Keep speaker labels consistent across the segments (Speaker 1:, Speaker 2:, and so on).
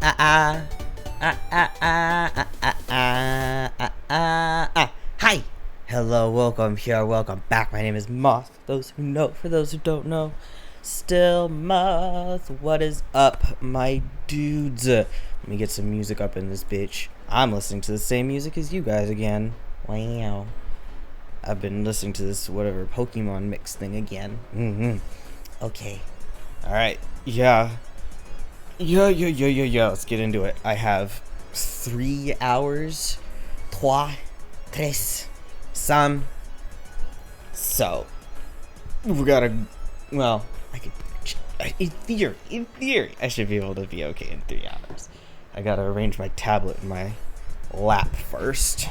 Speaker 1: ah ah ah ah ah ah ah ah ah ah ah. Hi, hello, welcome here, welcome back. My name is Moth. For those who know, for those who don't know, still Moth. What is up, my dudes? Let me get some music up in this bitch. I'm listening to the same music as you guys again. Wow. I've been listening to this whatever Pokemon mix thing again. Okay. All right. Yeah. Yeah. Let's get into it. I have 3 hours. Trois. Tres. Some. So. We gotta. Well, I could. In theory, I should be able to be okay in 3 hours. I gotta arrange my tablet in my lap first.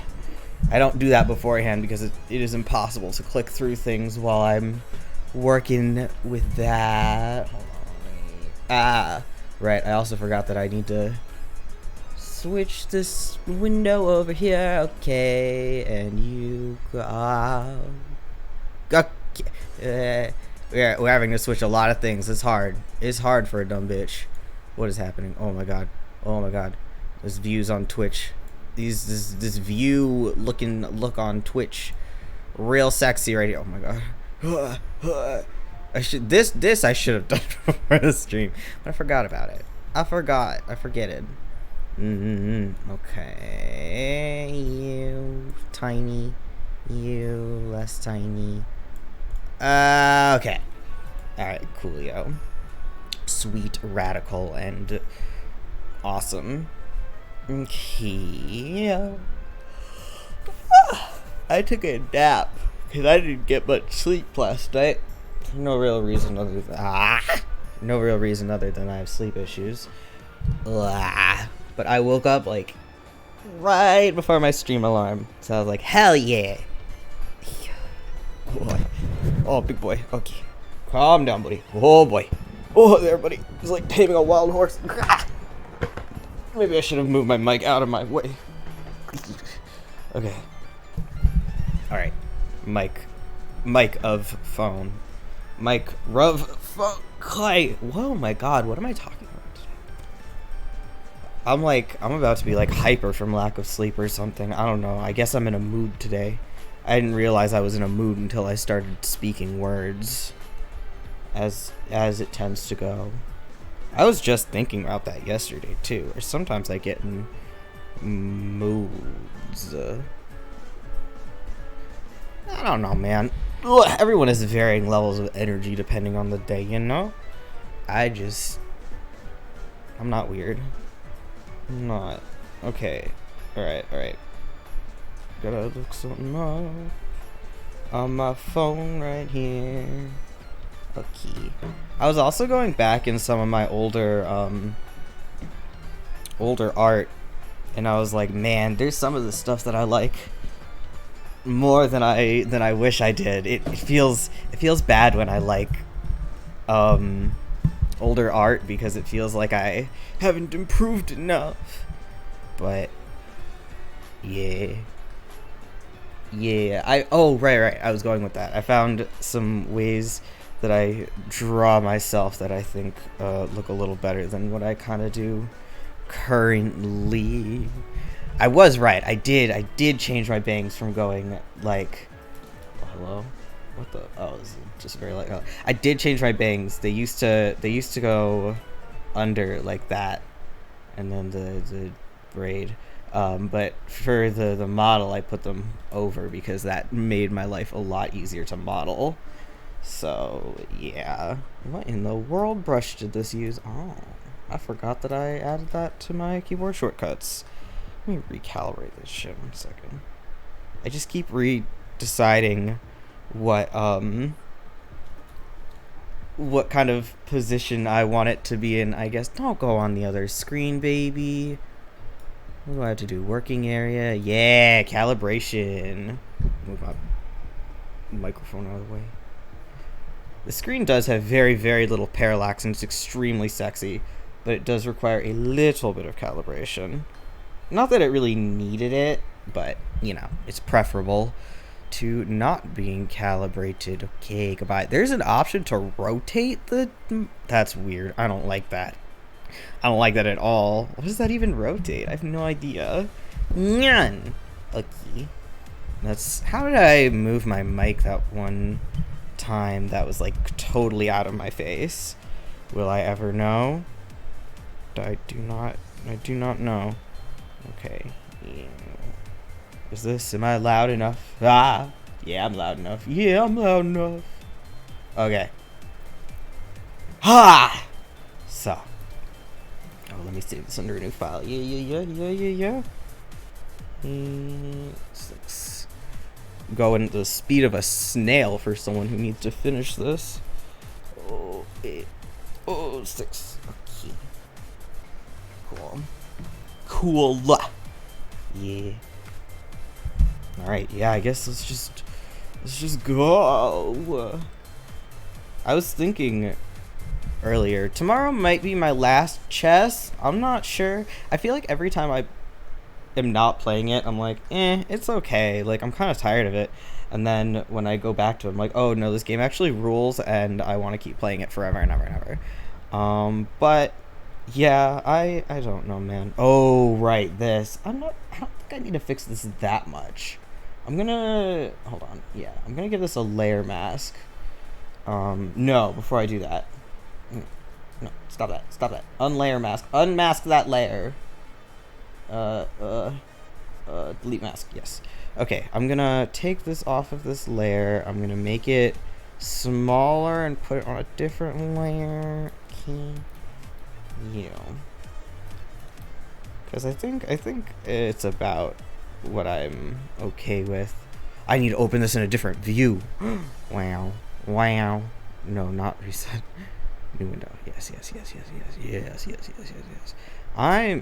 Speaker 1: I don't do that beforehand because it is impossible to click through things while I'm working with that. Hold on. Right. I also forgot that I need to switch this window over here. Okay, and you go. Okay. We're having to switch a lot of things. It's hard. It's hard for a dumb bitch. What is happening? Oh my god. Oh my god. There's views on Twitch. This view look on Twitch, real sexy right here. Oh my god. I should I should have done before the stream, but I forgot about it. I forget it. Okay, you tiny, you less tiny. Okay. All right, coolio. Sweet, radical, and awesome. Okay. I took a nap because I didn't get much sleep last night. No real reason other than I have sleep issues. But I woke up like right before my stream alarm, so I was like, hell yeah. Boy. Oh, big boy. Okay, calm down, buddy. Oh boy. Oh, there, buddy. It's like taming a wild horse. Maybe I should have moved my mic out of my way. Okay. Alright. Mic of phone. Mic Ruv phone. Whoa, my god, what am I talking about? I'm about to be like hyper from lack of sleep or something. I don't know. I guess I'm in a mood today. I didn't realize I was in a mood until I started speaking words. As it tends to go. I was just thinking about that yesterday too. Or sometimes I get in moods. I don't know, man. Everyone has varying levels of energy depending on the day, you know? I'm not weird. I'm not. Okay. Alright. Gotta look something up on my phone right here. Okay. I was also going back in some of my older art, and I was like, man, there's some of the stuff that I like more than I wish I did. It feels bad when I like older art because it feels like I haven't improved enough. But yeah. Right. I was going with that. I found some ways that I draw myself that I think look a little better than what I kind of do currently. I was right. I did change my bangs from going like, hello, what the? Oh, this is just very like. Oh. I did change my bangs. They used to go under like that, and then the braid. But for the model, I put them over because that made my life a lot easier to model. So, yeah. What in the world brush did this use? Oh, I forgot that I added that to my keyboard shortcuts. Let me recalibrate this shit 1 second. I just keep deciding what kind of position I want it to be in, I guess. Don't go on the other screen, baby. What do I have to do? Working area? Yeah, calibration. Move my microphone out of the way. The screen does have very, very little parallax and it's extremely sexy, but it does require a little bit of calibration. Not that it really needed it, but, you know, it's preferable to not being calibrated. Okay, goodbye. There's an option to rotate the... That's weird. I don't like that. I don't like that at all. What does that even rotate? I have no idea. Nyan. Okay. That's how did I move my mic that one time that was like totally out of my face? Will I ever know? I do not know. Okay. Yeah. Am I loud enough? Ah! Yeah, I'm loud enough. Yeah, I'm loud enough. Okay. Ha! So. Oh, let me save this under a new file. Yeah. 6. Going at the speed of a snail for someone who needs to finish this. Oh, 8. Oh, 6. Okay. Cool. Yeah. Alright, yeah, I guess let's just go. I was thinking earlier, tomorrow might be my last chess. I'm not sure. I feel like every time I am not playing it, I'm like, it's okay. Like, I'm kind of tired of it. And then when I go back to it, I'm like, oh no, this game actually rules and I want to keep playing it forever and ever and ever. But yeah, I don't know, man. Oh, right, this. I don't think I need to fix this that much. Hold on. Yeah, I'm gonna give this a layer mask. No, before I do that. No, stop that. Unlayer mask. Unmask that layer. Delete mask, yes. Okay, I'm gonna take this off of this layer. I'm gonna make it smaller and put it on a different layer. Okay. Because I think it's about what I'm okay with. I need to open this in a different view. Wow. No, not reset. New window. Yes.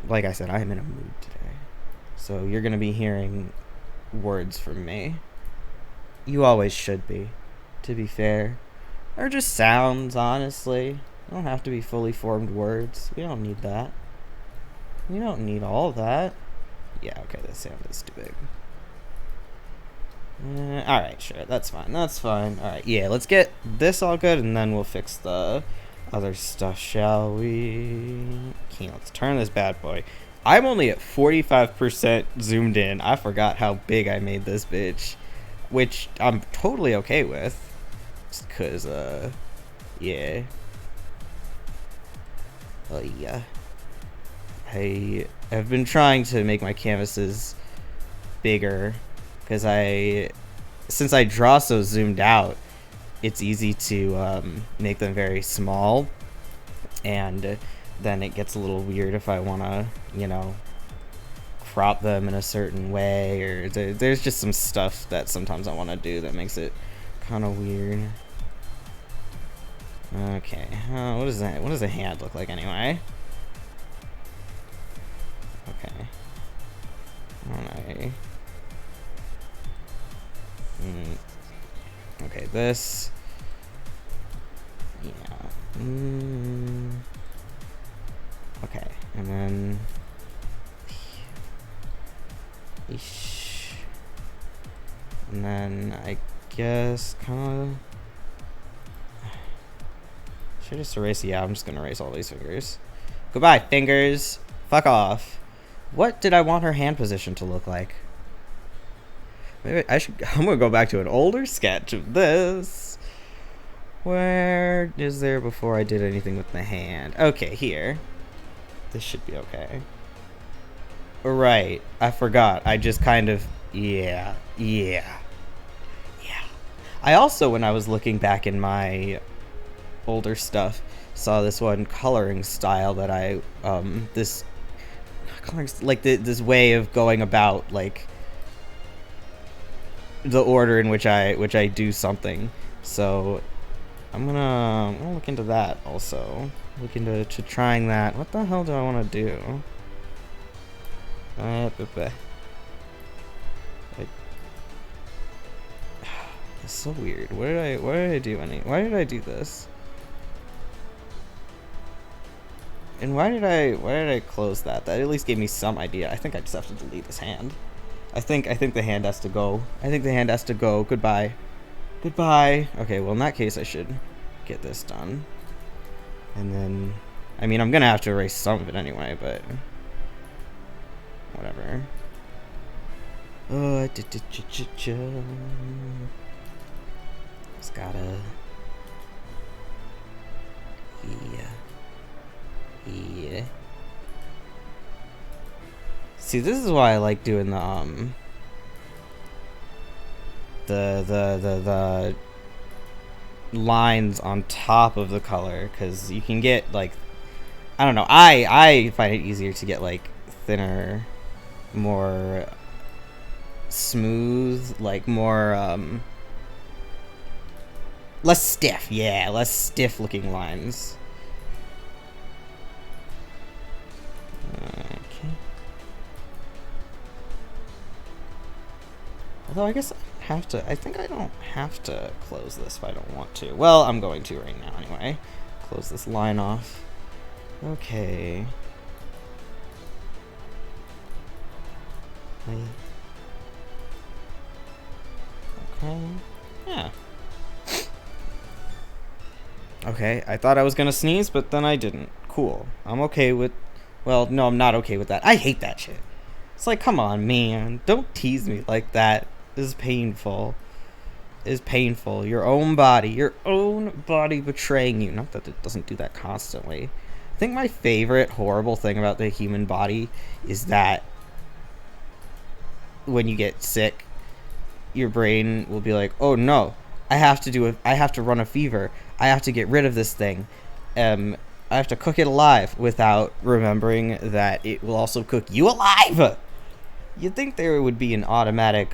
Speaker 1: Like I said, I'm in a mood today. So you're gonna be hearing words from me. You always should be, to be fair. Or just sounds, honestly. They don't have to be fully formed words. We don't need that. We don't need all that. Yeah, okay, this sound is too big. Alright, sure, that's fine. Alright, yeah, let's get this all good, and then we'll fix the other stuff, shall we? Okay, let's turn this bad boy. I'm only at 45% zoomed in. I forgot how big I made this bitch, which I'm totally okay with. Just because, yeah. Oh, yeah. I have been trying to make my canvases bigger because since I draw so zoomed out, it's easy to make them very small, and then it gets a little weird if I want to, crop them in a certain way, or there's just some stuff that sometimes I want to do that makes it kind of weird. Okay, what does a hand look like anyway? Okay. Alright. Okay, this. Yeah. Okay, and then. Eesh. And then I guess kind of. Should I just erase? Yeah, I'm just gonna erase all these fingers. Goodbye, fingers. Fuck off. What did I want her hand position to look like? Maybe I'm gonna go back to an older sketch of this. Where is there before I did anything with my hand? Okay, here. This should be okay. Right, I forgot. I just kind of, yeah. I also, when I was looking back in my older stuff, saw this one coloring style that I, this way of going about, like, the order in which I do something. So I'm gonna look into that also. Look into trying that. What the hell do I want to do? It's so weird. What did I do? Why did I do this? And why did I close that? That at least gave me some idea. I think I just have to delete this hand. I think the hand has to go. Goodbye. Okay, well in that case I should get this done. And then I mean, I'm gonna have to erase some of it anyway, but whatever. Just gotta. Yeah. See, this is why I like doing the lines on top of the color, because you can get like, I don't know, I find it easier to get like thinner, more smooth, like more less stiff, yeah, less stiff looking lines. Okay. Although I guess I think I don't have to close this if I don't want to. Well, I'm going to right now anyway. Close this line off. Okay. Okay. Yeah. Okay, I thought I was gonna sneeze, but then I didn't. Cool. I'm okay with... Well, no, I'm not okay with that. I hate that shit. It's like, come on, man. Don't tease me like that. This is painful. It is painful. Your own body betraying you. Not that it doesn't do that constantly. I think my favorite horrible thing about the human body is that when you get sick, your brain will be like, oh no, I have to run a fever. I have to get rid of this thing. I have to cook it alive, without remembering that it will also cook you alive. You'd think there would be an automatic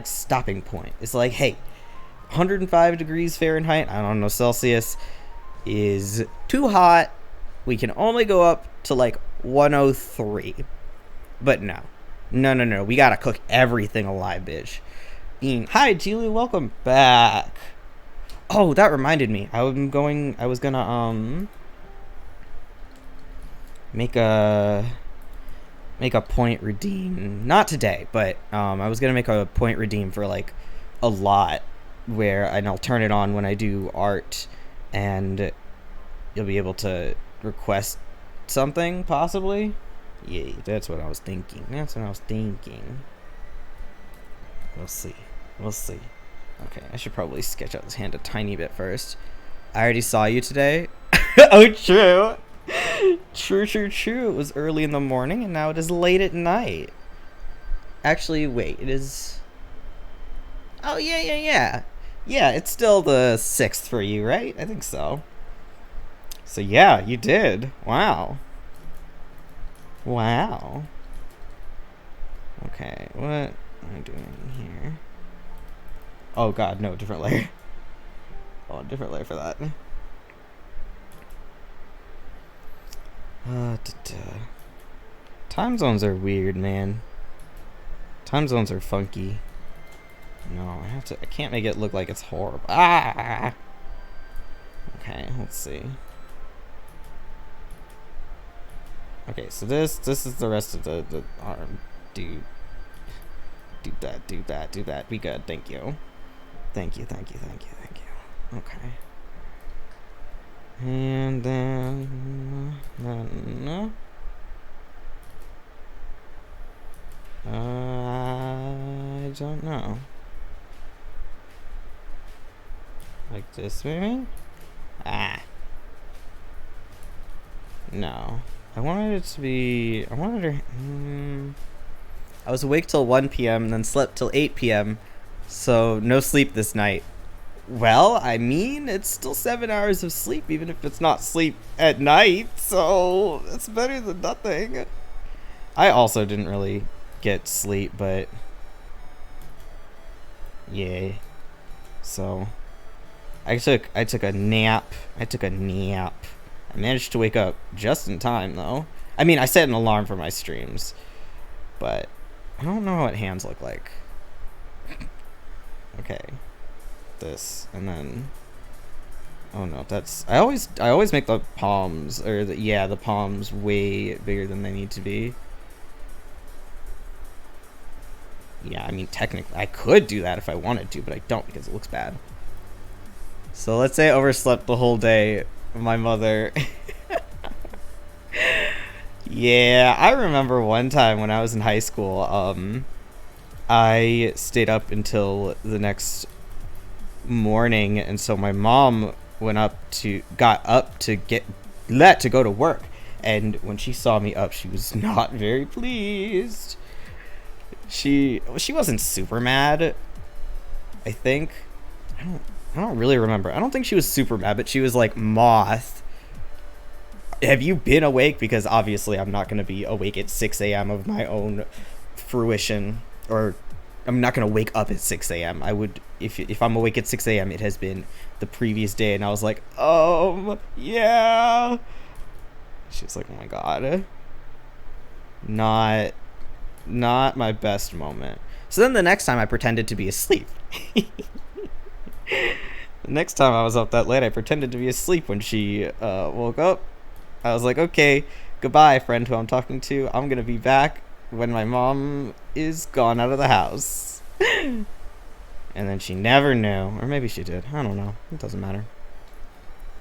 Speaker 1: stopping point. It's like, hey, 105 degrees Fahrenheit, I don't know, Celsius, is too hot. We can only go up to like 103. But no. No. We gotta cook everything alive, bitch. Hi, Julie, welcome back. Oh, that reminded me. I was gonna make a point redeem. Not today, but I was gonna make a point redeem for like a lot, and I'll turn it on when I do art, and you'll be able to request something possibly. Yeah, that's what I was thinking. We'll see. Okay, I should probably sketch out this hand a tiny bit first. I already saw you today. Oh, true. True. It was early in the morning, and now it is late at night. Actually, wait, it is... Oh, yeah. Yeah, it's still the 6th for you, right? I think so. So, yeah, you did. Wow. Okay, what am I doing here? Oh god, no, different layer. Oh, a different layer for that. Time zones are weird, man. Time zones are funky. No, I can't make it look like it's horrible. Ah! Okay, let's see. Okay, so this is the rest of the arm. Do that. Be good, thank you. Thank you. Okay. And then... No. I don't know. Like this, maybe? Ah. No. I wanted it to be... I was awake till 1 p.m. and then slept till 8 p.m. So, no sleep this night. Well, I mean, it's still 7 hours of sleep, even if it's not sleep at night. So, it's better than nothing. I also didn't really get sleep, but... Yay. So... I took a nap. I managed to wake up just in time, though. I mean, I set an alarm for my streams. But... I don't know what hands look like. Okay. This, and then... Oh no, that's... I always make the palms, or the palms way bigger than they need to be. Yeah, I mean, technically, I could do that if I wanted to, but I don't because it looks bad. So let's say I overslept the whole day. My mother Yeah, I remember one time when I was in high school, I stayed up until the next morning, and so my mom got up to go to work, and when she saw me up, she was not very pleased. She wasn't super mad, I think. I don't really remember. I don't think she was super mad, but she was like, Moth, have you been awake? Because obviously I'm not going to be awake at 6 a.m. of my own fruition, or I'm not going to wake up at 6 a.m. I would, if I'm awake at 6 a.m., it has been the previous day. And I was like, yeah. She was like, oh my God. Not my best moment. So then the next time I pretended to be asleep. The next time I was up that late, I pretended to be asleep when she woke up. I was like, okay, goodbye, friend who I'm talking to. I'm going to be back when my mom is gone out of the house. And then she never knew. Or maybe she did. I don't know. It doesn't matter.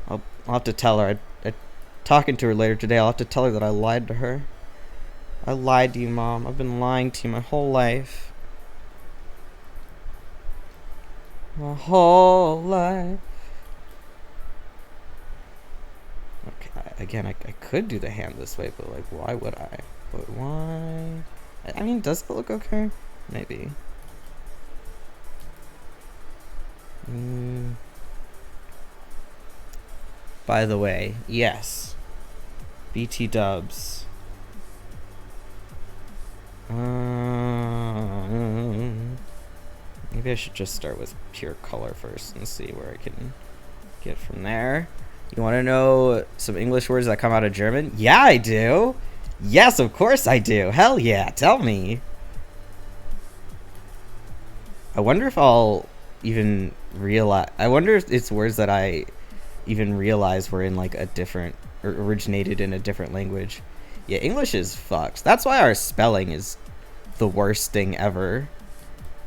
Speaker 1: I'll have to tell her. Talking to her later today, I'll have to tell her that I lied to her. I lied to you, Mom. I've been lying to you my whole life. My whole life. Okay, again, I could do the hand this way, but like, why would I? But why? I mean, does it look okay? Maybe. By the way, yes. BT dubs. Maybe I should just start with pure color first and see where I can get from there. You want to know some English words that come out of German? Yeah, I do. Yes, of course I do. Hell yeah, tell me. I wonder if I'll even realize... I wonder if it's words that I even realize were in like a different... or originated in a different language. Yeah, English is fucked. That's why our spelling is the worst thing ever.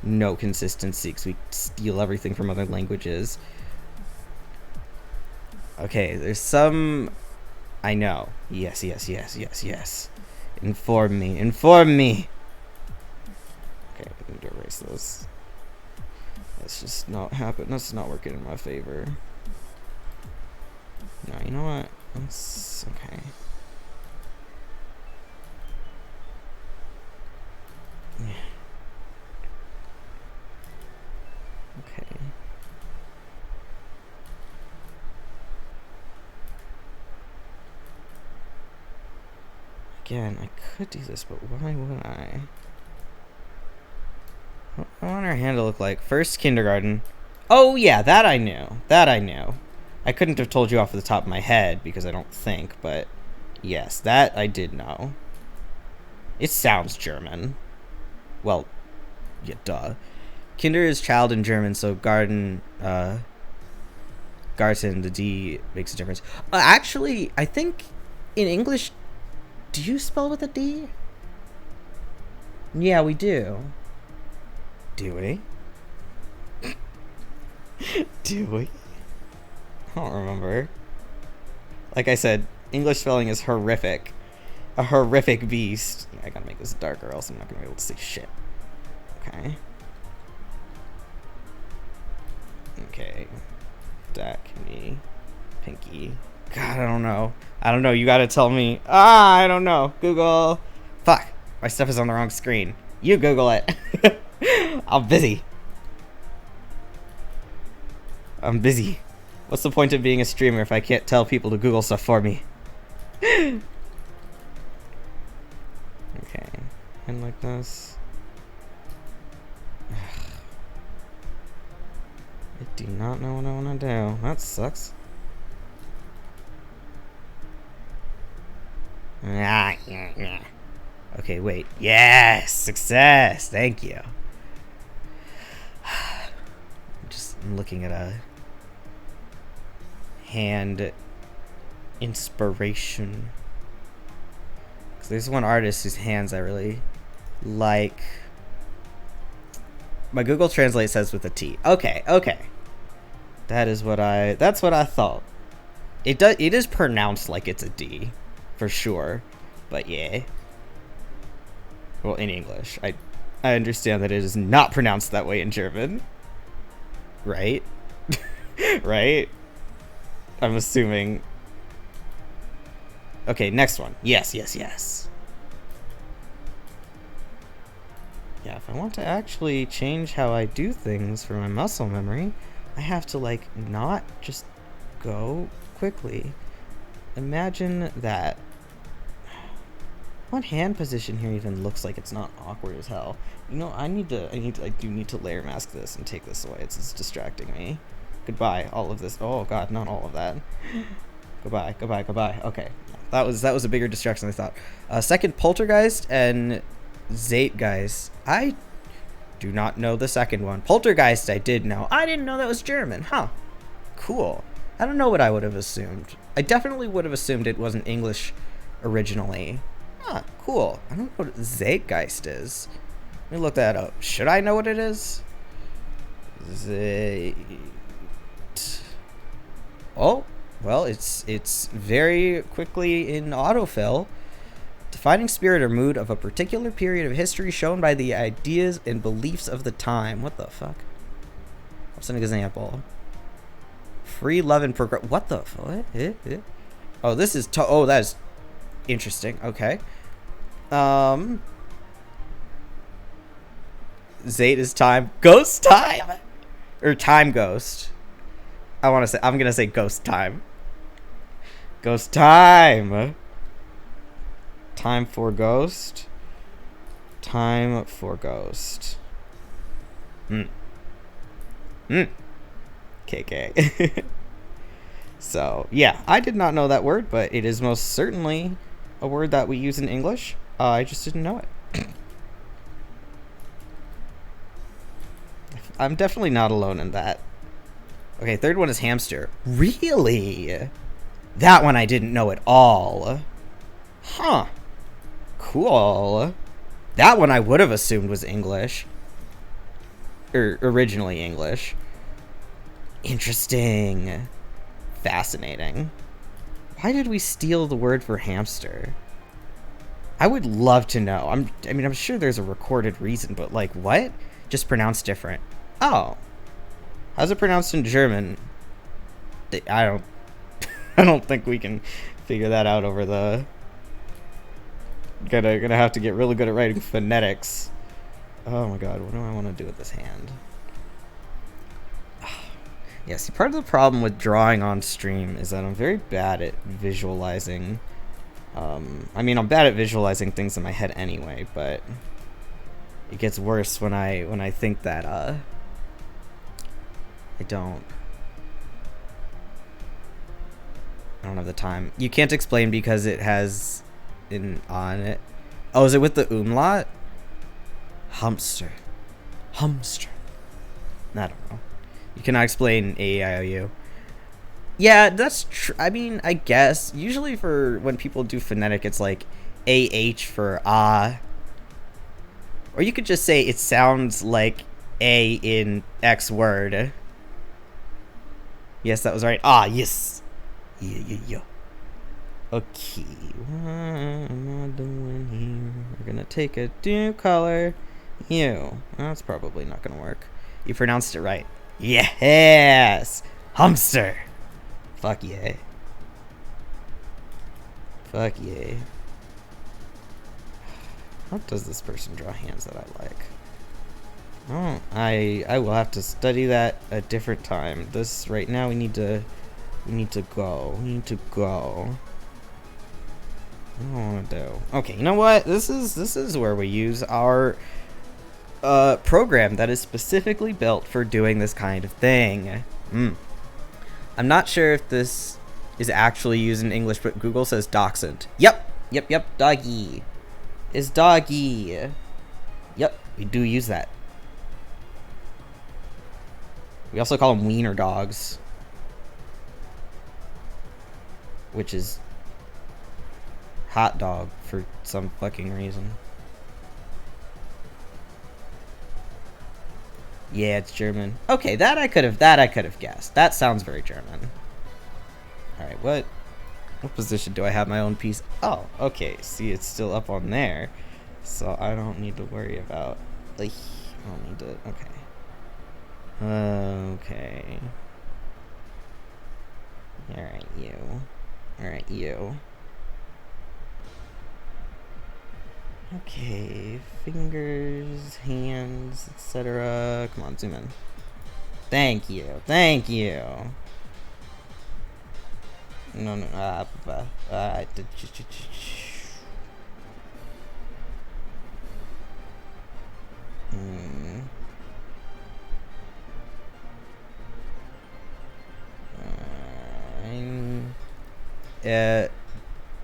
Speaker 1: No consistency, because we steal everything from other languages. Okay, there's some... I know. Yes. Inform me. Okay, I need to erase this. That's just not happen. That's not working in my favor. No, you know what? That's okay. Okay. Again, I could do this, but why would I? What do I want her hand to look like? First kindergarten. Oh yeah, that I knew. I couldn't have told you off the top of my head because I don't think, but yes, that I did know. It sounds German. Well, yeah, duh. Kinder is child in German, so Garten, the D makes a difference. Actually, I think in English, do you spell with a D? Yeah, we do. Do we? Do we? I don't remember. Like I said, English spelling is horrific. A horrific beast. I gotta make this darker, else I'm not gonna be able to see shit. Okay. Okay. That can be pinky. God, I don't know. You gotta tell me. I don't know. Google. Fuck. My stuff is on the wrong screen. You Google it. I'm busy. What's the point of being a streamer if I can't tell people to Google stuff for me? Okay. And like this. I do not know what I want to do. That sucks. Okay, wait. Yes! Success! Thank you. I'm looking at a hand inspiration. Because there's one artist whose hands I really like. My Google Translate says with a T. Okay. That's what I thought. It is pronounced like it's a D, for sure. But yeah. Well, in English. I understand that it is not pronounced that way in German. Right? Right? I'm assuming. Okay, next one. Yes, yes, yes. Yeah, if I want to actually change how I do things for my muscle memory, I have to, like, not just go quickly. Imagine that. What hand position here even looks like it's not awkward as hell? You know, I do need to layer mask this and take this away. It's distracting me. Goodbye, all of this. Oh god, not all of that. Goodbye, goodbye, goodbye. Okay, that was a bigger distraction than I thought. Second, Poltergeist and Zeitgeist. I do not know the second one. Poltergeist I did know. I didn't know that was German. Huh. Cool. I don't know what I would have assumed. I definitely would have assumed it wasn't English originally. Huh, cool. I don't know what Zeitgeist is. Let me look that up. Should I know what it is? Oh, well, it's very quickly in autofill. Defining spirit or mood of a particular period of history shown by the ideas and beliefs of the time. What the fuck? What's an example? Free love and progress. What the fuck? Oh, this is oh, that is interesting. Okay. Zate is time. Ghost time? Or time ghost. I'm gonna say ghost time. Ghost time. Time for ghost. Time for ghost. KK. So, yeah, I did not know that word, but it is most certainly a word that we use in English. I just didn't know it. I'm definitely not alone in that. Okay, third one is hamster. Really? That one I didn't know at all. Huh. Cool. That one I would have assumed was English. Or originally English. Interesting. Fascinating. Why did we steal the word for hamster? I would love to know. I'm sure there's a recorded reason, but like what? Just pronounced different. Oh. How's it pronounced in German? I don't think we can figure that out over the gonna have to get really good at writing phonetics. Oh my god, what do I want to do with this hand? Yeah, see, part of the problem with drawing on stream is that I'm very bad at visualizing. I'm bad at visualizing things in my head anyway, but it gets worse when I think that I don't have the time. You can't explain because it has on it. Oh, is it with the umlaut? Hamster. I don't know. You cannot explain A-E-I-O-U. Yeah, that's true. I mean, I guess. Usually for when people do phonetic, it's like A-H for ah. Or you could just say it sounds like A in X word. Yes, that was right. Ah, yes. Yeah. Okay. What am I doing here? We're gonna take a new color. You. That's probably not gonna work. You pronounced it right. Yes! Hamster! Fuck yeah. Fuck yeah. How does this person draw hands that I like? Oh, I will have to study that a different time. This right now we need to go. We need to go. What do I want to do? Okay, you know what? This is where we use our program that is specifically built for doing this kind of thing. I'm not sure if this is actually used in English, but Google says dachshund. Yep, doggy. Is doggy. Yep, we do use that. We also call them wiener dogs, which is hot dog for some fucking reason. Yeah, it's German. Okay, that I could have guessed. That sounds very German. All right, what What position do I have my own piece? Oh, okay. See, it's still up on there. So I don't need to worry about... Like, I don't need to... Okay. Okay. Alright, you. Alright, you. Okay. Fingers, hands, etc. Come on, zoom in. Thank you. Thank you. No, no.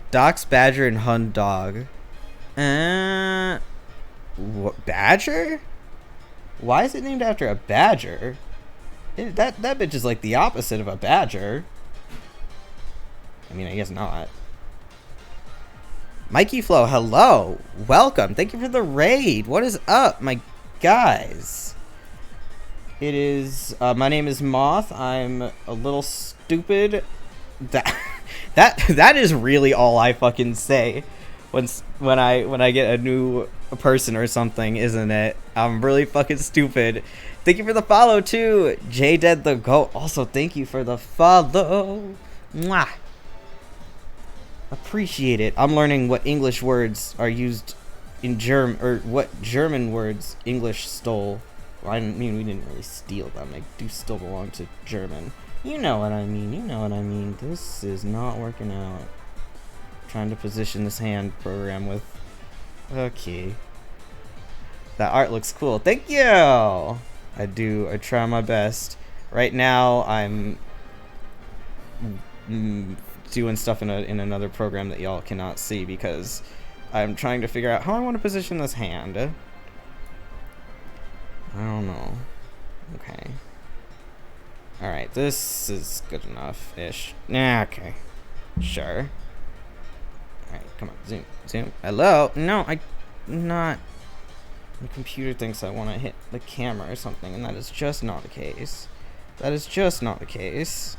Speaker 1: Doc's Badger and Hun Dog. What, Badger? Why is it named after a badger? That bitch is like the opposite of a badger. I mean, I guess not. Mikey Flo, hello. Welcome. Thank you for the raid. What is up, my guys? It is, my name is Moth. I'm a little stupid. That is really all I fucking say when I get a new person or something, isn't it? I'm really fucking stupid. Thank you for the follow too, J Dead the Goat. Also, thank you for the follow. Mwah. Appreciate it. I'm learning what English words are used in German, or what German words English stole. Well, I mean, we didn't really steal them. They do still belong to German. You know what I mean. You know what I mean. This is not working out. Trying to position this hand program with... Okay. That art looks cool. Thank you! I try my best. Right now, I'm... doing stuff in another program that y'all cannot see because I'm trying to figure out how I want to position this hand. I don't know. Okay. Alright, this is good enough-ish. Nah, okay. Sure. Alright, come on, zoom, zoom. Hello? No, not... The computer thinks I want to hit the camera or something, and that is just not the case. That is just not the case.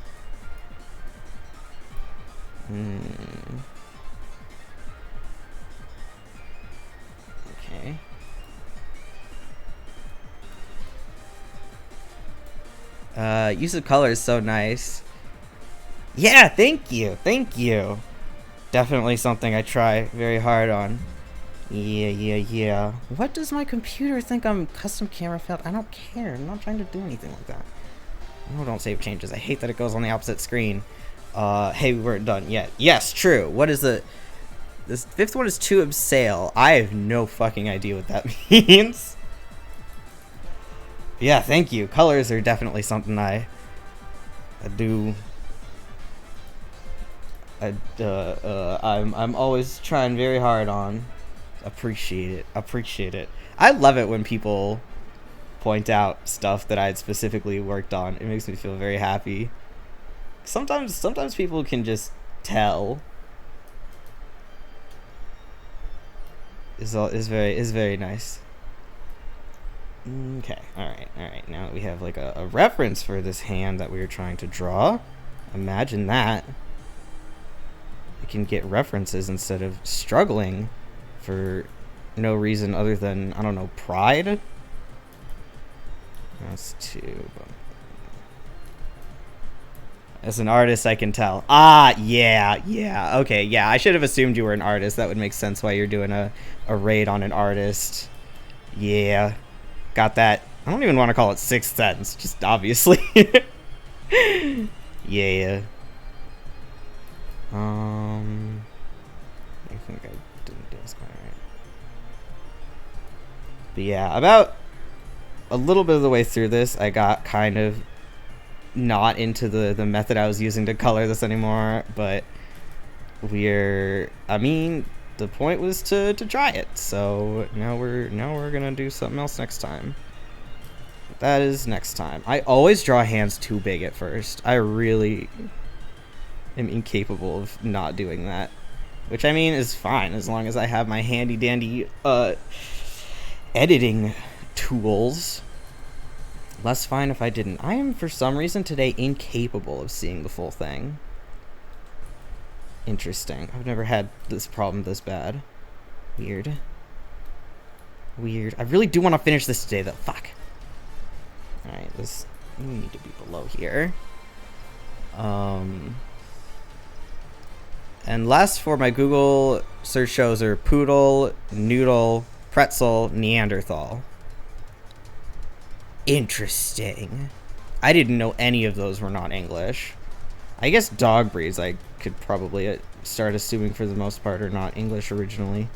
Speaker 1: Okay. Use of color is so nice. Yeah, thank you, thank you. Definitely something I try very hard on. Yeah. What does my computer think I'm custom camera failed? I don't care. I'm not trying to do anything like that. No, don't save changes. I hate that it goes on the opposite screen. Hey, we weren't done yet. Yes, true. What is the... This fifth one is to abseil. I have no fucking idea what that means. Yeah, thank you. Colors are definitely something I do. I'm always trying very hard on. Appreciate it. Appreciate it. I love it when people point out stuff that I had specifically worked on. It makes me feel very happy. Sometimes people can just tell. Is very nice. Okay, alright. Now that we have like a reference for this hand that we were trying to draw, imagine that. We can get references instead of struggling for no reason other than, I don't know, pride? That's two. As an artist, I can tell. Ah, yeah. Okay, yeah. I should have assumed you were an artist. That would make sense why you're doing a raid on an artist. Yeah. Got that. I don't even want to call it Sixth Sense. Just obviously. Yeah. I think I didn't do this quite right. But yeah, about a little bit of the way through this, I got kind of not into the method I was using to color this anymore, but I mean, the point was to try it, so now we're gonna do something else next time. That is next time. I always draw hands too big at first. I really am incapable of not doing that, which I mean is fine as long as I have my handy dandy editing tools. Less fine if I didn't. I am, for some reason today, incapable of seeing the full thing. Interesting. I've never had this problem this bad. Weird. Weird. I really do want to finish this today, though. Fuck. Alright, this... We need to be below here. And last for my Google search shows are poodle, noodle, pretzel, Neanderthal. Interesting. I didn't know any of those were not English. I guess dog breeds I could probably start assuming for the most part are not English originally,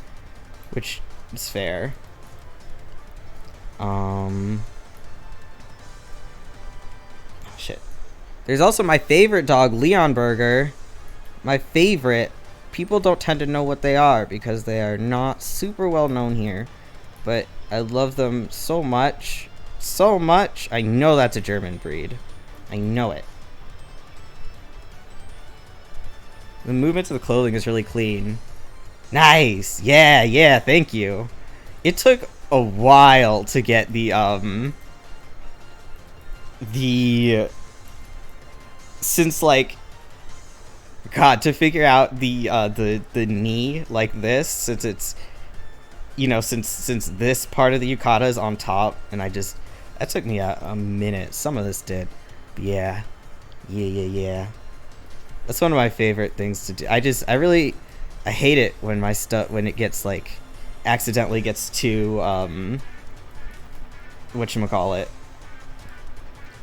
Speaker 1: which is fair. Oh, shit. There's also my favorite dog, Leon Burger. My favorite. People don't tend to know what they are because they are not super well known here, but I love them so much. So much. I know that's a German breed. I know it. The movement to the clothing is really clean. Nice. Yeah, thank you. It took a while to get since like God, to figure out the knee like this, since it's, you know, since this part of the yukata is on top, and that took me a minute. Some of this did. But yeah. That's one of my favorite things to do. I hate it when my stuff, when it gets like, accidentally gets too, whatchamacallit,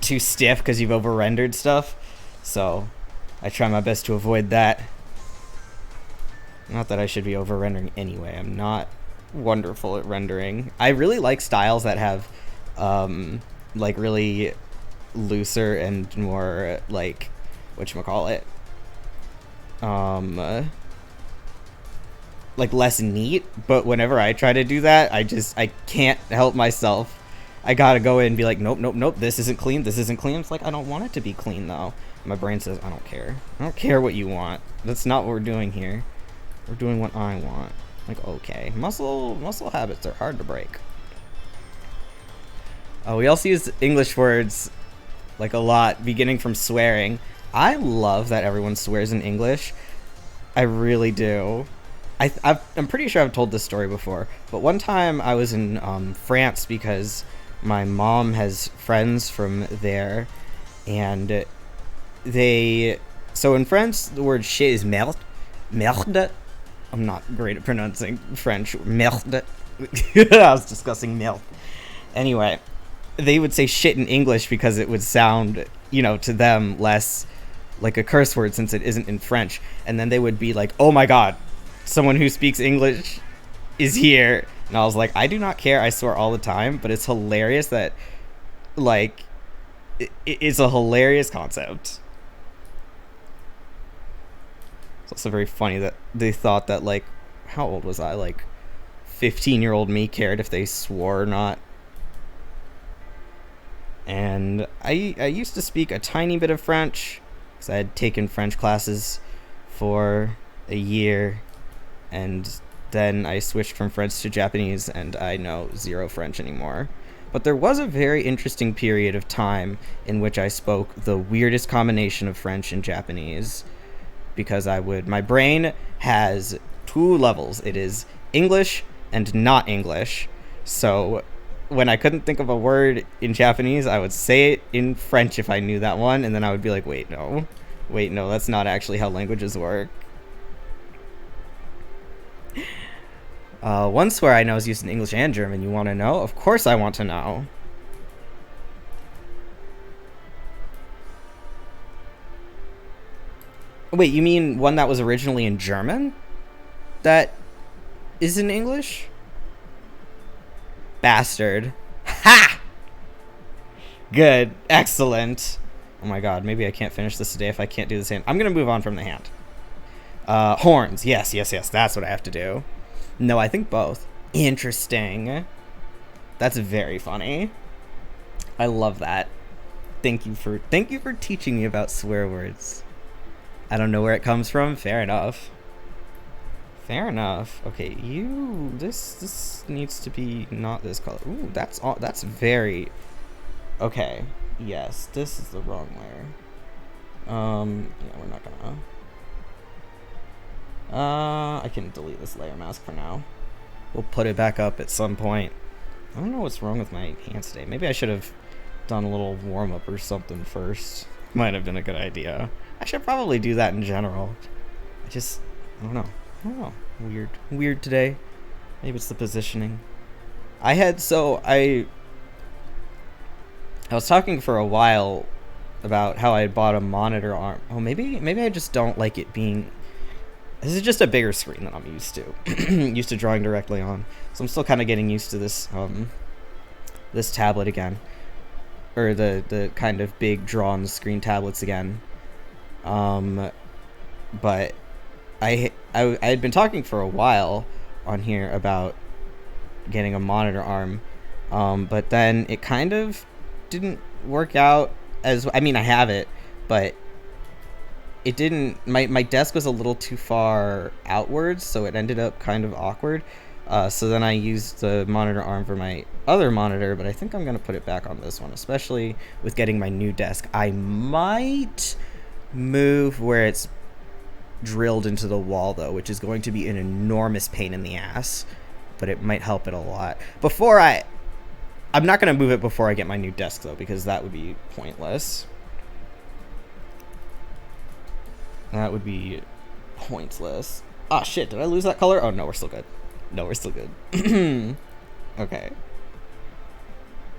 Speaker 1: too stiff because you've over-rendered stuff. So, I try my best to avoid that. Not that I should be over-rendering anyway. I'm not wonderful at rendering. I really like styles that have, like, really looser and more, like, whatchamacallit, like, less neat. But whenever I try to do that, I can't help myself. I gotta go in and be like, nope, this isn't clean, It's like, I don't want it to be clean, though. My brain says, I don't care. I don't care what you want. That's not what we're doing here. We're doing what I want. Like, okay. Muscle habits are hard to break. We also use English words, like, a lot, beginning from swearing. I love that everyone swears in English. I really do. I'm pretty sure I've told this story before, but one time I was in France because my mom has friends from there, and so in France, the word shit is merde. Merde. I'm not great at pronouncing French. Merde. I was discussing merde. Anyway, they would say shit in English because it would sound, you know, to them less like a curse word since it isn't in French. And then they would be like, oh my God, someone who speaks English is here. And I was like, I do not care. I swear all the time, but it's hilarious that, like, it's a hilarious concept. It's also very funny that they thought that, like, how old was I? Like, 15-year-old me cared if they swore or not. And I used to speak a tiny bit of French because I had taken French classes for a year, and then I switched from French to Japanese, and I know zero French anymore. But there was a very interesting period of time in which I spoke the weirdest combination of French and Japanese, because my brain has two levels. It is English and not English. So when I couldn't think of a word in Japanese, I would say it in French if I knew that one, and then I would be like, wait, no, that's not actually how languages work. One swear I know is used in English and German. You want to know? Of course I want to know. Wait, you mean one that was originally in German? That is in English? Bastard. Ha! Good. Excellent. Oh my God, maybe I can't finish this today if I can't do this hand. I'm gonna move on from the hand. Horns. Yes. That's what I have to do. No, I think both. Interesting. That's very funny. I love that. Thank you for teaching me about swear words. I don't know where it comes from. Fair enough. Okay, this needs to be not this color. Ooh, that's very okay. Yes, this is the wrong layer. Yeah, we're not gonna. I can delete this layer mask for now. We'll put it back up at some point. I don't know what's wrong with my hands today. Maybe I should have done a little warm-up or something first. Might have been a good idea. I should probably do that in general. I don't know. Weird today. Maybe it's the positioning. I was talking for a while about how I bought a monitor arm. Oh, maybe I just don't like it being... This is just a bigger screen than I'm used to. Used to drawing directly on. So I'm still kind of getting used to this this tablet again. Or the kind of big draw on the screen tablets again. But I had been talking for a while on here about getting a monitor arm. But then it kind of didn't work out as... I mean, I have it, but it didn't... My desk was a little too far outwards, so it ended up kind of awkward. So then I used the monitor arm for my other monitor, but I think I'm going to put it back on this one, especially with getting my new desk. I might move where it's drilled into the wall, though, which is going to be an enormous pain in the ass, but it might help it a lot. I'm not going to move it before I get my new desk, though, because that would be pointless. That would be pointless. Ah, shit, did I lose that color? Oh, no, we're still good. No, we're still good. Okay.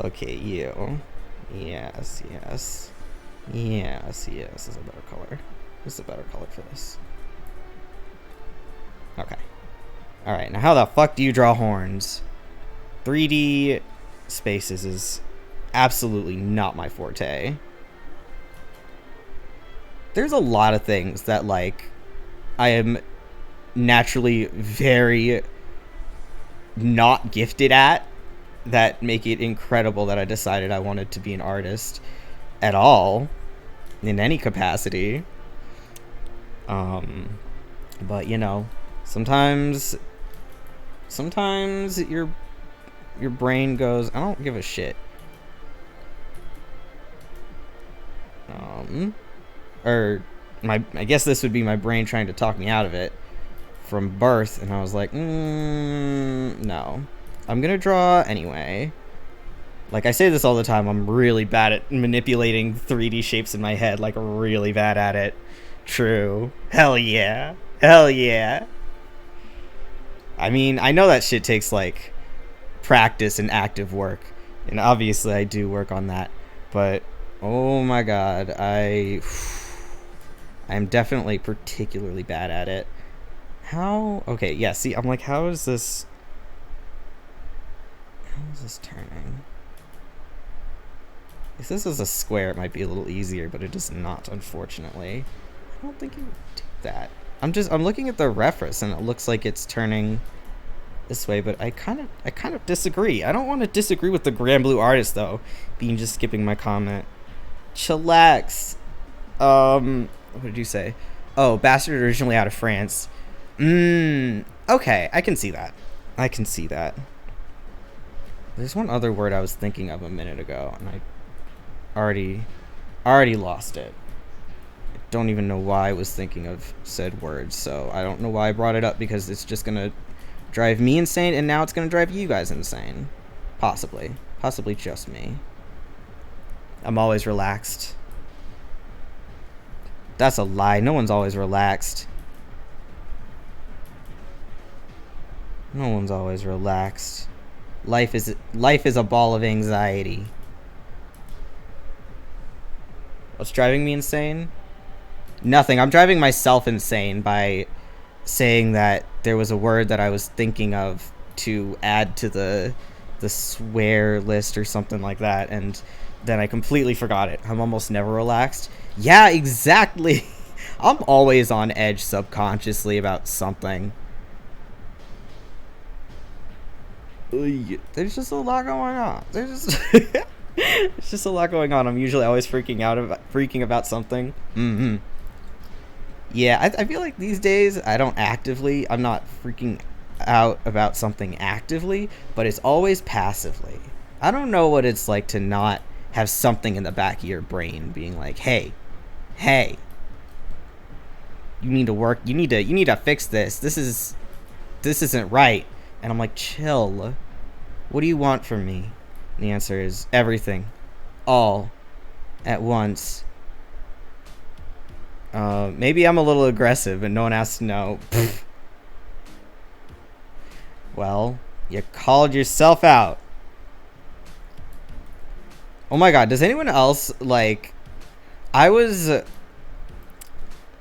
Speaker 1: Okay, you. Yes. Yes, this is a better color. This is a better color for this. Okay. Alright, now how the fuck do you draw horns? 3D spaces is absolutely not my forte. There's a lot of things that, like, I am naturally very not gifted at that make it incredible that I decided I wanted to be an artist at all, in any capacity. But, you know, sometimes your brain goes, I don't give a shit. I guess this would be my brain trying to talk me out of it from birth, and I was like, no. I'm gonna draw anyway. Like, I say this all the time, I'm really bad at manipulating 3D shapes in my head, like, really bad at it. True. Hell yeah. Hell yeah. I mean, I know that shit takes, like, practice and active work, and obviously I do work on that, but oh my god, I'm definitely particularly bad at it. Okay, yeah, see, I'm like, how is this turning? If this is a square, it might be a little easier, but it is not, unfortunately. I don't think it would do that. I'm looking at the reference, and it looks like it's turning this way, but I kind of disagree. I don't want to disagree with the Granblue artist, though. Bean just skipping my comment. Chillax. What did you say? Oh, Bastard originally out of France. Okay, I can see that. There's one other word I was thinking of a minute ago, and I already lost it. I don't even know why I was thinking of said words, so I don't know why I brought it up, because it's just gonna drive me insane, and now it's gonna drive you guys insane. Possibly just me. I'm always relaxed. That's a lie. No one's always relaxed. No one's always relaxed. Life is a ball of anxiety. What's driving me insane? Nothing. I'm driving myself insane by saying that there was a word that I was thinking of to add to the swear list or something like that, and then I completely forgot it. I'm almost never relaxed. Yeah, exactly. I'm always on edge subconsciously about something. There's just a lot going on. There's just a lot going on. I'm usually always freaking about something. Yeah, I feel like these days I'm not freaking out about something actively, but it's always passively. I don't know what it's like to not have something in the back of your brain being like, hey, you need to work. You need to fix this. This isn't right. And I'm like, chill. What do you want from me? And the answer is everything, all at once. Maybe I'm a little aggressive and no one has to know. Well, you called yourself out. Oh my god, does anyone else, like,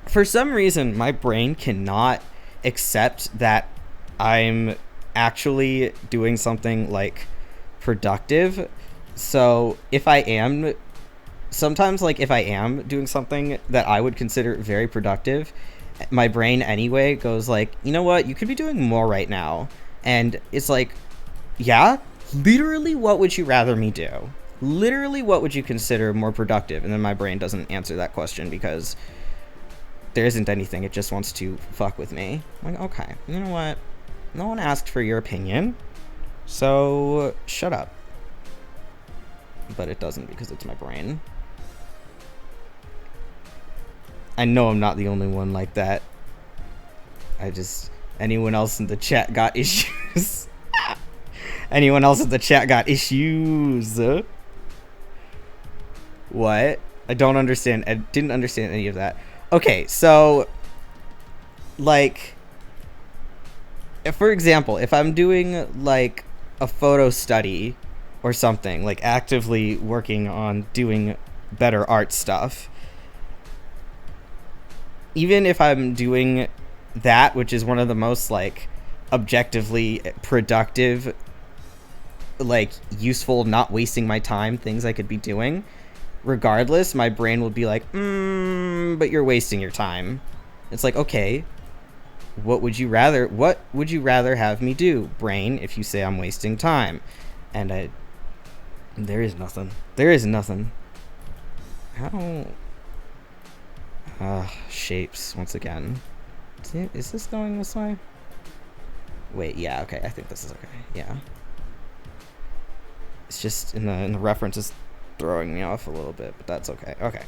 Speaker 1: for some reason, my brain cannot accept that I'm actually doing something, like, productive. So, if I am doing something that I would consider very productive, my brain anyway goes like, you know what, you could be doing more right now. And it's like, yeah, literally what would you rather me do? Literally what would you consider more productive? And then my brain doesn't answer that question because there isn't anything. It just wants to fuck with me. I'm like, okay, you know what? No one asked for your opinion, so shut up. But it doesn't because it's my brain. I know I'm not the only one like that. Anyone else in the chat got issues? Anyone else in the chat got issues? What? I don't understand. I didn't understand any of that. Okay, so, like, for example, if I'm doing, like, a photo study or something, like, actively working on doing better art stuff, even if I'm doing that, which is one of the most, like, objectively productive, like, useful, not wasting my time things I could be doing, regardless, my brain will be like, but you're wasting your time. It's like, okay, what would you rather have me do, brain, if you say I'm wasting time? And there is nothing. How? Shapes, once again. Is this going this way? Wait, yeah, okay, I think this is okay, yeah. It's just, in the reference is throwing me off a little bit, but that's okay. Okay,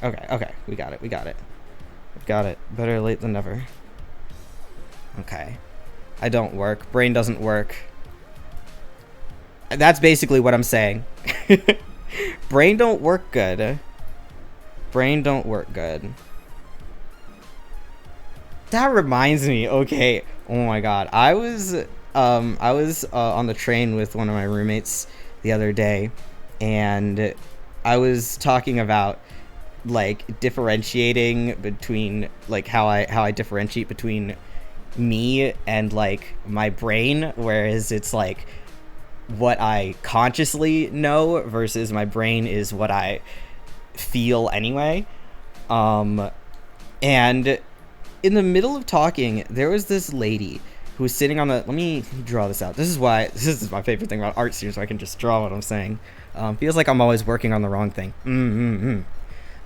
Speaker 1: we got it. Better late than never. Okay. I don't work. Brain doesn't work. That's basically what I'm saying. Brain don't work good. That reminds me, okay, oh my god, I was on the train with one of my roommates the other day, and I was talking about, like, differentiating between, like, how I differentiate between me and, like, my brain, whereas it's, like, what I consciously know versus my brain is what I feel anyway. And in the middle of talking, there was this lady who was sitting on the, let me draw this out. This is my favorite thing about art students, so I can just draw what I'm saying. Feels like I'm always working on the wrong thing.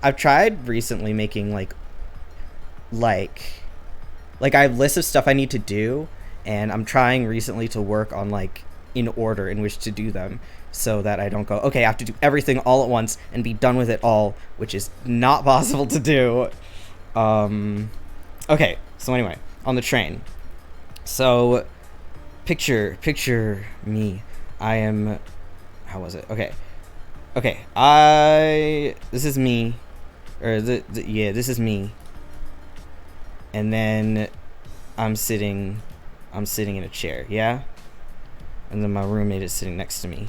Speaker 1: I've tried recently making like I have lists of stuff I need to do, and I'm trying recently to work on, like, in order in which to do them, so that I don't go, okay, I have to do everything all at once and be done with it all, which is not possible to do. Okay, so anyway, on the train. So, picture me. I am, how was it? Okay, this is me, or this is me. And then I'm sitting in a chair, yeah? And then my roommate is sitting next to me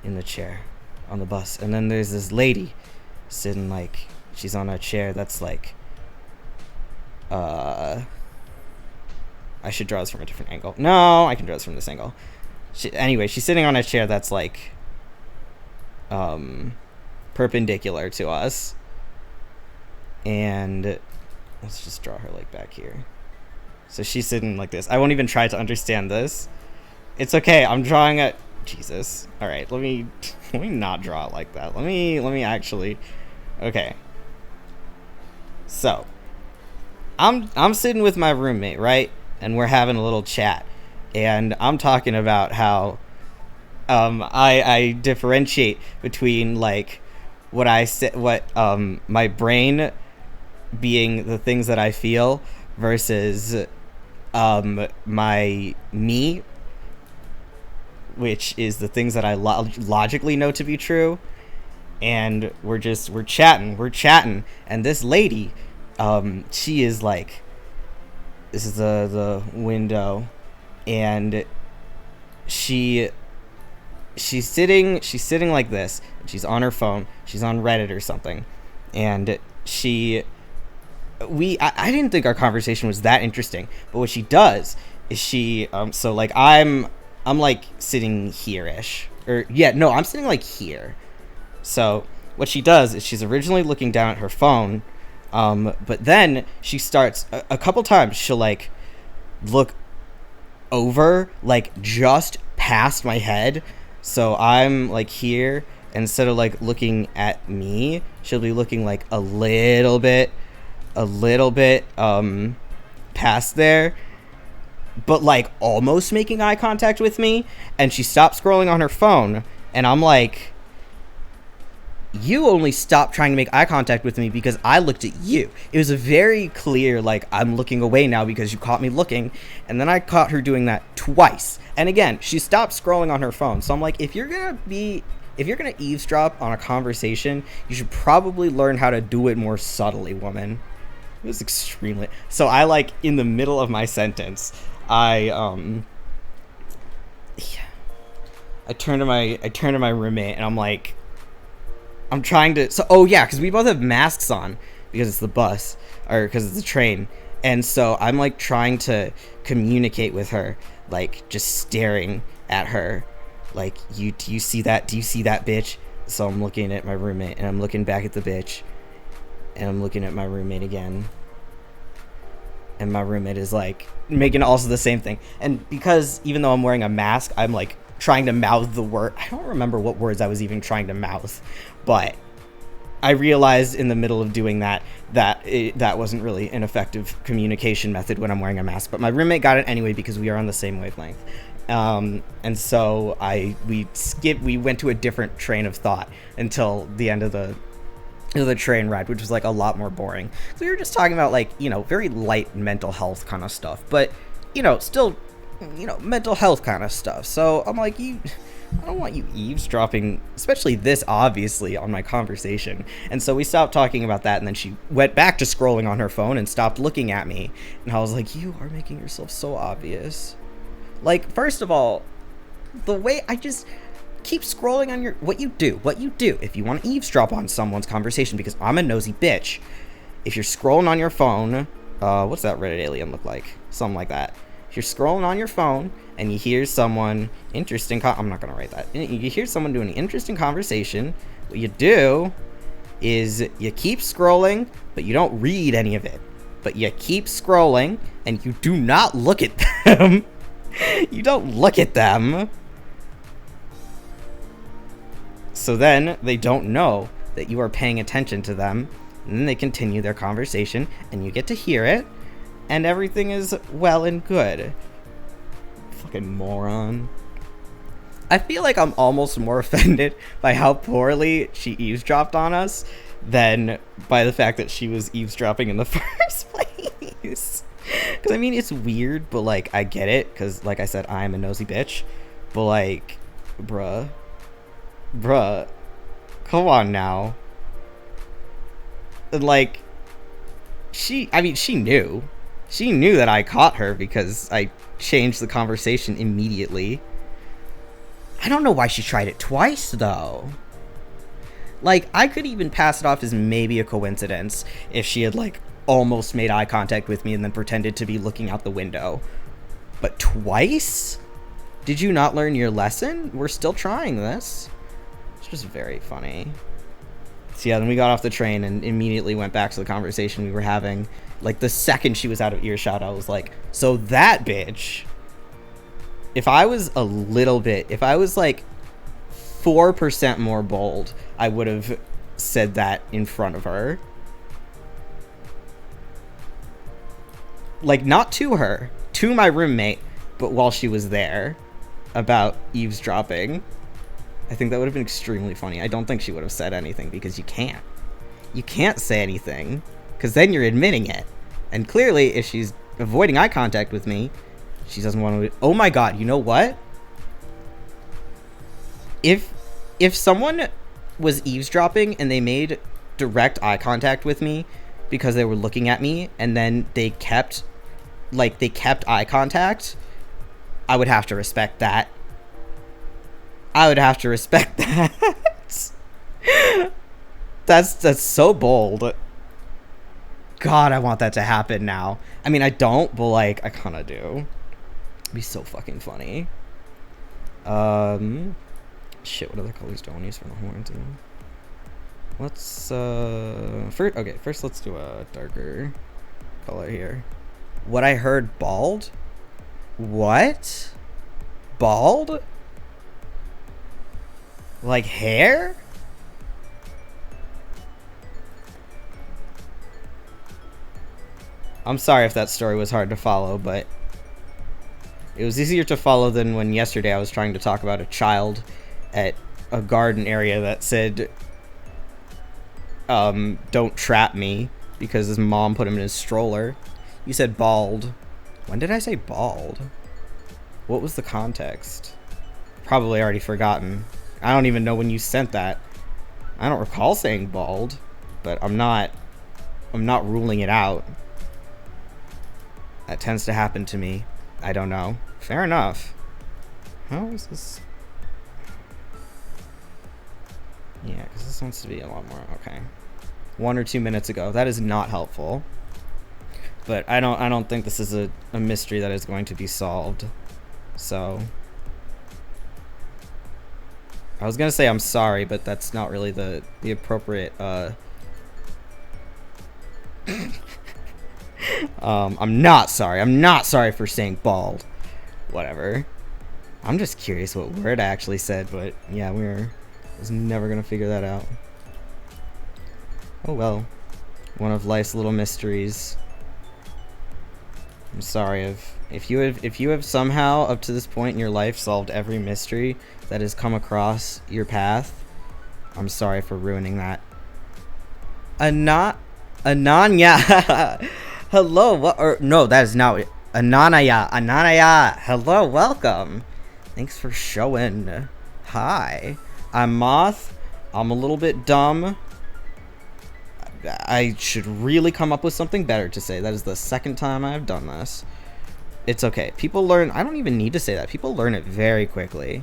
Speaker 1: in the chair on the bus. And then there's this lady sitting, like, she's on a chair that's like, I should draw this from a different angle. No, I can draw this from this angle. Anyway, she's sitting on a chair that's, like, perpendicular to us. And let's just draw her, like, back here. So she's sitting like this. I won't even try to understand this. It's okay. I'm drawing a... Jesus. All right. Let me not draw it like that. Let me actually... Okay. So, I'm sitting with my roommate, right? And we're having a little chat. And I'm talking about how I differentiate between, like, my brain being the things that I feel versus my me, which is the things that I logically know to be true. And we're chatting, and this lady, she is like, this is the window, and she's sitting like this, and she's on her phone, she's on Reddit or something, and I didn't think our conversation was that interesting, but what she does is she so like I'm like sitting here-ish, or yeah, no, I'm sitting like here. So what she does is she's originally looking down at her phone, but then she starts a couple times, she'll like look over, like just past my head. So I'm like here, instead of like looking at me, she'll be looking like a little bit past there, but like almost making eye contact with me. And she stopped scrolling on her phone, and I'm like, you only stopped trying to make eye contact with me because I looked at you. It was a very clear, like, I'm looking away now because you caught me looking. And then I caught her doing that twice. And again, she stopped scrolling on her phone. So I'm like, if you're gonna eavesdrop on a conversation, you should probably learn how to do it more subtly, woman. It was extremely... So I, like, in the middle of my sentence, I turned to my roommate, and I'm like, I'm trying to... So, oh, yeah, because we both have masks on because it's the bus, or because it's the train. And so I'm, like, trying to communicate with her, like, just staring at her. Like, do you see that? Do you see that, bitch? So I'm looking at my roommate, and I'm looking back at the bitch. And I'm looking at my roommate again. And my roommate is, like, making also the same thing. And because, even though I'm wearing a mask, I'm, like, trying to mouth the word. I don't remember what words I was even trying to mouth, but I realized in the middle of doing that that wasn't really an effective communication method when I'm wearing a mask. But my roommate got it anyway because we are on the same wavelength. And so we went to a different train of thought until the end of the train ride, which was like a lot more boring. So we were just talking about, like, you know, very light mental health kind of stuff, but, you know, still, you know, mental health kind of stuff. So I'm like, I don't want you eavesdropping, especially this obviously, on my conversation. And so we stopped talking about that, and then she went back to scrolling on her phone and stopped looking at me. And I was like, you are making yourself so obvious. Like, first of all, the way I just keep scrolling on what you do if you want to eavesdrop on someone's conversation, because I'm a nosy bitch. If you're scrolling on your phone, what's that Reddit alien look like? Something like that. If you're scrolling on your phone and you hear someone interesting, I'm not gonna write that. You hear someone doing an interesting conversation, what you do is you keep scrolling, but you don't read any of it. But you keep scrolling and you do not look at them. You don't look at them. So then they don't know that you are paying attention to them, and then they continue their conversation, and you get to hear it, and everything is well and good. Fucking moron. I feel like I'm almost more offended by how poorly she eavesdropped on us than by the fact that she was eavesdropping in the first place. Because, I mean, it's weird, but, like, I get it, because, like I said, I'm a nosy bitch. But, like, bruh, come on now. And, like, she knew that I caught her because I changed the conversation immediately. I don't know why she tried it twice, though. Like, I could even pass it off as maybe a coincidence if she had, like, almost made eye contact with me and then pretended to be looking out the window. But twice? Did you not learn your lesson? We're still trying this. It's just very funny. So yeah, then we got off the train and immediately went back to the conversation we were having. Like, the second she was out of earshot, I was like, so that bitch, if I was like 4% more bold, I would have said that in front of her. Like, not to her, to my roommate, but while she was there, about eavesdropping. I think that would have been extremely funny. I don't think she would have said anything, because you can't. You can't say anything, because then you're admitting it. And clearly, if she's avoiding eye contact with me, she doesn't want to... Oh my god, you know what? If someone was eavesdropping and they made direct eye contact with me because they were looking at me and then they kept eye contact, I would have to respect that. I would have to respect that. That's so bold. God, I want that to happen now. I mean, I don't, but like, I kind of do. It'd be so fucking funny. Shit, what other colors do I want to use for the horns? Let's, first let's do a darker color here. What I heard, bald? What? Bald? Like hair? I'm sorry if that story was hard to follow, but it was easier to follow than when yesterday I was trying to talk about a child at a garden area that said, don't trap me, because his mom put him in his stroller. You said bald. When did I say bald? What was the context? Probably already forgotten. I don't even know when you sent that. I don't recall saying bald, but I'm not ruling it out. That tends to happen to me. I don't know. Fair enough. How is this? Yeah, because this wants to be a lot more. Okay. 1 or 2 minutes ago. That is not helpful. But I don't think this is a mystery that is going to be solved. So I was gonna say I'm sorry, but that's not really the appropriate I'm not sorry. I'm not sorry for saying bald. Whatever. I'm just curious what word I actually said, but yeah, I was never gonna figure that out. Oh well. One of life's little mysteries. I'm sorry if you have somehow up to this point in your life solved every mystery that has come across your path. I'm sorry for ruining that. Ananya. Hello, what, or no, that is not Ananaya. Hello, welcome. Thanks for showing. Hi. I'm Moth. I'm a little bit dumb. I should really come up with something better to say. That is the second time I've done this. It's okay. People learn. I don't even need to say that. People learn it very quickly.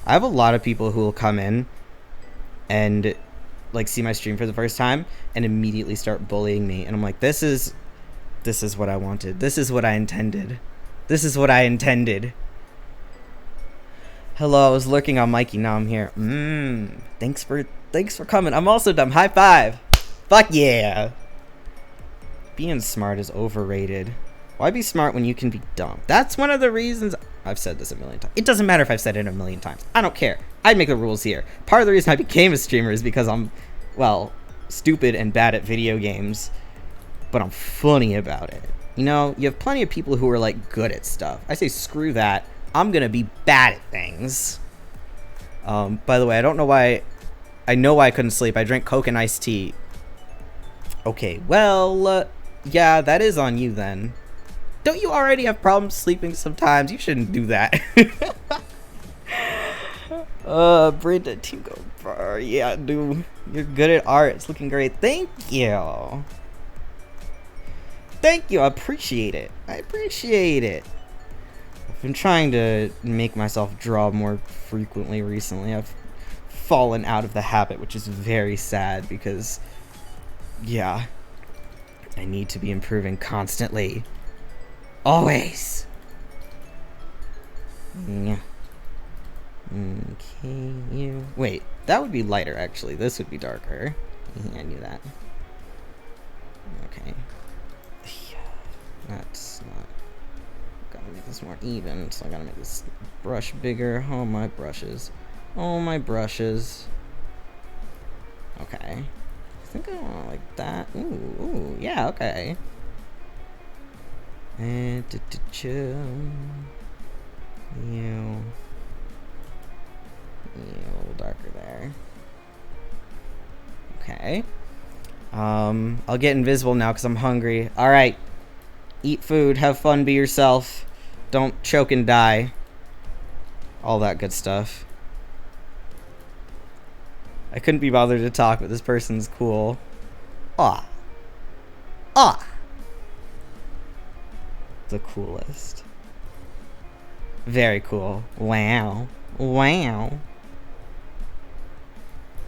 Speaker 1: I have a lot of people who will come in and like see my stream for the first time and immediately start bullying me, and I'm like, this is what I wanted. This is what I intended. This is what I intended. Hello, I was lurking on Mikey. Now I'm here. Thanks for coming. I'm also dumb. High five. Fuck yeah. Being smart is overrated. Why be smart when you can be dumb? That's one of the reasons. I've said this a million times. It doesn't matter if I've said it a million times. I don't care. I make the rules here. Part of the reason I became a streamer is because I'm, well, stupid and bad at video games, but I'm funny about it. You know, you have plenty of people who are like good at stuff. I say screw that. I'm gonna be bad at things. By the way, I don't know why. I know why I couldn't sleep. I drank Coke and iced tea. Okay, well, yeah, that is on you then. Don't you already have problems sleeping sometimes? You shouldn't do that. Brenda Tingo Bar. Yeah, dude. You're good at art. It's looking great. Thank you. Thank you. I appreciate it. I appreciate it. I've been trying to make myself draw more frequently recently. I've fallen out of the habit, which is very sad because, yeah, I need to be improving constantly. Always. Yeah. Okay, you. Wait, that would be lighter actually. This would be darker. I knew that. Okay. That's not. Gotta make this more even, so I gotta make this brush bigger. Oh, my brushes. Oh, my brushes. Okay. I think I want like that. Ooh, yeah, okay. And you a little darker there. Okay. I'll get invisible now because I'm hungry. All right. Eat food, have fun, be yourself. Don't choke and die. All that good stuff. I couldn't be bothered to talk, but this person's cool. Ah. Ah. The coolest. Very cool. Wow. Wow.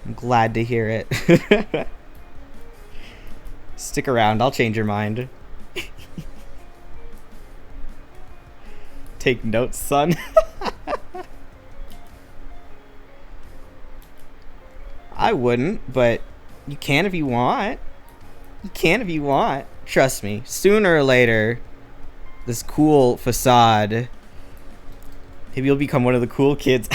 Speaker 1: I'm glad to hear it. Stick around, I'll change your mind. Take notes, son. I wouldn't, but you can if you want. You can if you want. Trust me, sooner or later, this cool facade, maybe you'll become one of the cool kids.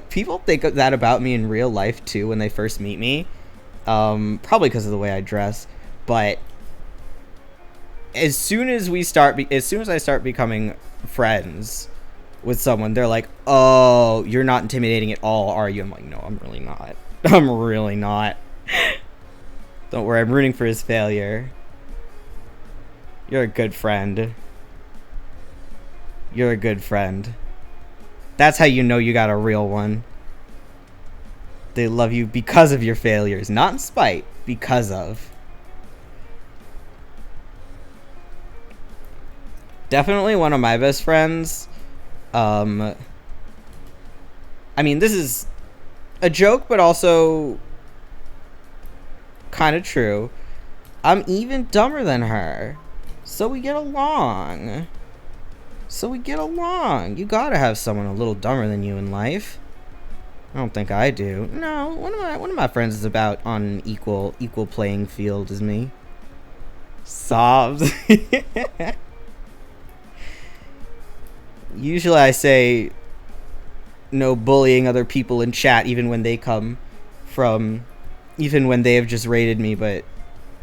Speaker 1: People think that about me in real life too when they first meet me. Probably because of the way I dress, but as soon as I start becoming friends with someone, they're like, "Oh, you're not intimidating at all, are you?" I'm like, "No, I'm really not. I'm really not." Don't worry, I'm rooting for his failure. You're a good friend. You're a good friend. That's how you know you got a real one. They love you because of your failures, not in spite, because of. Definitely one of my best friends. I mean, this is a joke, but also kind of true. I'm even dumber than her. So we get along. You gotta have someone a little dumber than you in life. I don't think I do. No, one of my friends is about on an equal playing field as me. Sobs. Usually I say no bullying other people in chat, even when they have just rated me, but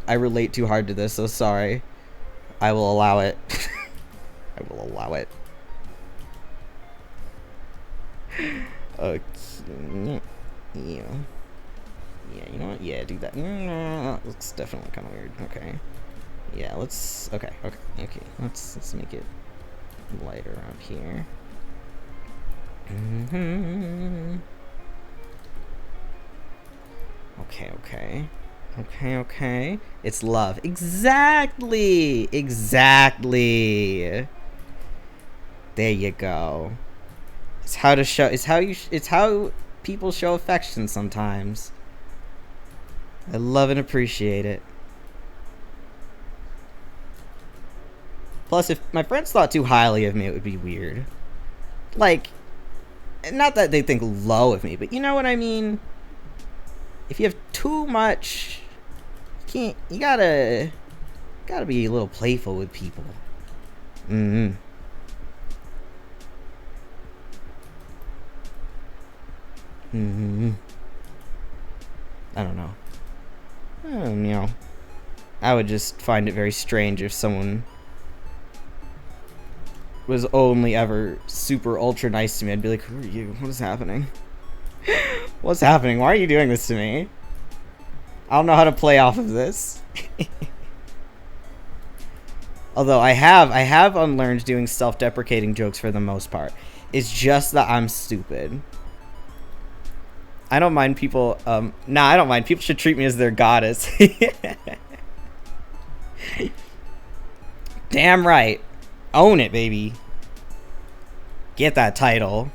Speaker 1: I relate too hard to this, so sorry. I will allow it. I will allow it. Okay. Yeah. Yeah, you know what? Yeah, do that. Looks definitely kind of weird. Okay. Yeah, let's... Okay. Let's make it lighter around here. Okay. It's love. Exactly. There you go. It's how people show affection sometimes. I love and appreciate it. Plus, if my friends thought too highly of me, it would be weird. Like, not that they think low of me, but you know what I mean? If you have too much, you gotta be a little playful with people. I don't know. I would just find it very strange if someone was only ever super ultra nice to me. I'd be like, who are you? What is happening? What's happening? Why are you doing this to me? I don't know how to play off of this. Although I have unlearned doing self-deprecating jokes for the most part. It's just that I'm stupid. I don't mind people, I don't mind. People should treat me as their goddess. Damn right. Own it, baby. Get that title.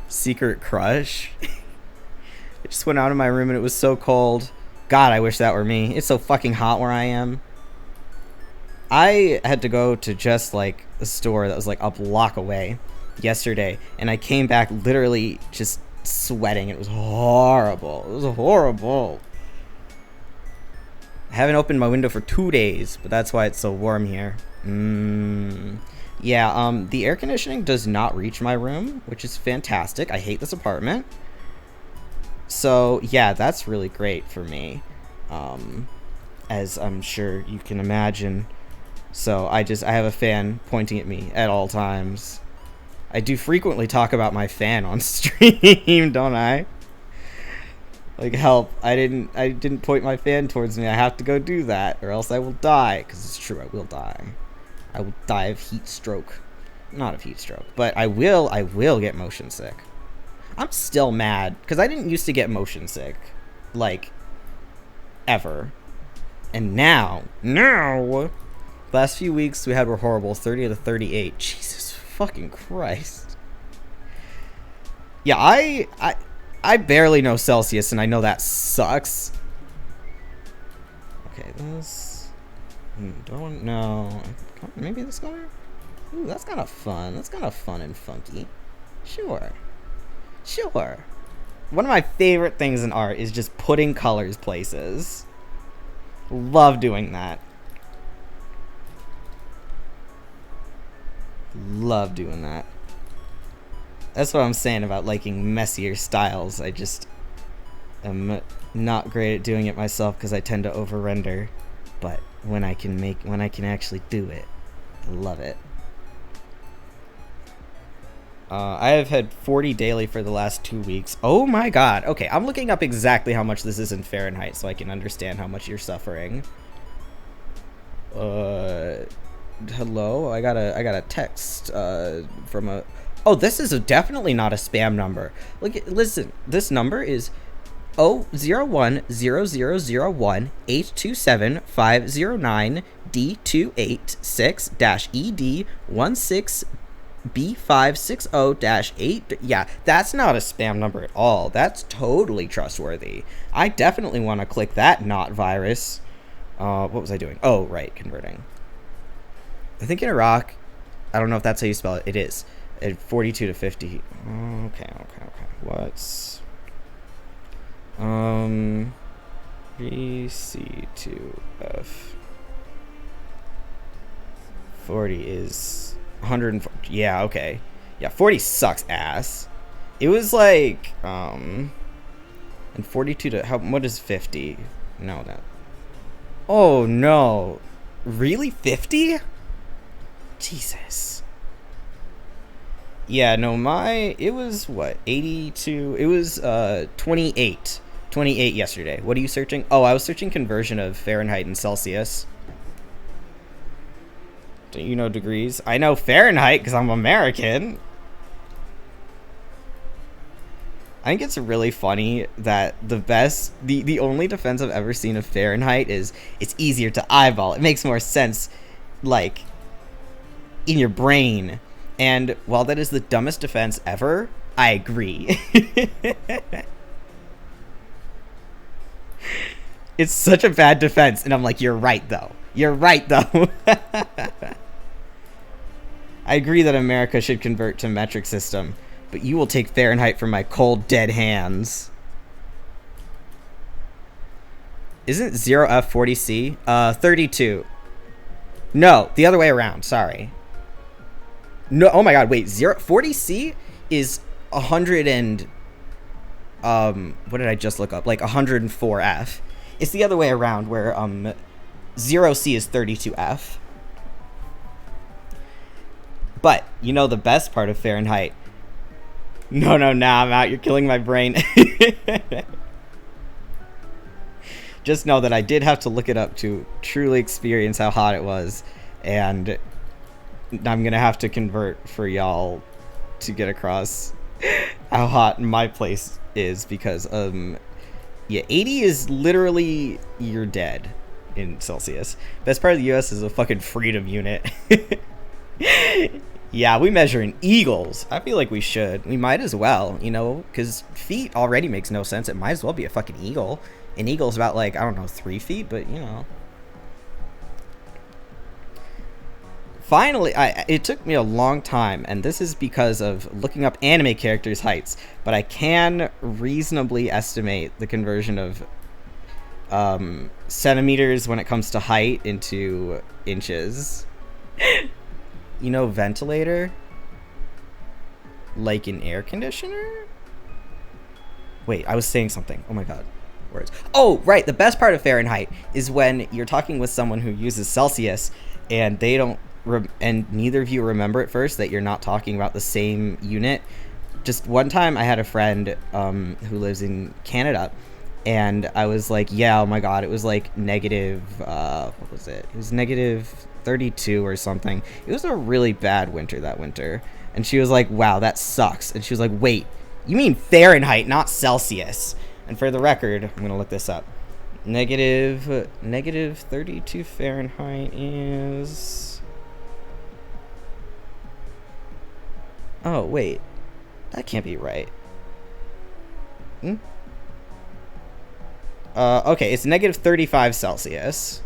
Speaker 1: Secret crush. I just went out of my room and it was so cold. God, I wish that were me. It's so fucking hot where I am. I had to go to just like a store that was like a block away yesterday, and I came back literally just sweating. It was horrible. I haven't opened my window for 2 days, but that's why it's so warm here. Yeah, the air conditioning does not reach my room, which is fantastic. I hate this apartment. So, yeah, that's really great for me, as I'm sure you can imagine. So, I have a fan pointing at me at all times. I do frequently talk about my fan on stream, don't I? Like, help. I didn't point my fan towards me. I have to go do that, or else I will die. Because it's true, I will die. I will die of heat stroke. Not of heat stroke, but I will get motion sick. I'm still mad, because I didn't used to get motion sick. Like, ever. And now, last few weeks we had were horrible, 30 to 38. Jesus fucking Christ. Yeah, I barely know Celsius, and I know that sucks. Okay, this... do I want... No. Maybe this color? Ooh, that's kind of fun. That's kind of fun and funky. Sure. One of my favorite things in art is just putting colors places. Love doing that. Love doing that. That's what I'm saying about liking messier styles. I just am not great at doing it myself because I tend to over-render. But when I can actually do it, I love it. I have had 40 daily for the last 2 weeks. Oh my god. Okay, I'm looking up exactly how much this is in Fahrenheit so I can understand how much you're suffering. Hello? I got a text from a... Oh, this is definitely not a spam number. Listen, this number is 0001827509826-ED16B560-8. Yeah, that's not a spam number at all. That's totally trustworthy. I definitely want to click that not virus. What was I doing? Oh, right, converting. I think in Iraq, I don't know if that's how you spell it. It is. At 42 to 50. Okay. What's... BC2F 40 is 140. Yeah, okay. Yeah, 40 sucks ass. It was like, and 42 to, what is 50? No, that. Oh, no. Really? 50? Jesus. Yeah, no, it was, what, 82? It was, 28. 28 yesterday. What are you searching? Oh, I was searching conversion of Fahrenheit and Celsius. Don't you know degrees? I know Fahrenheit because I'm American. I think it's really funny that the only defense I've ever seen of Fahrenheit is it's easier to eyeball. It makes more sense, like, in your brain. And while that is the dumbest defense ever, I agree. It's such a bad defense, and I'm like, you're right, though. I agree that America should convert to metric system, but you will take Fahrenheit from my cold, dead hands. Isn't 0F 40C? 32. No, the other way around, sorry. No, oh my god, wait, 40C is 100 and... what did I just look up? Like 104F. It's the other way around, where 0C is 32F. But, you know the best part of Fahrenheit? No, I'm out. You're killing my brain. Just know that I did have to look it up to truly experience how hot it was. And I'm going to have to convert for y'all to get across how hot my place is. Because, yeah, 80 is literally you're dead in Celsius. Best part of the US is a fucking freedom unit. Yeah, we measure in eagles. I feel like we should. We might as well, you know, because feet already makes no sense. It might as well be a fucking eagle. An eagle's about, like, I don't know, 3 feet, but, you know. Finally, it took me a long time, and this is because of looking up anime characters' heights, but I can reasonably estimate the conversion of centimeters when it comes to height into inches. You know, ventilator? Like an air conditioner? Wait, I was saying something. Oh my god. Words. Oh, right. The best part of Fahrenheit is when you're talking with someone who uses Celsius and they don't, and neither of you remember at first that you're not talking about the same unit. Just one time I had a friend who lives in Canada, And I was like, yeah, oh my god, it was like negative, what was it? It was negative 32 or something. It was a really bad winter that winter. And she was like, wow, that sucks. And she was like, wait, you mean Fahrenheit, not Celsius. And for the record, I'm gonna look this up. Negative 32 Fahrenheit is... Oh, wait. That can't be right. Okay, it's negative 35 Celsius.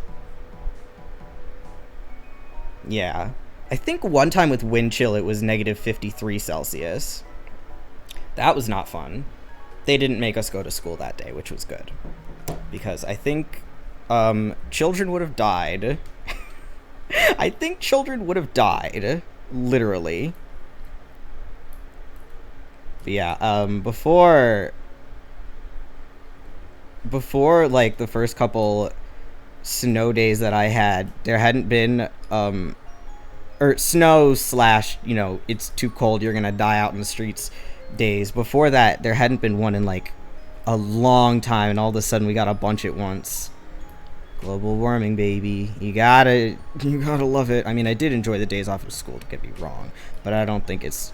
Speaker 1: Yeah. I think one time with wind chill it was negative 53 Celsius. That was not fun. They didn't make us go to school that day, which was good. Because I think children would have died. I think children would have died. Literally. But yeah, before like the first couple snow days that I had, there hadn't been or snow slash, you know, it's too cold, you're gonna die out in the streets days. Before that, there hadn't been one in like a long time, and all of a sudden we got a bunch at once. Global warming, baby. You gotta love it. I mean, I did enjoy the days off of school, don't get me wrong, but I don't think it's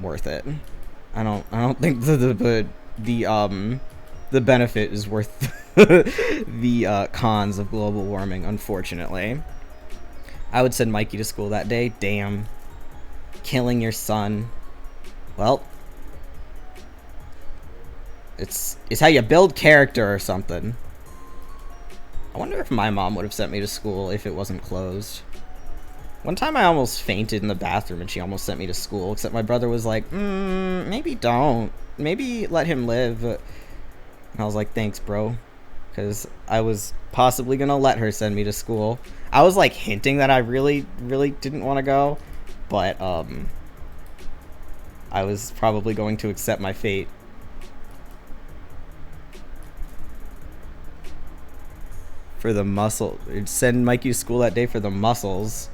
Speaker 1: worth it. I don't think the benefit is worth the cons of global warming, unfortunately. I would send Mikey to school that day. Damn. Killing your son. Well, it's how you build character or something. I wonder if my mom would have sent me to school if it wasn't closed. One time I almost fainted in the bathroom and she almost sent me to school, except my brother was like, maybe don't. Maybe let him live. And I was like, thanks, bro. Because I was possibly going to let her send me to school. I was like hinting that I really, really didn't want to go. But I was probably going to accept my fate. For the muscle. Send Mikey to school that day for the muscles.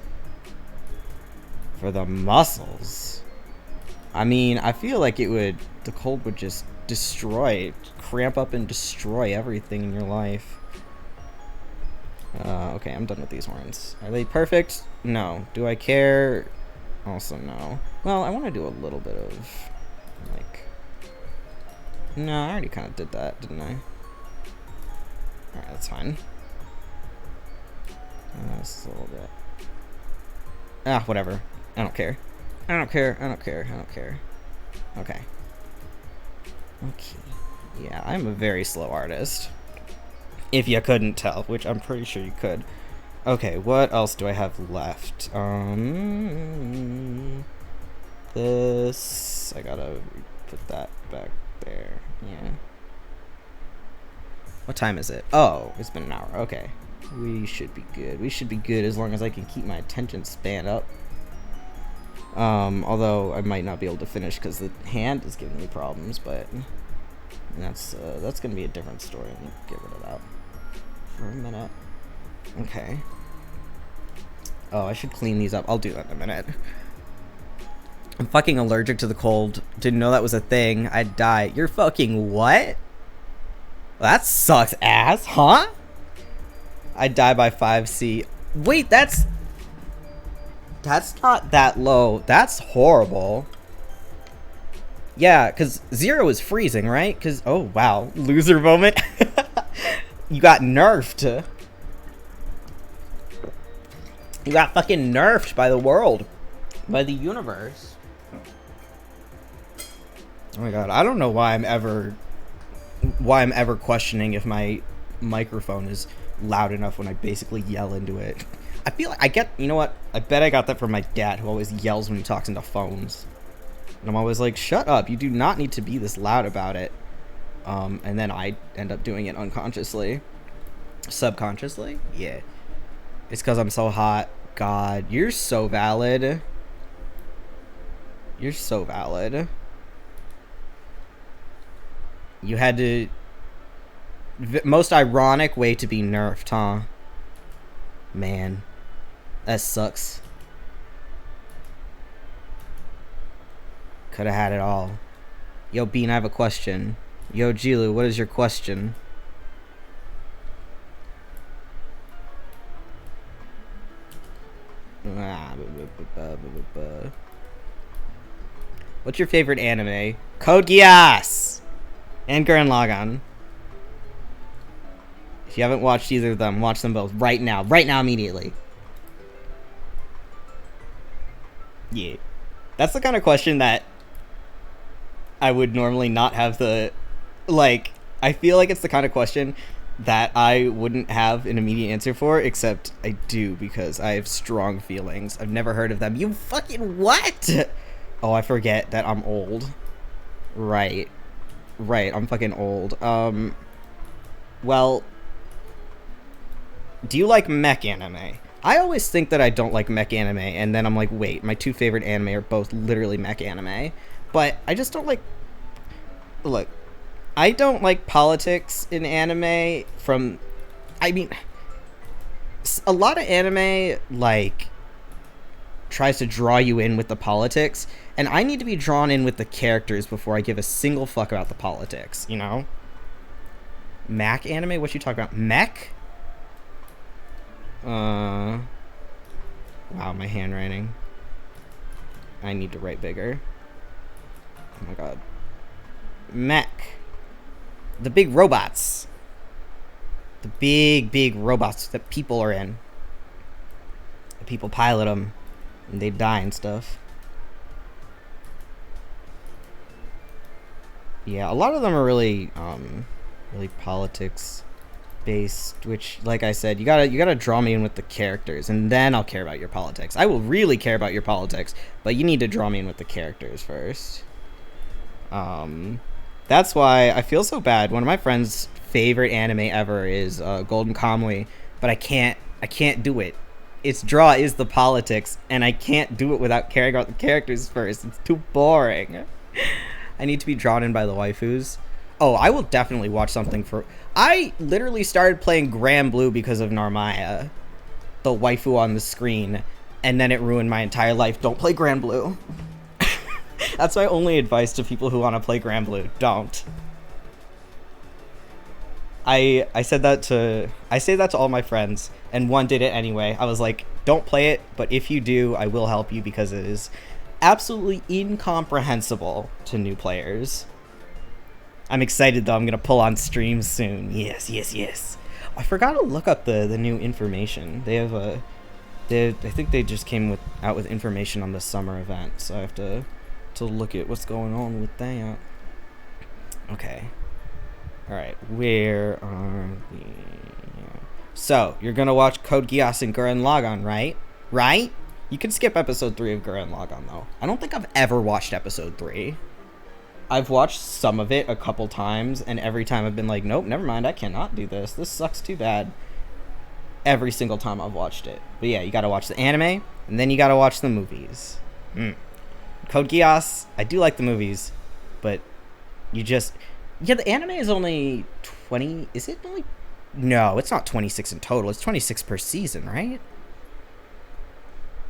Speaker 1: For the muscles. I mean, I feel like it would, the cold would just destroy, cramp up and destroy everything in your life. Okay, I'm done with these horns. Are they perfect? No. Do I care? Also no. Well, I want to do a little bit of, like, no, I already kind of did that, didn't I? Alright, that's fine. This is a little bit. Ah, whatever. I don't care. I don't care. I don't care. I don't care. Okay. Okay. Yeah, I'm a very slow artist. If you couldn't tell, which I'm pretty sure you could. Okay, what else do I have left? This... I gotta put that back there. Yeah. What time is it? Oh, it's been an hour. Okay. We should be good. We should be good as long as I can keep my attention span up. Although I might not be able to finish because the hand is giving me problems, but that's gonna be a different story. Let me get rid of that for a minute. Okay. Oh, I should clean these up. I'll do that in a minute. I'm fucking allergic to the cold. Didn't know that was a thing. I'd die. You're fucking what? Well, that sucks ass, huh? I'd die by 5C. Wait, that's not that low. That's horrible. Yeah, because 0 is freezing, right? Because, oh, wow. Loser moment. You got nerfed. You got fucking nerfed by the world. By the universe. Oh my god. I don't know why I'm ever questioning if my microphone is loud enough when I basically yell into it. I feel like you know what? I bet I got that from my dad, who always yells when he talks into phones. And I'm always like, shut up, you do not need to be this loud about it. And then I end up doing it unconsciously. Subconsciously? Yeah. It's because I'm so hot. God, you're so valid. You're so valid. You had to... most ironic way to be nerfed, huh? Man. That sucks. Could have had it all. Yo, Bean, I have a question. Yo, Jilu, what is your question? What's your favorite anime? Code Geass! And Gurren Lagann. If you haven't watched either of them, watch them both right now. Right now, immediately. Yeah. That's the kind of question that I would normally not have the... Like, I feel like it's the kind of question that I wouldn't have an immediate answer for, except I do, because I have strong feelings. I've never heard of them. You fucking what? Oh, I forget that I'm old. Right. Right, I'm fucking old. Well, do you like mech anime? I always think that I don't like mech anime, and then I'm like, wait, my two favorite anime are both literally mech anime. But I just don't like... Look, I don't like politics in anime from... I mean, a lot of anime, like, tries to draw you in with the politics, and I need to be drawn in with the characters before I give a single fuck about the politics, you know? Mech anime? What you talking about? Mech? Wow, my handwriting. I need to write bigger. Oh my god. Mech. The big robots. The big robots that people are in. The people pilot them, and they die and stuff. Yeah, a lot of them are really, really politics based, which, like I said, you gotta draw me in with the characters, and then I'll care about your politics. I will really care about your politics, but you need to draw me in with the characters first. That's why I feel so bad. One of my friend's favorite anime ever is Golden Kamuy, but I can't do it. Its draw is the politics, and I can't do it without caring about the characters first. It's too boring. I need to be drawn in by the waifus. Oh, I will definitely watch something for... I literally started playing Grand Blue because of Narmaya, the waifu on the screen, and then it ruined my entire life. Don't play Grand Blue. That's my only advice to people who want to play Grand Blue. Don't. I say that to all my friends, and one did it anyway. I was like, don't play it, but if you do, I will help you because it is absolutely incomprehensible to new players. I'm excited though. I'm gonna pull on streams soon. Yes. I forgot to look up the new information. They have I think they just came out with information on the summer event, so I have to look at what's going on with that. Okay. All right. Where are we? So you're gonna watch Code Geass and Gurren Lagann, right? Right? You can skip episode 3 of Gurren Lagann though. I don't think I've ever watched episode 3. I've watched some of it a couple times, and every time I've been like, nope, never mind, I cannot do this. This sucks too bad. Every single time I've watched it. But yeah, you gotta watch the anime, and then you gotta watch the movies. Code Geass, I do like the movies, but you just... Yeah, the anime is only 20... Is it only... No, it's not 26 in total. It's 26 per season, right?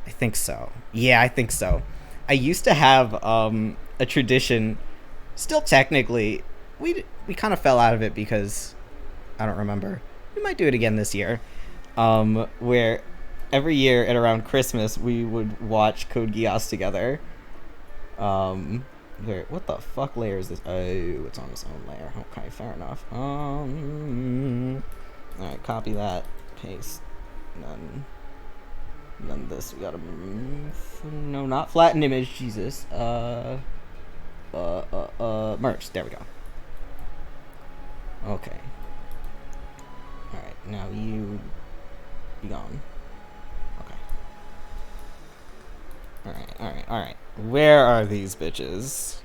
Speaker 1: I think so. Yeah, I think so. I used to have a tradition... Still technically, we kind of fell out of it because I don't remember. We might do it again this year. Where every year at around Christmas we would watch Code Geass together. What the fuck layer is this? Oh, it's on its own layer. Okay, fair enough. Alright, copy that. Paste. Then this. We gotta... No, not flatten image. Jesus. Merge. There we go. Okay. Alright, now you be gone. Okay. Alright. Where are these bitches?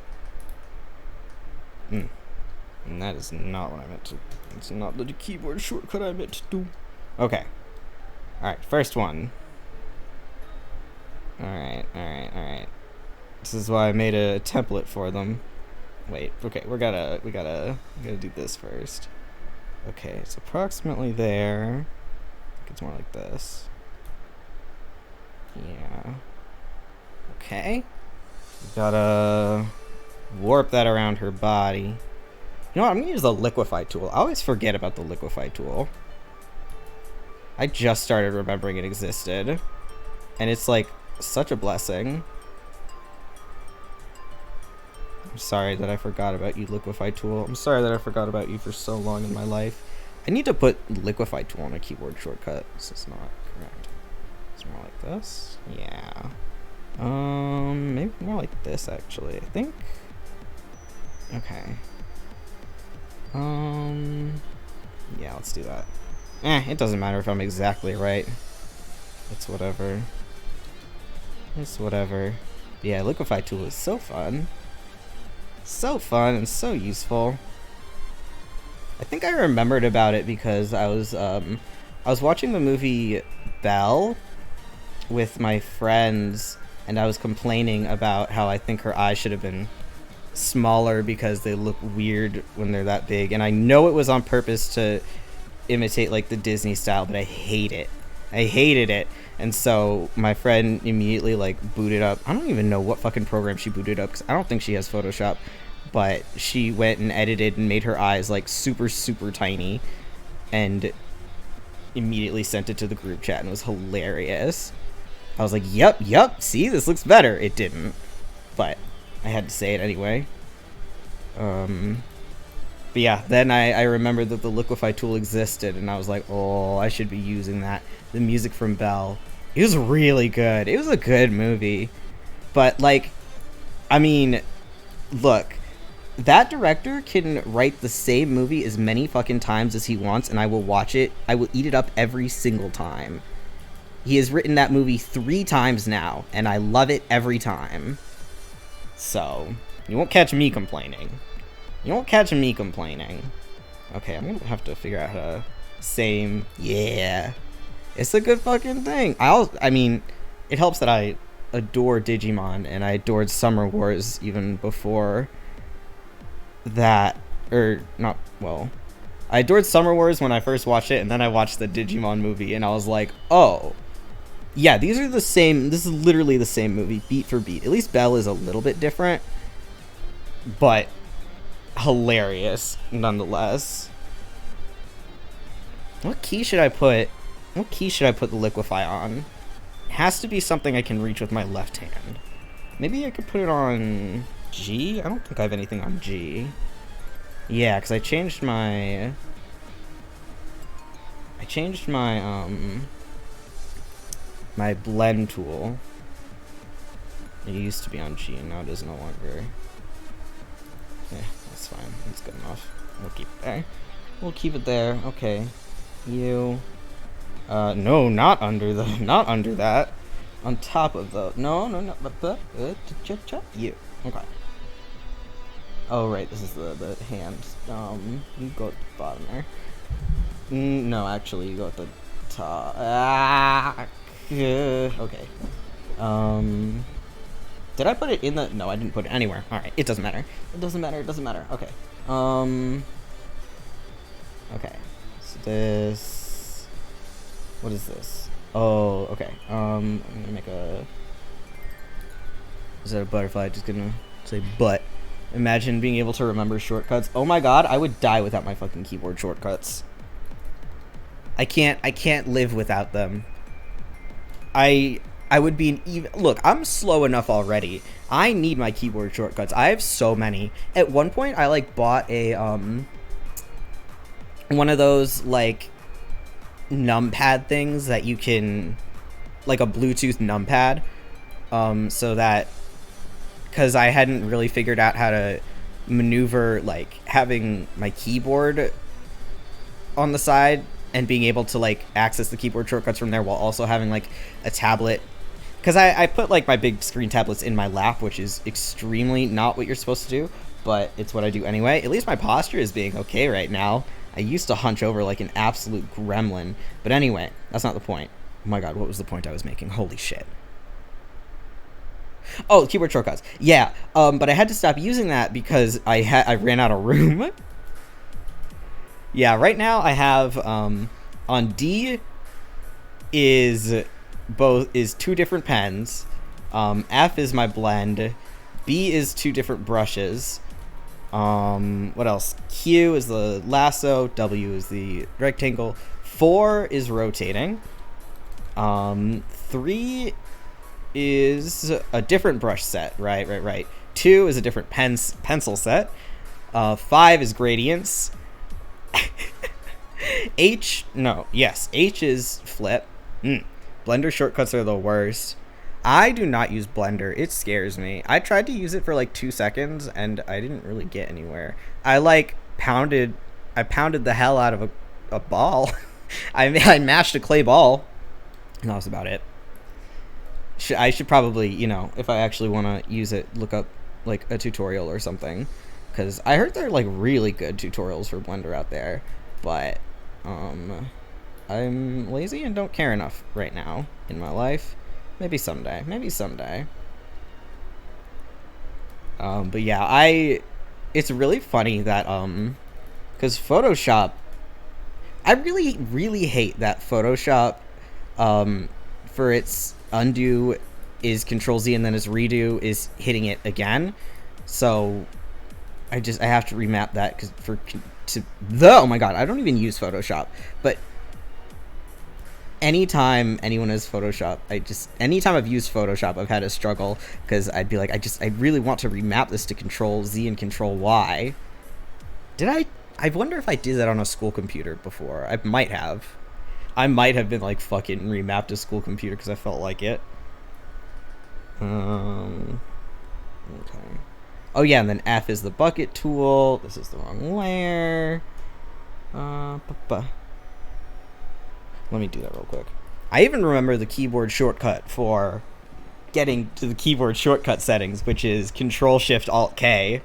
Speaker 1: And that is not what I meant to... It's not the keyboard shortcut I meant to do. Okay. Alright, first one. Alright. This is why I made a template for them. Wait, okay, we gotta do this first. Okay, it's approximately there. I think it's more like this. Yeah. Okay. We gotta warp that around her body. You know what, I'm gonna use the liquefy tool. I always forget about the liquefy tool. I just started remembering it existed. And it's like such a blessing. I'm sorry that I forgot about you, Liquify Tool. I'm sorry that I forgot about you for so long in my life. I need to put Liquify Tool on a keyboard shortcut. This is not correct. It's more like this. Yeah. Maybe more like this, actually, I think. Okay. Yeah, let's do that. It doesn't matter if I'm exactly right. It's whatever. It's whatever. Yeah, Liquify Tool is so fun. So fun and so useful. I think I remembered about it because I was watching the movie Belle with my friends, and I was complaining about how I think her eyes should have been smaller because they look weird when they're that big. And I know it was on purpose to imitate like the Disney style, but I hate it. I hated it. And so my friend immediately like booted up. I don't even know what fucking program she booted up because I don't think she has Photoshop. But she went and edited and made her eyes like super, super tiny and immediately sent it to the group chat, and it was hilarious. I was like, yep, see, this looks better. It didn't, but I had to say it anyway. But yeah, then I remembered that the Liquify Tool existed, and I was like, oh, I should be using that. The music from Belle, it was really good. It was a good movie. But like, I mean, look, that director can write the same movie as many fucking times as he wants, and I will watch it. I will eat it up every single time. He has written that movie 3 times now, and I love it every time. So, you won't catch me complaining. You won't catch me complaining. Okay, I'm gonna have to figure out how to same. Yeah. It's a good fucking thing. I mean, it helps that I adore Digimon, and I adored Summer Wars even before that. Or, not, well, I adored Summer Wars when I first watched it, and then I watched the Digimon movie, and I was like, oh, yeah, these are the same. This is literally the same movie, beat for beat. At least Belle is a little bit different, but hilarious nonetheless. What key should I put the Liquify on? It has to be something I can reach with my left hand. Maybe I could put it on G? I don't think I have anything on G. Yeah, because I changed my my blend tool. It used to be on G, and now it is no longer. Yeah, that's fine. That's good enough. We'll keep it there. We'll keep it there. Okay. You. No, not under that. On top of the. No. You. Okay. Oh, right. This is the hand. You go at the bottom there. No, actually, you go at the top. Okay. Did I put it in the... No, I didn't put it anywhere. Alright, it doesn't matter. It doesn't matter. Okay. Okay. So this... What is this? Oh, okay. I'm gonna make a... Is that a butterfly? Just gonna say butt. Imagine being able to remember shortcuts. Oh my god, I would die without my fucking keyboard shortcuts. I can't live without them. I would be an even... Look, I'm slow enough already. I need my keyboard shortcuts. I have so many. At one point, I, like, bought a, one of those, like, numpad things that you can... Like, a Bluetooth numpad. So that... Because I hadn't really figured out how to maneuver, like, having my keyboard on the side and being able to, like, access the keyboard shortcuts from there while also having, like, a tablet. Because I put, like, my big screen tablets in my lap, which is extremely not what you're supposed to do, but it's what I do anyway. At least my posture is being okay right now. I used to hunch over like an absolute gremlin. But anyway, that's not the point. Oh my god, what was the point I was making? Holy shit. Oh, keyboard shortcuts. Yeah, but I had to stop using that because I ran out of room. Yeah, right now I have, on D is 2 different pens. F is my blend. B is 2 different brushes. What else? Q is the lasso. W is the rectangle. 4 is rotating. 3 is a different brush set. Right. 2 is a different pencil set. 5 is gradients. H is flip. Blender shortcuts are the worst. I do not use Blender. It scares me. I tried to use it for like 2 seconds and I didn't really get anywhere. I pounded the hell out of a ball. I mashed a clay ball. And that was about it. I should probably, if I actually want to use it, look up like a tutorial or something. Because I heard there are like really good tutorials for Blender out there. But I'm lazy and don't care enough right now in my life. Maybe someday. But yeah, it's really funny that because Photoshop, I really, really hate that Photoshop for its undo is Control Z and then its redo is hitting it again. So I have to remap that oh my god, I don't even use Photoshop, but anytime anyone has Photoshop, anytime I've used Photoshop, I've had a struggle because I'd be like, I really want to remap this to Control Z and Control Y. I wonder if I did that on a school computer before. I might have been like fucking remapped a school computer because I felt like it. Okay. Oh yeah, and then F is the bucket tool. This is the wrong layer. Let me do that real quick. I even remember the keyboard shortcut for getting to the keyboard shortcut settings, which is Control Shift Alt K.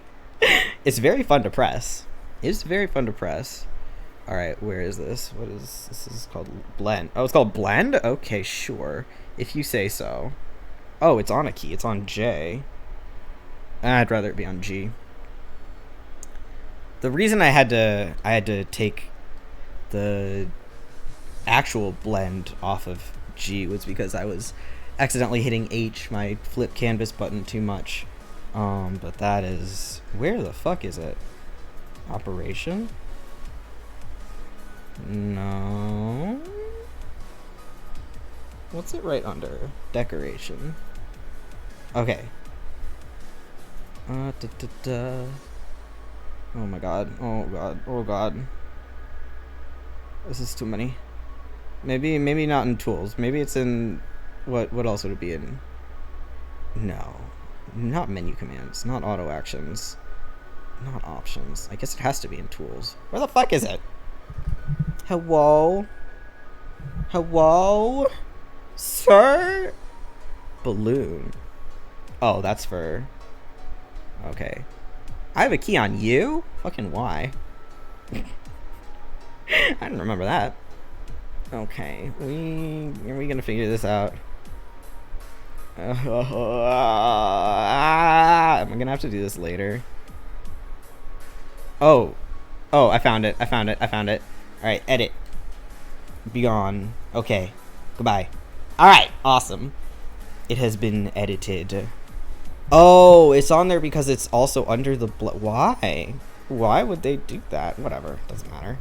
Speaker 1: It's very fun to press. All right, where is this? This is called blend. Oh, it's called blend? Okay, sure. If you say so. Oh, it's on a key. It's on J. I'd rather it be on G. The reason I had to take the actual blend off of G was because I was accidentally hitting H, my flip canvas button, too much. But that is, where the fuck is it? Operation? No. What's it right under? Decoration. Okay. Oh my god. Oh god. This is too many. Maybe not in tools. Maybe it's in what else would it be in? No. Not menu commands, not auto actions, not options. I guess it has to be in tools. Where the fuck is it? Hello? Sir? Balloon. Oh, that's for... Okay. I have a key on you? Fucking why? I didn't remember that. Okay. Are we gonna figure this out? Am I gonna have to do this later? Oh, I found it. Alright, edit. Be gone. Okay. Goodbye. Alright, awesome. It has been edited. Oh, it's on there because it's also under the why? Why would they do that? Whatever, doesn't matter.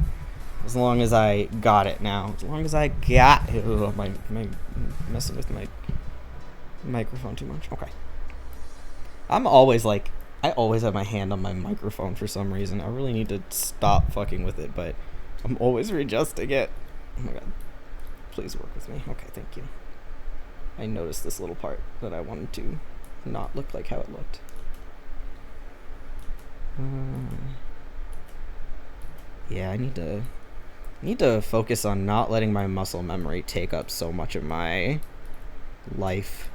Speaker 1: As long as I got it now. As long as I got it. Ugh, my messing with my microphone too much. Okay. I'm always like, I always have my hand on my microphone for some reason. I really need to stop fucking with it, but I'm always readjusting it. Oh my god. Please work with me. Okay, thank you. I noticed this little part that I wanted to not look like how it looked. Yeah, I need to focus on not letting my muscle memory take up so much of my life.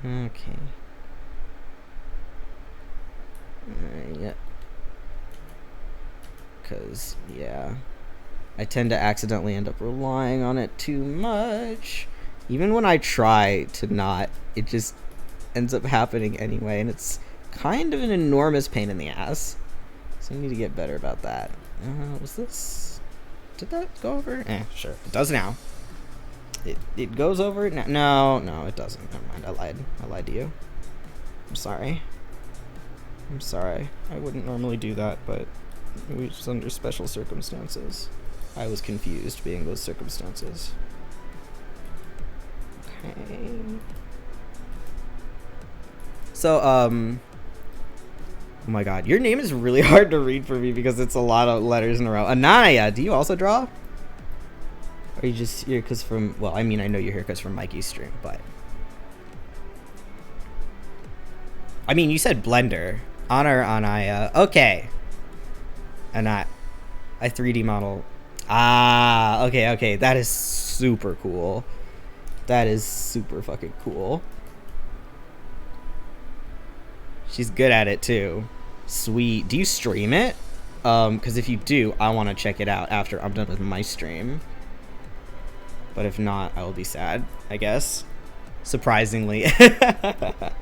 Speaker 1: Okay. Yeah. Because, yeah. I tend to accidentally end up relying on it too much. Even when I try to not, it just ends up happening anyway, and it's kind of an enormous pain in the ass. So I need to get better about that. Was this... Did that go over? Sure. It does now. It goes over it now. No, it doesn't. Never mind. I lied to you. I'm sorry. I wouldn't normally do that, but it was under special circumstances. I was confused being those circumstances. Okay. So, oh my god, your name is really hard to read for me because it's a lot of letters in a row. Anaya, do you also draw? Or are you just here because from, well, I mean, I know you're here because from Mikey's stream, but. I mean, you said Blender. Honor Anaya. Okay. I 3D model. Ah, okay. That is super cool. That is super fucking cool. She's good at it too. Sweet. Do you stream it? Because if you do, I want to check it out after I'm done with my stream. But if not, I will be sad, I guess. Surprisingly. I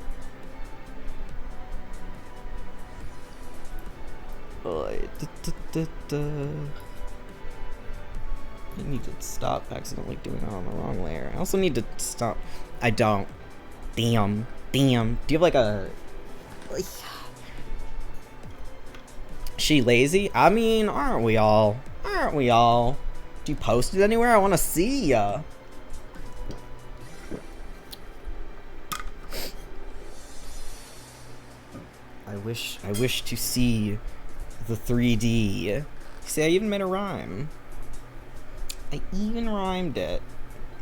Speaker 1: need to stop accidentally doing it on the wrong layer. I also need to stop. I don't. Damn. Do you have like a... She lazy? I mean, aren't we all? Do you post it anywhere? I want to see ya. I wish to see the 3D. See, I even made a rhyme. I even rhymed it.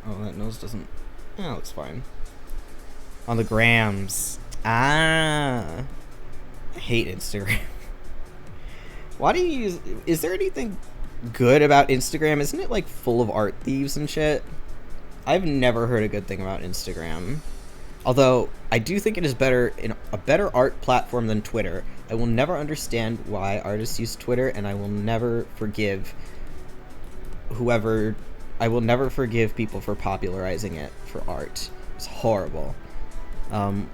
Speaker 1: Oh, that nose doesn't... Yeah, looks fine. On the grams. Ah. I hate Instagram. Why do you use... Is there anything good about Instagram? Isn't it, like, full of art thieves and shit? I've never heard a good thing about Instagram. Although, I do think it is a better art platform than Twitter. I will never understand why artists use Twitter, and I will never forgive people for popularizing it for art. It's horrible.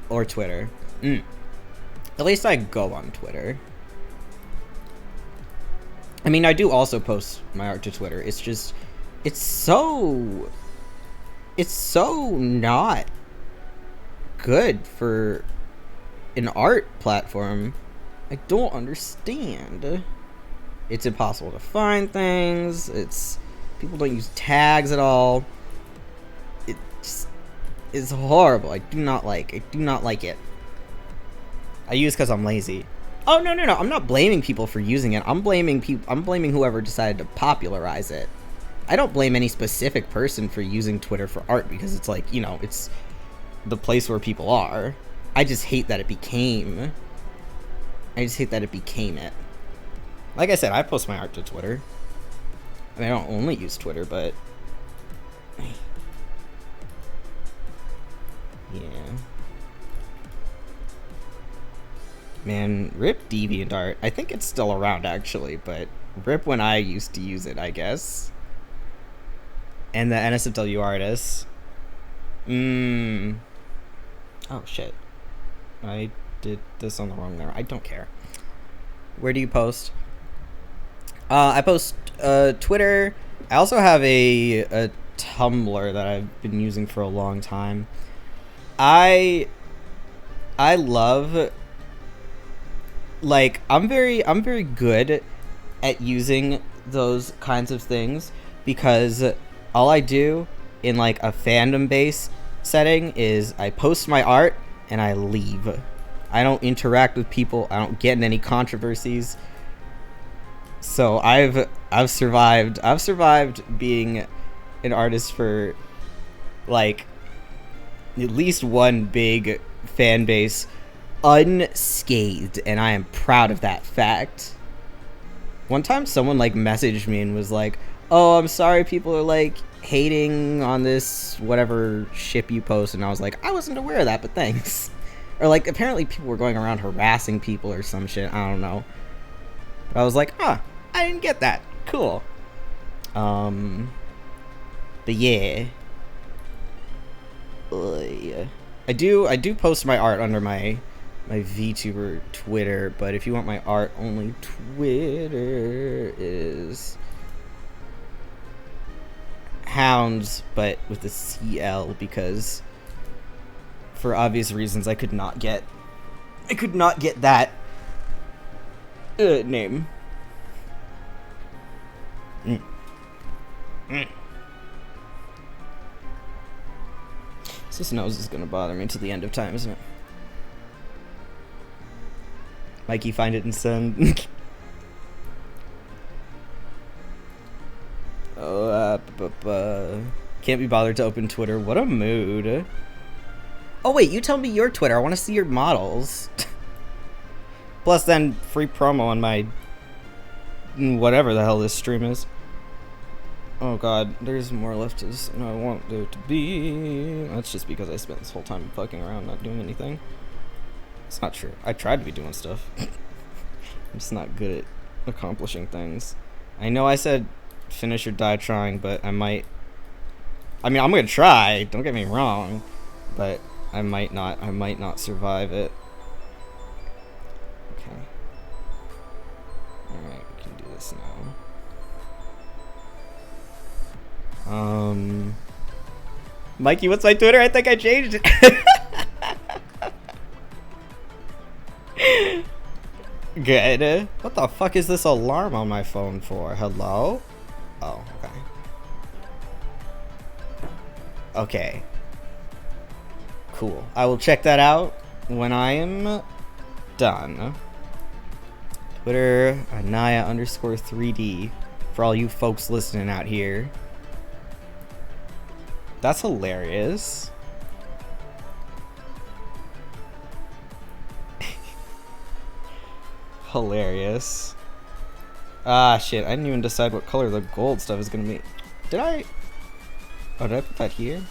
Speaker 1: Or Twitter. At least I go on Twitter. I mean, I do also post my art to Twitter. It's just, it's so not good for an art platform. I don't understand. It's impossible to find things. People don't use tags at all. It's horrible. I do not like it. I use because I'm lazy. Oh, no. I'm not blaming people for using it. I'm blaming whoever decided to popularize it. I don't blame any specific person for using Twitter for art because it's like, you know, it's the place where people are. I just hate that it became it. Like I said, I post my art to Twitter. I mean, I don't only use Twitter, but yeah. Man, rip DeviantArt. I think it's still around actually, but rip when I used to use it, I guess. And the NSFW artists. Oh shit. I did this on the wrong layer. I don't care. Where do you post? I post Twitter. I also have a Tumblr that I've been using for a long time. I love, like, I'm very good at using those kinds of things because all I do in like a fandom base setting is I post my art and I leave. I don't interact with people. I don't get in any controversies. So I've survived being an artist for like at least one big fan base unscathed, and I am proud of that fact. One time someone like messaged me and was like, "Oh, I'm sorry people are like hating on this whatever ship you post," and I was like, I wasn't aware of that, but thanks. Or like apparently people were going around harassing people or some shit, I don't know. But I was like, I didn't get that. Cool. But yeah. I do post my art under my VTuber Twitter, but if you want my art only, Twitter is Hounds, but with a CL, because for obvious reasons I could not get that name. This nose is gonna bother me to the end of time, isn't it? Mikey, find it and send. Can't be bothered to open Twitter. What a mood. Oh wait, you tell me your Twitter. I want to see your models. Plus then free promo on my whatever the hell this stream is. Oh god, there's more left than I want there to be. That's just because I spent this whole time fucking around not doing anything. It's not true. I tried to be doing stuff. I'm just not good at accomplishing things. I know I said finish or die trying, but I mean, I'm gonna try, don't get me wrong, but I might not survive it. Okay. Alright, we can do this now. Mikey, what's my Twitter? I think I changed it. Good. What the fuck is this alarm on my phone for? Hello? Oh, okay. Okay. Cool. I will check that out when I am done. Twitter, Anaya_3D for all you folks listening out here. That's hilarious. Hilarious. Ah, shit. I didn't even decide what color the gold stuff is gonna be. Did I? Oh, did I put that here?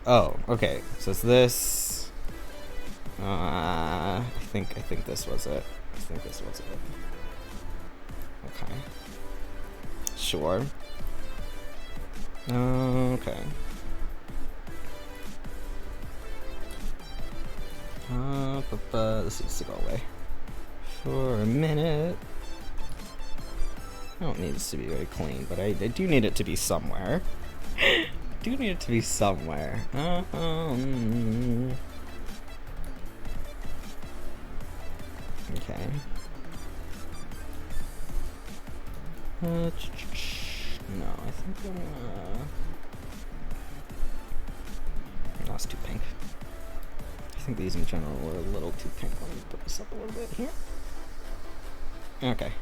Speaker 1: Oh, okay. So it's this. I think this was it. I think this was it. Okay. Sure. Okay. This needs to go away for a minute. I don't need this to be very clean, but I do need it to be somewhere. Do need it to be somewhere. Okay. No, I think that's too pink. I think these in general were a little too pink. Let me put this up a little bit here. Okay.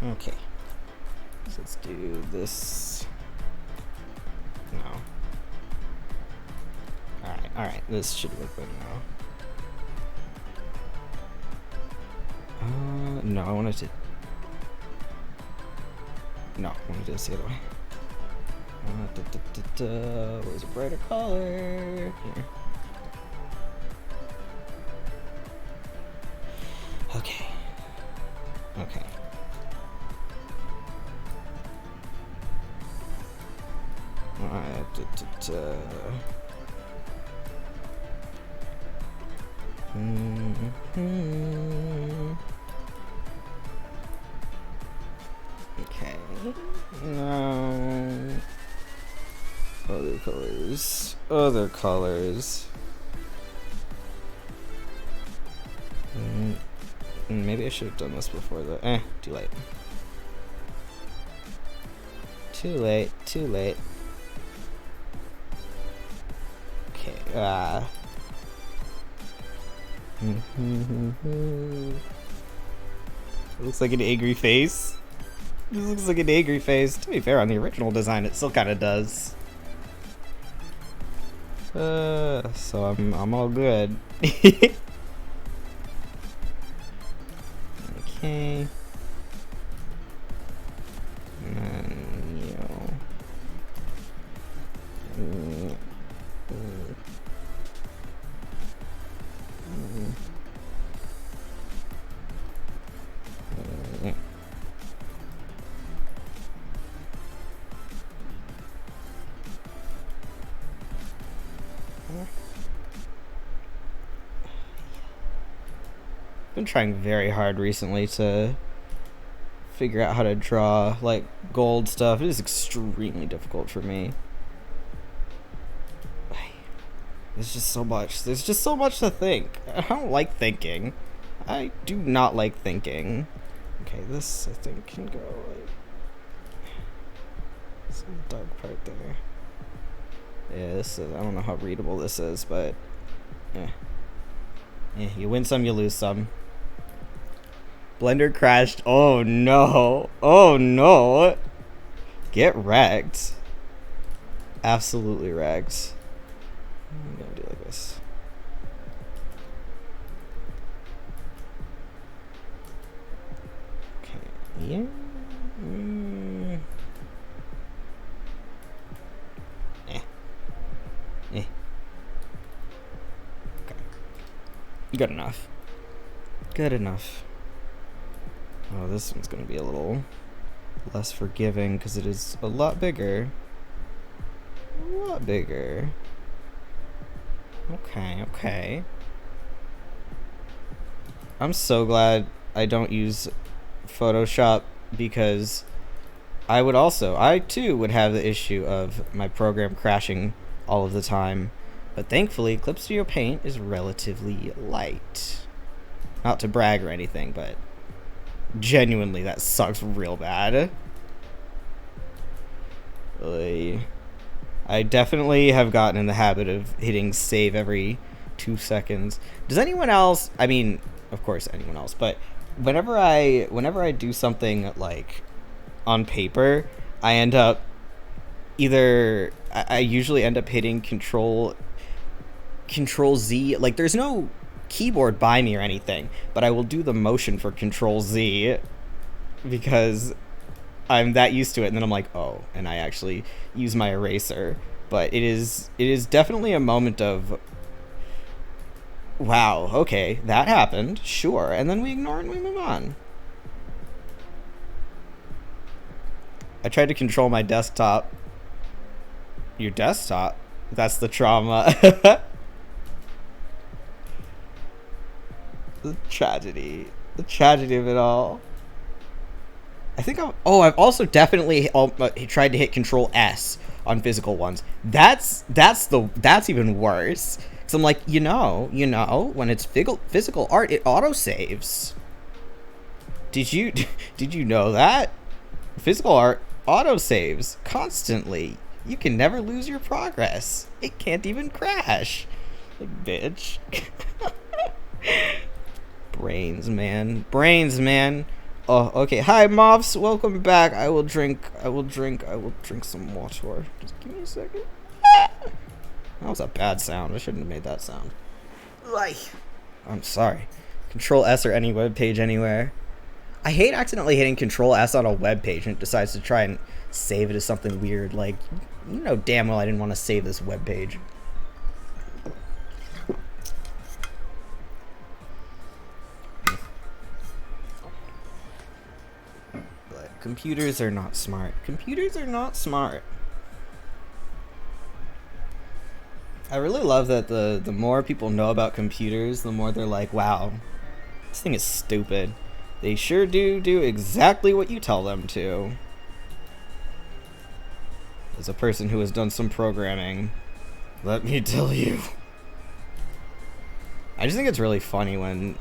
Speaker 1: Okay. So let's do this. No. Alright, this should look good now. No, I wanted to. No, I wanted to do this the other way. Where's a brighter color? Here. Okay. Okay. Okay. Now, other colors. Other colors. Maybe I should have done this before the. Too late. Too late. Too late. Okay. It looks like an angry face. This looks like an angry face. To be fair, on the original design, it still kind of does. So I'm all good. Okay. And then, you know. Been trying very hard recently to figure out how to draw like gold stuff. It is extremely difficult for me. There's just so much. There's just so much to think. I don't like thinking. I do not like thinking. Okay, this I think can go like some dark part there. Yeah, this is, I don't know how readable this is, but yeah. You win some, you lose some. Blender crashed. Oh no. Oh no. Get wrecked. Absolutely wrecked. I'm gonna do like this. Okay. Yeah. Okay. Good enough. Good enough. Oh, this one's gonna be a little less forgiving because it is a lot bigger. A lot bigger. Okay, okay. I'm so glad I don't use Photoshop because I too would have the issue of my program crashing all of the time. But thankfully, Clip Studio Paint is relatively light. Not to brag or anything, but genuinely that sucks real bad. I definitely have gotten in the habit of hitting save every 2 seconds. Does anyone else, I mean, of course anyone else, but whenever I do something like on paper, I end up I usually end up hitting control Z. Like, there's no keyboard by me or anything, but I will do the motion for control Z because I'm that used to it, and then I'm like, oh, and I actually use my eraser. But it is definitely a moment of, wow, okay, that happened, sure, and then we ignore it and we move on. I tried to control my desktop. Your desktop? That's the trauma. The tragedy of it all. I think I've also definitely tried to hit Control S on physical ones. That's even worse. Cause I'm like, you know, when it's physical art, it auto saves. Did you know that? Physical art auto saves constantly. You can never lose your progress. It can't even crash. Like, bitch. Brains, man. Oh, okay. Hi, Moths. Welcome back. I will drink some water. Just give me a second. That was a bad sound. I shouldn't have made that sound. I'm sorry. Control S or any web page anywhere. I hate accidentally hitting Control S on a web page and it decides to try and save it as something weird. Like, you know damn well I didn't want to save this web page. But computers are not smart. I really love that the more people know about computers, the more they're like, wow, this thing is stupid. They sure do exactly what you tell them to. As a person who has done some programming, let me tell you. I just think it's really funny when...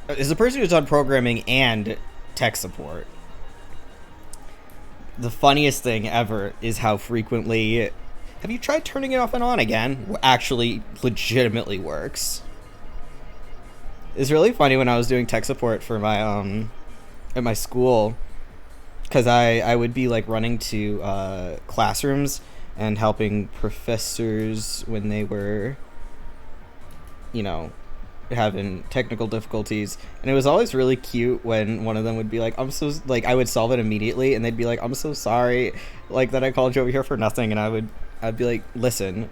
Speaker 1: As a person who's done programming and tech support, the funniest thing ever is how frequently... Have you tried turning it off and on again? Actually, legitimately works. It's really funny when I was doing tech support for my at my school, because I would be like running to classrooms and helping professors when they were, you know, having technical difficulties, and it was always really cute when one of them would be like, I would solve it immediately, and they'd be like, I'm so sorry, like, that I called you over here for nothing, and I'd be like, listen,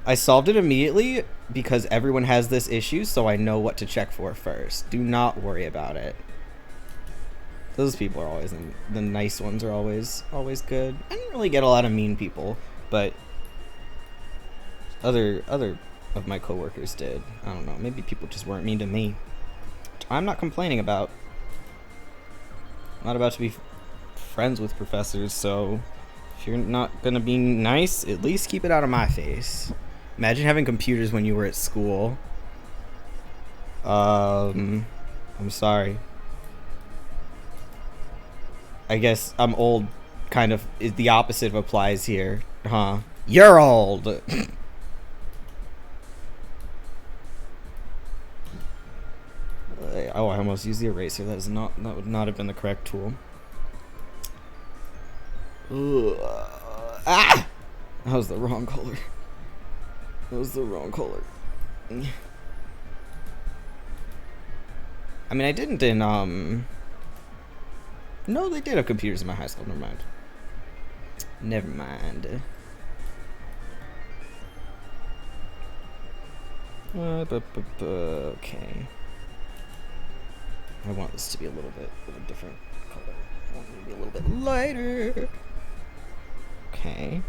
Speaker 1: I solved it immediately because everyone has this issue, so I know what to check for first. Do not worry about it. Those people are always, the nice ones are always good. I didn't really get a lot of mean people, but other of my coworkers did. I don't know, maybe people just weren't mean to me. I'm not complaining about. I'm not about to be friends with professors, so if you're not gonna be nice, at least keep it out of my face. Imagine having computers when you were at school. I'm sorry. I guess I'm old, kind of, the opposite applies here, huh? You're old! Okay. Oh, I almost used the eraser. That would not have been the correct tool. Ah! That was the wrong color. That was the wrong color. I mean, I didn't in, No, they did have computers in my high school. Never mind. Never mind. Okay. I want this to be a little bit of a different color. I want it to be a little bit lighter. Okay.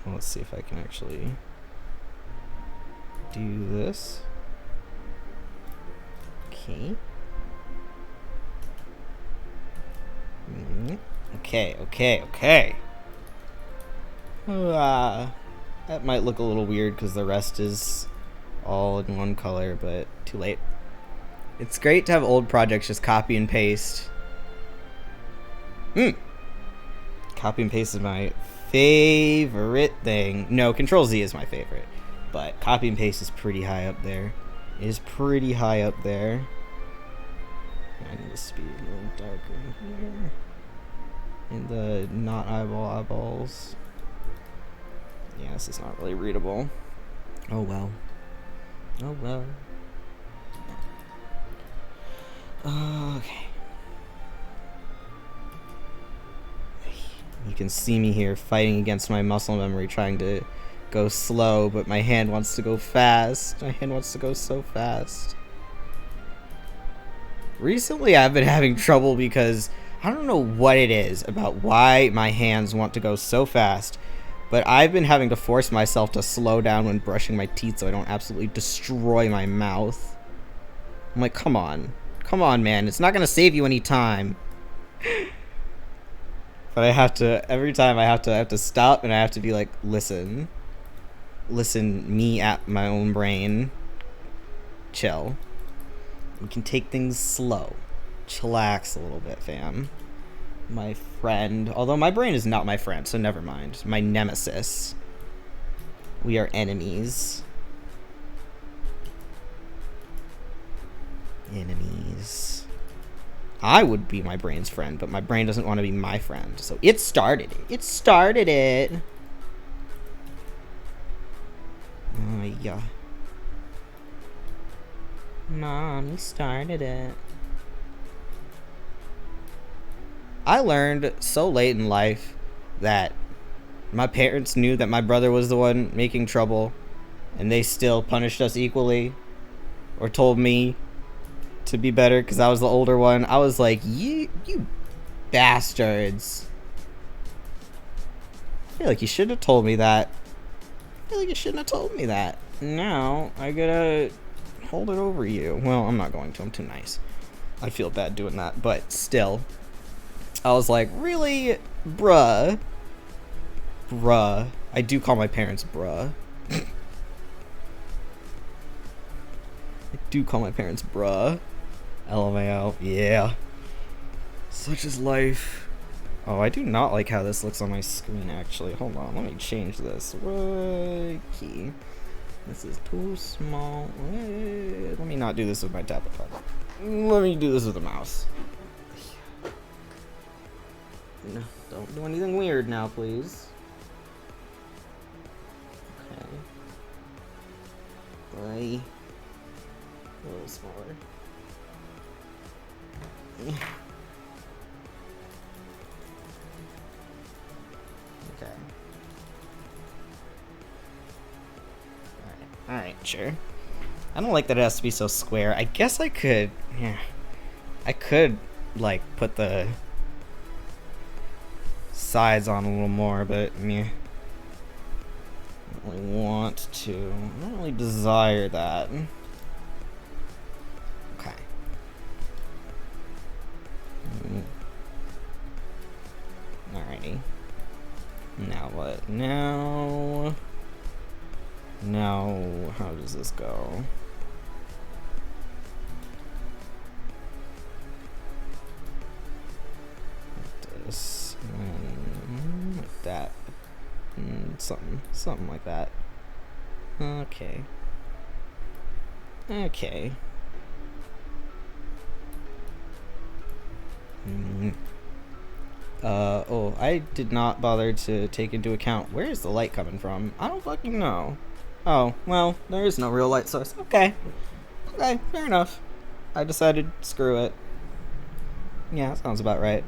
Speaker 1: Well, let's see if I can actually do this. Okay. Okay. That might look a little weird because the rest is all in one color, but too late. It's great to have old projects just copy and paste. Copy and paste is my favorite thing. No, Control Z is my favorite, but copy and paste is pretty high up there. It is pretty high up there. I need this to be a little darker here. In the not eyeballs. Yeah, this is not really readable. Oh well. Oh well. Okay. You can see me here fighting against my muscle memory, trying to go slow, but my hand wants to go fast. My hand wants to go so fast. Recently, I've been having trouble because I don't know what it is about why my hands want to go so fast, but I've been having to force myself to slow down when brushing my teeth so I don't absolutely destroy my mouth. I'm like, come on. Come on, man. It's not going to save you any time. But I have to, every time I have to stop and I have to be like, listen, me at my own brain, chill. We can take things slow. Chillax a little bit, fam. My friend, although my brain is not my friend, so never mind. My nemesis. We are enemies. Enemies. I would be my brain's friend, but my brain doesn't want to be my friend. So it started it. It started it. Oh, yeah. Mommy started it. I learned so late in life that my parents knew that my brother was the one making trouble, and they still punished us equally, or told me to be better because I was the older one. I was like, you bastards. I feel like you shouldn't have told me that. I feel like you shouldn't have told me that. Now I gotta hold it over you. Well, I'm not going to. I'm too nice. I feel bad doing that, but still. I was like, really? Bruh. I do call my parents bruh. I do call my parents bruh. LMAO. Yeah. Such is life. Oh, I do not like how this looks on my screen, actually. Hold on, let me change this. Key. This is too small. Let me not do this with my tablet. Let me do this with the mouse. No, don't do anything weird now, please. Okay. Bye. A little smaller. Okay. Alright, sure. I don't like that it has to be so square. I guess I could, yeah. I could, like, put the sides on a little more, but meh. I don't really want to. I don't really desire that. Okay. Alrighty. Now what? Now, how does this go? Like this, and like that, and something like that. Okay. Oh, I did not bother to take into account where is the light coming from. I don't fucking know. Oh, well, there is no real light source. Okay. Okay, fair enough. I decided, screw it. Yeah, sounds about right.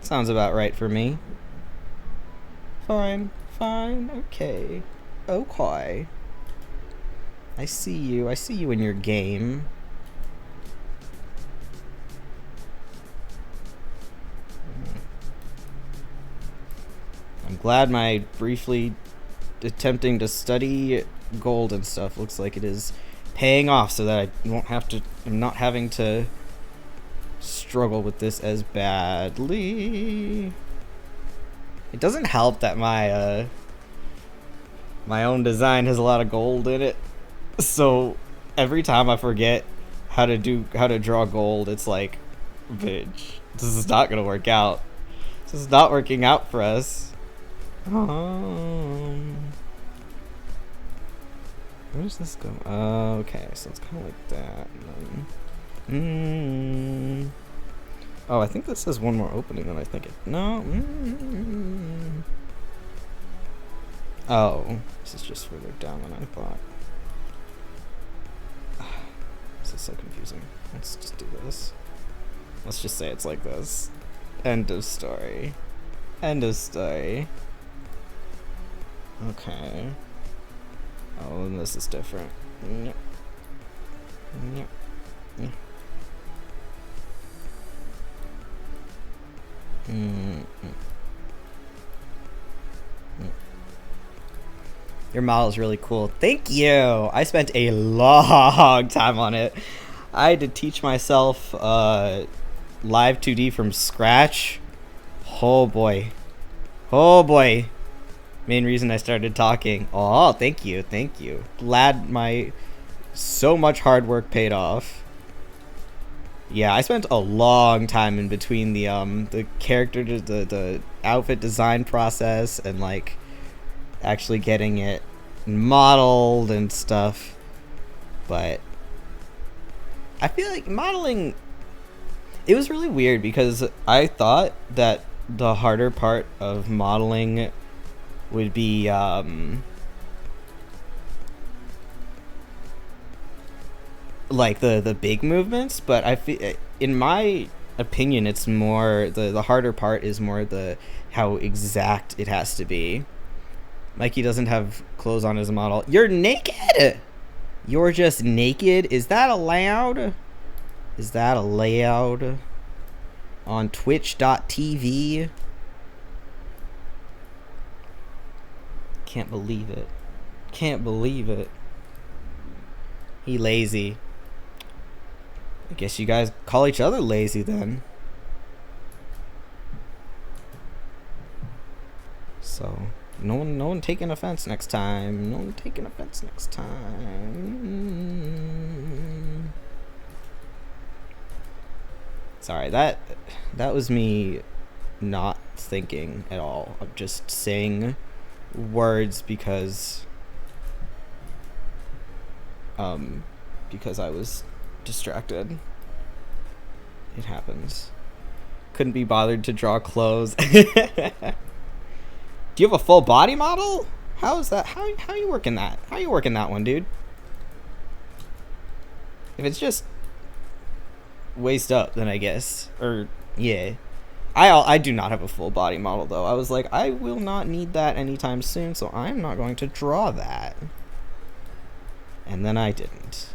Speaker 1: Sounds about right for me. Fine, okay. Okay. I see you in your game. I'm glad my briefly attempting to study gold and stuff looks like it is paying off so that I'm not having to struggle with this as badly. It doesn't help that my own design has a lot of gold in it. So every time I forget how to draw gold, it's like, bitch, this is not gonna work out. This is not working out for us. Where does this go? Okay, so it's kind of like that. And then, oh, I think this has one more opening than I think it. No. Oh, this is just further down than I thought. This is so confusing. Let's just do this. Let's just say it's like this. End of story. End of story. Okay. Oh, and this is different. Yep. Yep. Yep. Your model is really cool. Thank you. I spent a long time on it. I had to teach myself Live 2D from scratch. Oh boy. Oh boy. Main reason I started talking. Oh, thank you. Thank you. Glad my so much hard work paid off. Yeah, I spent a long time in between the character the outfit design process and like actually getting it modeled and stuff. But I feel like modeling, it was really weird because I thought that the harder part of modeling would be like the big movements, but I feel, in my opinion, it's more the harder part is more the how exact it has to be. Mikey doesn't have clothes on his model. You're naked. You're just naked. Is that allowed? Is that allowed on Twitch.tv? Can't believe it. Can't believe it. He lazy. I guess you guys call each other lazy then. So no one taking offense next time. No one taking offense next time. Sorry, that was me not thinking at all. I'm just saying words because I was distracted. It happens. Couldn't be bothered to draw clothes. Do you have a full body model? How is that? How are you working that? How are you working that one, dude? If it's just waist up, then I guess. Or yeah. I do not have a full body model though. I was like, I will not need that anytime soon, so I'm not going to draw that. And then I didn't.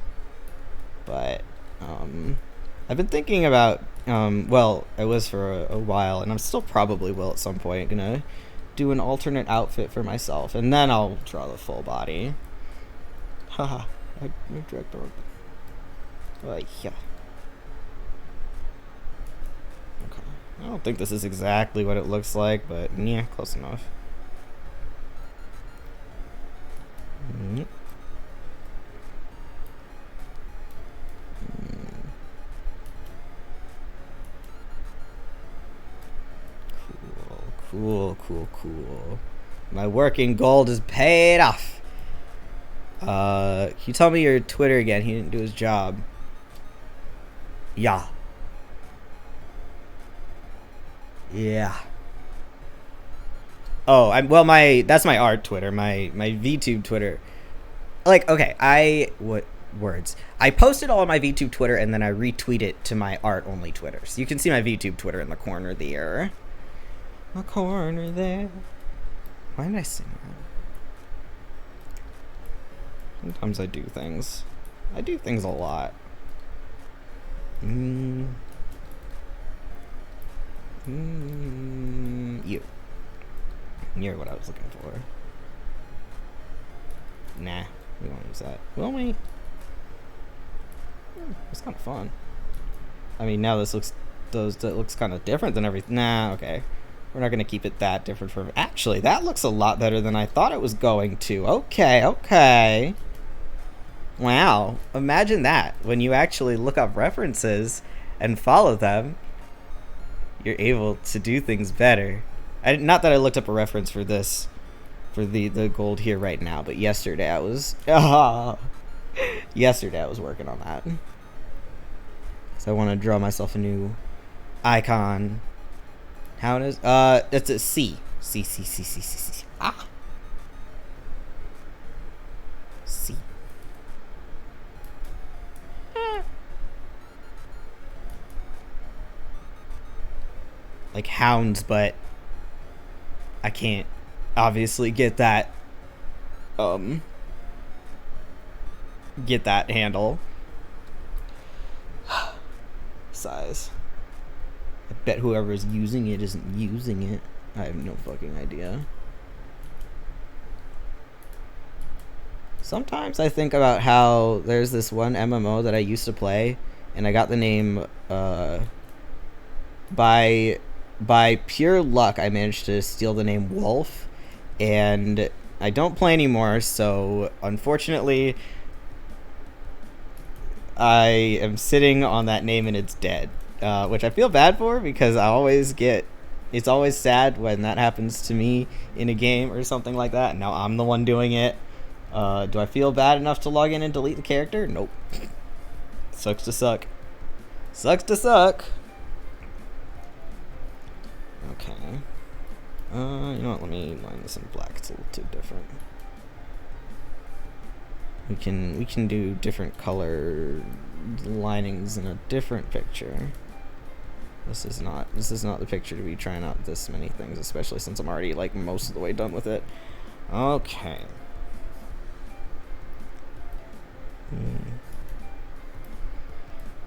Speaker 1: But I've been thinking about well, I was for a while, and I'm still probably will at some point gonna do an alternate outfit for myself, and then I'll draw the full body. Haha, I dragged the wrong. Yeah. Okay. I don't think this is exactly what it looks like, but yeah, close enough. Cool. My work in gold is paid off. Can you tell me your Twitter again? He didn't do his job. Yeah. Oh, that's my art Twitter, my VTube Twitter. Like, okay, what words? I posted all of my VTube Twitter and then I retweet it to my art only Twitter. So you can see my VTube Twitter in the corner there. The corner there. Why did I sing that? Sometimes I do things. I do things a lot. You. You're what I was looking for. Nah, we won't use that. Will we? It's kind of fun. I mean, now that looks kind of different than everything. Nah, okay. We're not going to keep it that different from... Actually, that looks a lot better than I thought it was going to. Okay. Wow. Imagine that. When you actually look up references and follow them, you're able to do things better. Not that I looked up a reference for this, for the gold here right now, but yesterday I was... yesterday I was working on that. So I want to draw myself a new icon. How it is? It's a C. C. Ah. C. Like hounds, but I can't obviously get that handle size. I bet whoever's using it isn't using it. I have no fucking idea. Sometimes I think about how there's this one MMO that I used to play, and I got the name by pure luck. I managed to steal the name Wolf, and I don't play anymore, so unfortunately I am sitting on that name and it's dead. Which I feel bad for, because it's always sad when that happens to me in a game or something like that, and now I'm the one doing it. Do I feel bad enough to log in and delete the character? Nope. Sucks to suck. Sucks to suck. Okay. You know what, let me line this in black, it's a little too different. We can do different color linings in a different picture. This is not the picture to be trying out this many things, especially since I'm already like most of the way done with it. Okay.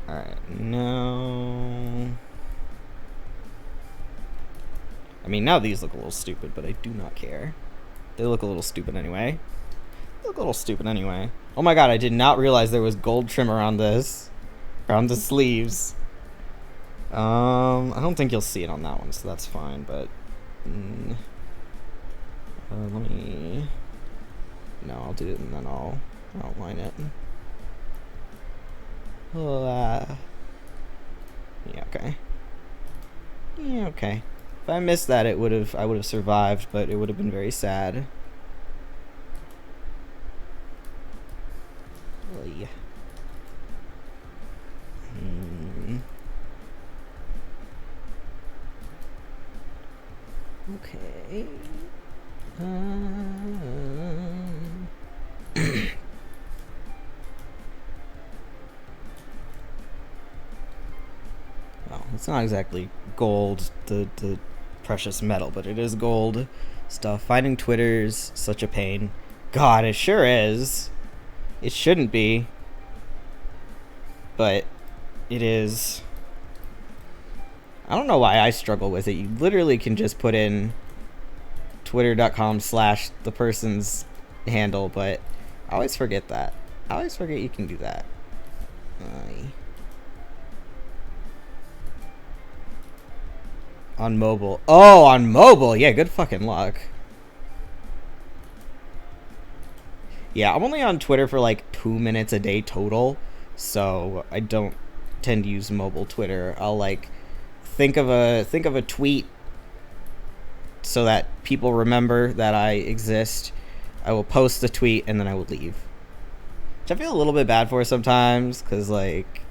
Speaker 1: Alright, now... I mean, now these look a little stupid, but I do not care. They look a little stupid anyway. Oh my god, I did not realize there was gold trim around this. Around the sleeves. I don't think you'll see it on that one, so that's fine, but... let me... No, I'll do it and then I'll outline it. Yeah, okay. Yeah, okay. If I missed that, I would have survived, but it would have been very sad. Oy. Okay. Well, it's not exactly gold, the precious metal, but it is gold stuff. Finding Twitter's such a pain. God, it sure is. It shouldn't be, but it is. I don't know why I struggle with it. You literally can just put in twitter.com/the person's handle, but I always forget that. I always forget you can do that. On mobile. Oh, on mobile. Yeah, good fucking luck. Yeah, I'm only on Twitter for like 2 minutes a day total, so I don't tend to use mobile Twitter. I'll like think of a tweet so that people remember that I exist. I will post the tweet and then I will leave. Which I feel a little bit bad for sometimes, because like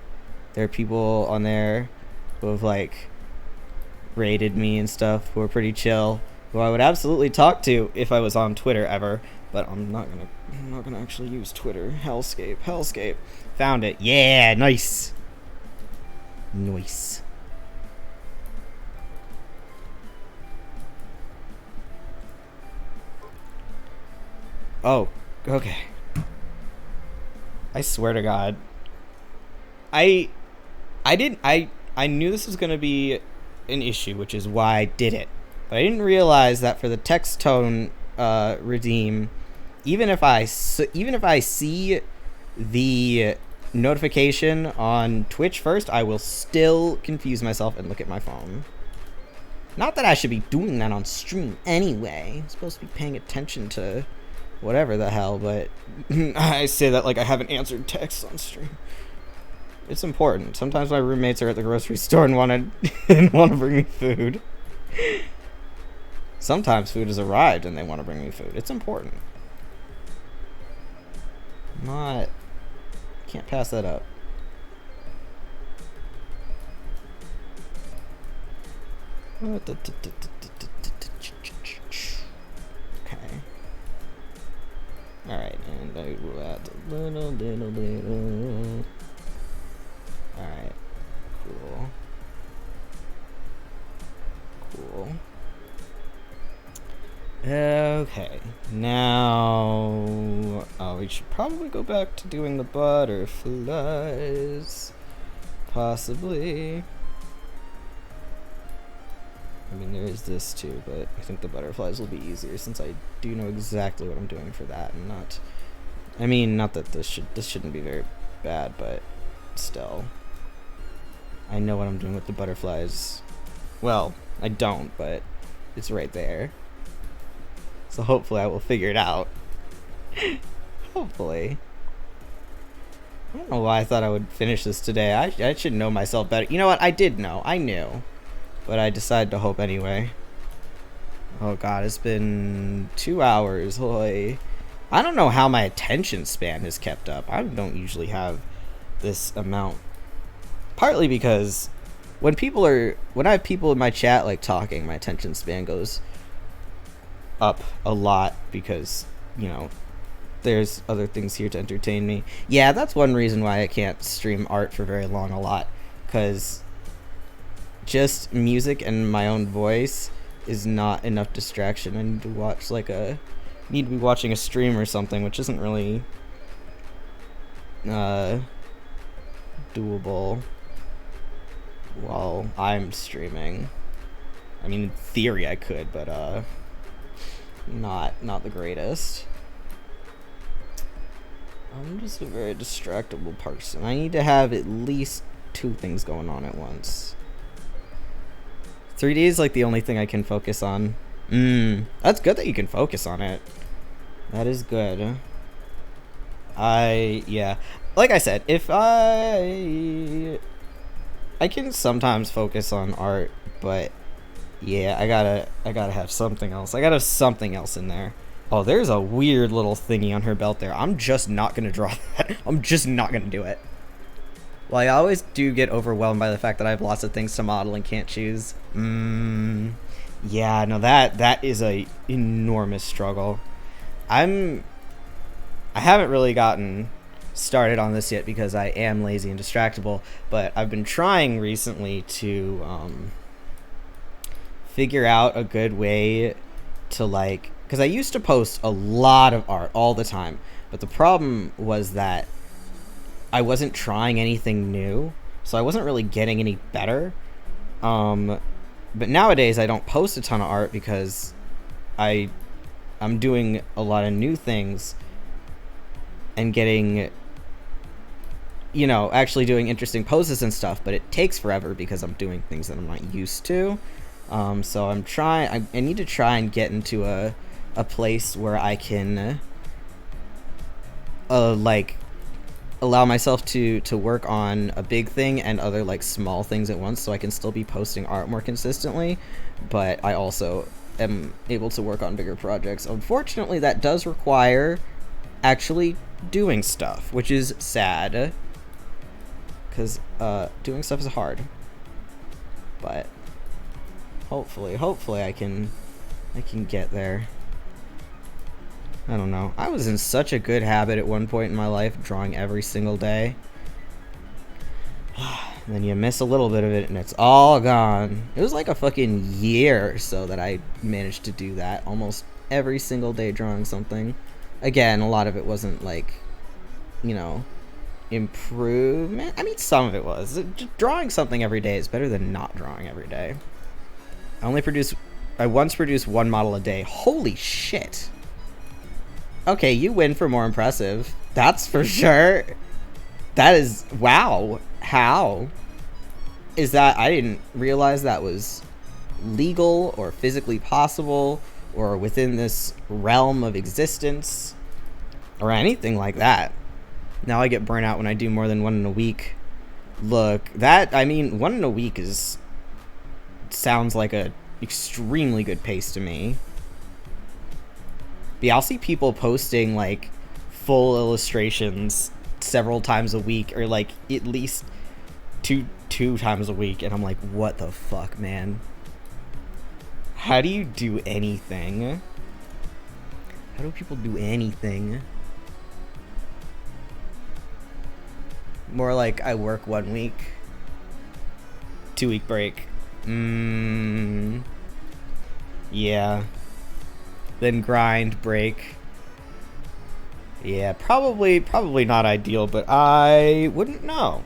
Speaker 1: there are people on there who have like rated me and stuff who are pretty chill, who I would absolutely talk to if I was on Twitter ever, but I'm not gonna actually use Twitter. Hellscape. Found it. Yeah, nice. Nice. Oh, okay. I swear to God. I knew this was gonna be an issue, which is why I did it. But I didn't realize that for the text tone redeem, even if I see the notification on Twitch first, I will still confuse myself and look at my phone. Not that I should be doing that on stream anyway. I'm supposed to be paying attention to whatever the hell, but I say that like I haven't answered texts on stream. It's important. Sometimes my roommates are at the grocery store and want to bring me food. Sometimes food has arrived and they want to bring me food. It's important. Can't pass that up. Okay. Alright, and I will add a little. Alright. Cool. Okay. Now... Oh, we should probably go back to doing the butterflies. Possibly. I mean, there is this too, but I think the butterflies will be easier since I do know exactly what I'm doing for that, and not... I mean, not that this shouldn't be very bad, but still. I know what I'm doing with the butterflies. Well, I don't, but it's right there. So hopefully I will figure it out. Hopefully. I don't know why I thought I would finish this today. I should know myself better. You know what? I did know. I knew. But I decided to hope anyway. Oh god, it's been 2 hours. Holy. I don't know how my attention span has kept up. I don't usually have this amount. Partly because when I have people in my chat like talking, my attention span goes up a lot because, you know, there's other things here to entertain me. Yeah, that's one reason why I can't stream art for very long a lot, because just music and my own voice is not enough distraction. I need to watch need to be watching a stream or something, which isn't really doable while I'm streaming. I mean, in theory I could, but not the greatest. I'm just a very distractible person. I need to have at least 2 things going on at once. 3D is like the only thing I can focus on. That's good that you can focus on it. That is good. Yeah. Like I said, if I can sometimes focus on art, but yeah, I gotta have something else. I gotta have something else in there. Oh, there's a weird little thingy on her belt there. I'm just not gonna draw that. I'm just not gonna do it. Well, I always do get overwhelmed by the fact that I have lots of things to model and can't choose. Yeah, no, that is a enormous struggle. I haven't really gotten started on this yet because I am lazy and distractible, but I've been trying recently to figure out a good way to, like, because I used to post a lot of art all the time, but the problem was that I wasn't trying anything new, so I wasn't really getting any better. But nowadays I don't post a ton of art because I'm doing a lot of new things and getting, you know, actually doing interesting poses and stuff, but it takes forever because I'm doing things that I'm not used to. So I'm trying, I need to try and get into a place where I can like allow myself to work on a big thing and other like small things at once, so I can still be posting art more consistently, but I also am able to work on bigger projects. Unfortunately, that does require actually doing stuff, which is sad, because doing stuff is hard, but hopefully I can I can get there. I don't know. I was in such a good habit at one point in my life, drawing every single day. And then you miss a little bit of it and it's all gone. It was like a fucking year or so that I managed to do that. Almost every single day drawing something. Again, a lot of it wasn't like, you know, improvement. I mean, some of it was. Drawing something every day is better than not drawing every day. I once produced one model a day. Holy shit. Okay, you win for more impressive. That's for sure. That is, wow. How? Is that, I didn't realize that was legal or physically possible or within this realm of existence or anything like that. Now I get burnt out when I do more than one in a week. Look, that, I mean, one in a week sounds like a extremely good pace to me. But yeah, I'll see people posting like full illustrations several times a week, or like at least two times a week, and I'm like, what the fuck, man? How do you do anything? How do people do anything? More like I work 1 week, 2-week break. Yeah. Then grind, break. Yeah, probably not ideal, but I wouldn't know.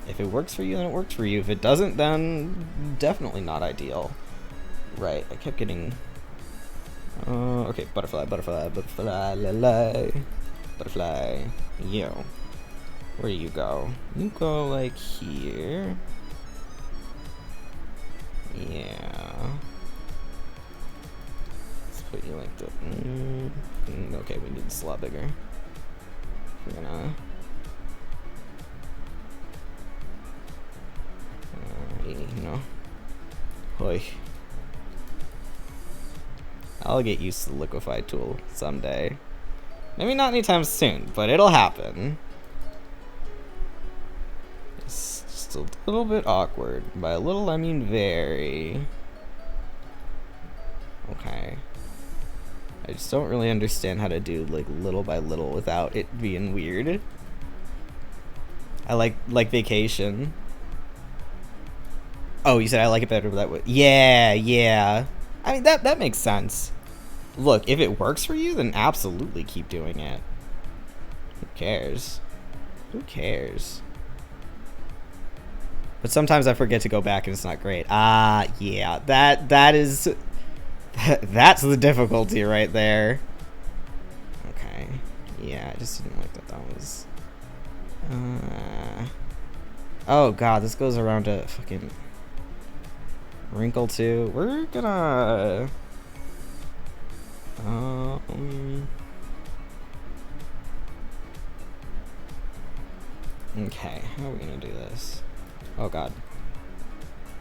Speaker 1: If it works for you, then it works for you. If it doesn't, then definitely not ideal. Right, I kept getting... okay, butterfly, butterfly, butterfly, la la. Butterfly, yo. Where do you go? You go like here. Yeah. Let's put you like the... okay, we need this a lot bigger. We're gonna... you know. Hoi. I'll get used to the liquefy tool someday. Maybe not anytime soon, but it'll happen. It's just a little bit awkward. By a little, I mean very. Okay. I just don't really understand how to do like little by little without it being weird. I like vacation. Oh, you said I like it better that way. Yeah. I mean, that makes sense. Look, if it works for you, then absolutely keep doing it. Who cares? Who cares? But sometimes I forget to go back and it's not great. Yeah. That is... That's the difficulty right there. Okay. Yeah, I just didn't like that was... Oh, God, this goes around to fucking... Wrinkle 2. We're gonna... Okay, how are we gonna do this? Oh, God.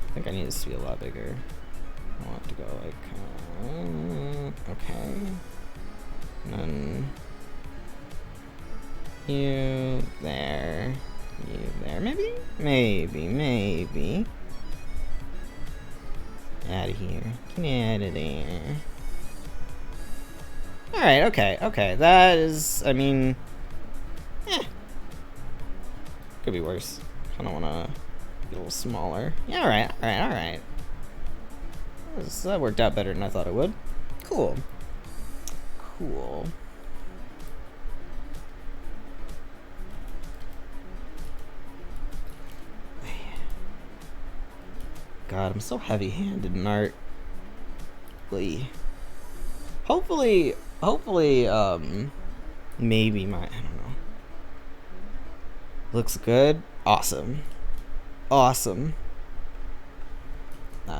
Speaker 1: I think I need this to be a lot bigger. I want it to go like... okay. And then... You there. You there. Maybe? Maybe. Out of here. Get out of there. Alright, okay. That is, I mean... Could be worse. I don't want to get a little smaller. Yeah, alright. That worked out better than I thought it would. Cool. God, I'm so heavy-handed in art. Hopefully, maybe I don't know. Looks good. Awesome. Ah,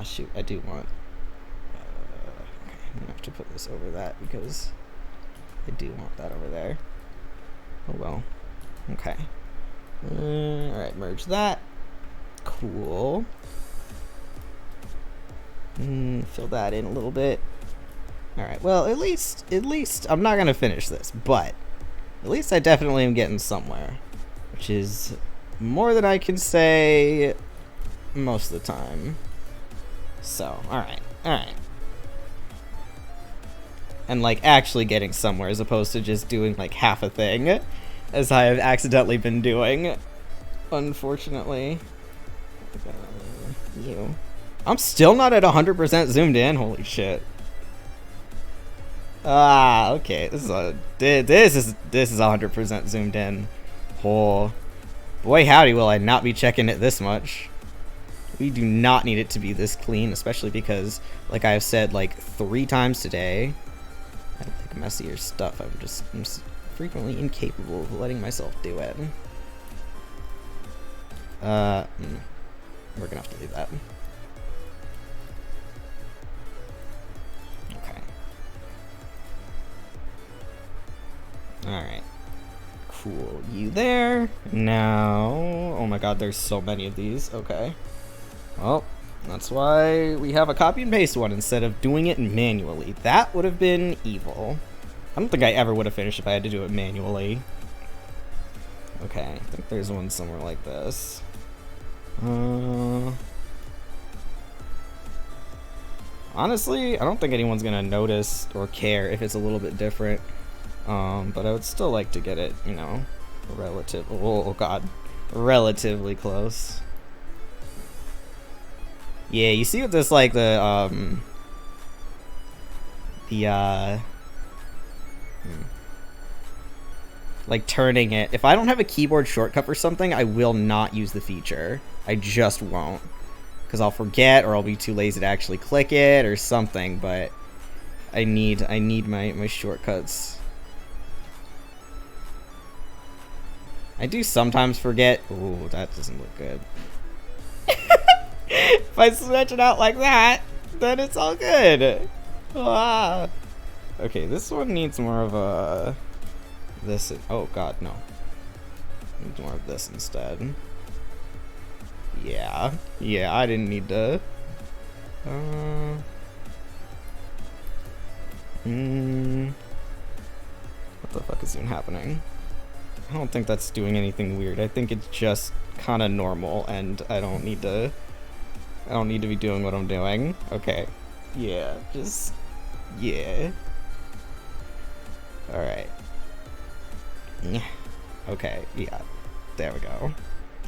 Speaker 1: shoot, I do want... okay, I'm gonna have to put this over that because I do want that over there. Oh well. Okay. Alright, merge that. Cool. Fill that in a little bit. Alright, well, at least, I'm not gonna finish this, but at least I definitely am getting somewhere, which is more than I can say most of the time. So, alright. and like actually getting somewhere as opposed to just doing like half a thing, as I have accidentally been doing, unfortunately. You. I'm still not at 100% zoomed in. Holy shit. Ah, okay. This is 100% zoomed in. Oh, boy howdy, will I not be checking it this much. We do not need it to be this clean, especially because, like I have said like 3 times today, I like messier stuff. I'm just frequently incapable of letting myself do it. We're gonna have to leave that. Okay. Alright. Cool. You there. Now... Oh my god, there's so many of these. Okay. Well, that's why we have a copy and paste one instead of doing it manually. That would have been evil. I don't think I ever would have finished if I had to do it manually. Okay, I think there's one somewhere like this. Honestly, I don't think anyone's gonna notice or care if it's a little bit different. But I would still like to get it, you know, relatively close. Yeah, you see with this, like, like turning it. If I don't have a keyboard shortcut for something, I will not use the feature. I just won't. Because I'll forget or I'll be too lazy to actually click it or something, but I need my shortcuts. I do sometimes forget. Ooh, that doesn't look good. If I stretch it out like that, then it's all good. Ah. Okay, this one needs more of a... This... Oh, God, no. Needs more of this instead. Yeah. Yeah, I didn't need to... What the fuck is even happening? I don't think that's doing anything weird. I think it's just kind of normal, and I don't need to be doing what I'm doing. Okay. Yeah, just... Yeah. Alright. Okay, yeah. There we go.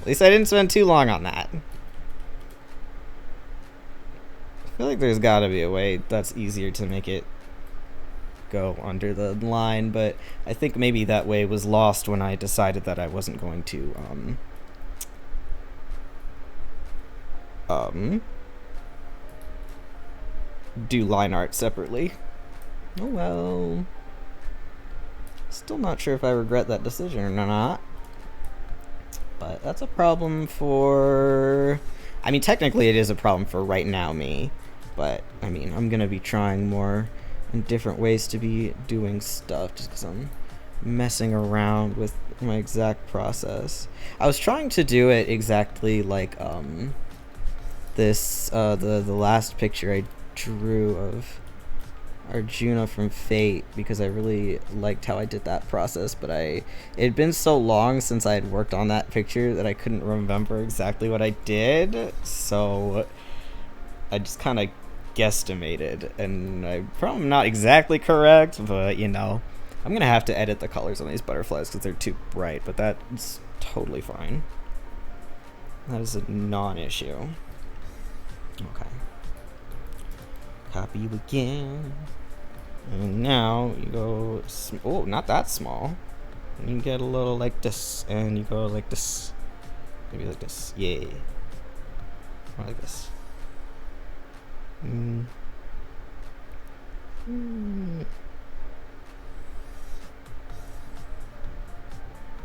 Speaker 1: At least I didn't spend too long on that. I feel like there's gotta be a way that's easier to make it go under the line, but I think maybe that way was lost when I decided that I wasn't going to, do line art separately. Oh well. Still not sure if I regret that decision or not. But that's a problem for... I mean, technically it is a problem for right now me. But, I mean, I'm gonna be trying more and different ways to be doing stuff just because I'm messing around with my exact process. I was trying to do it exactly like this the last picture I drew of Arjuna from Fate, because I really liked how I did that process, but it had been so long since I had worked on that picture that I couldn't remember exactly what I did, so I just kind of guesstimated, and I'm probably not exactly correct, but you know, I'm gonna have to edit the colors on these butterflies because they're too bright, but that's totally fine. That is a non-issue. Okay. Copy you again. And now you go... Oh, not that small. And you get a little like this, and you go like this. Maybe like this. Yeah. Or like this.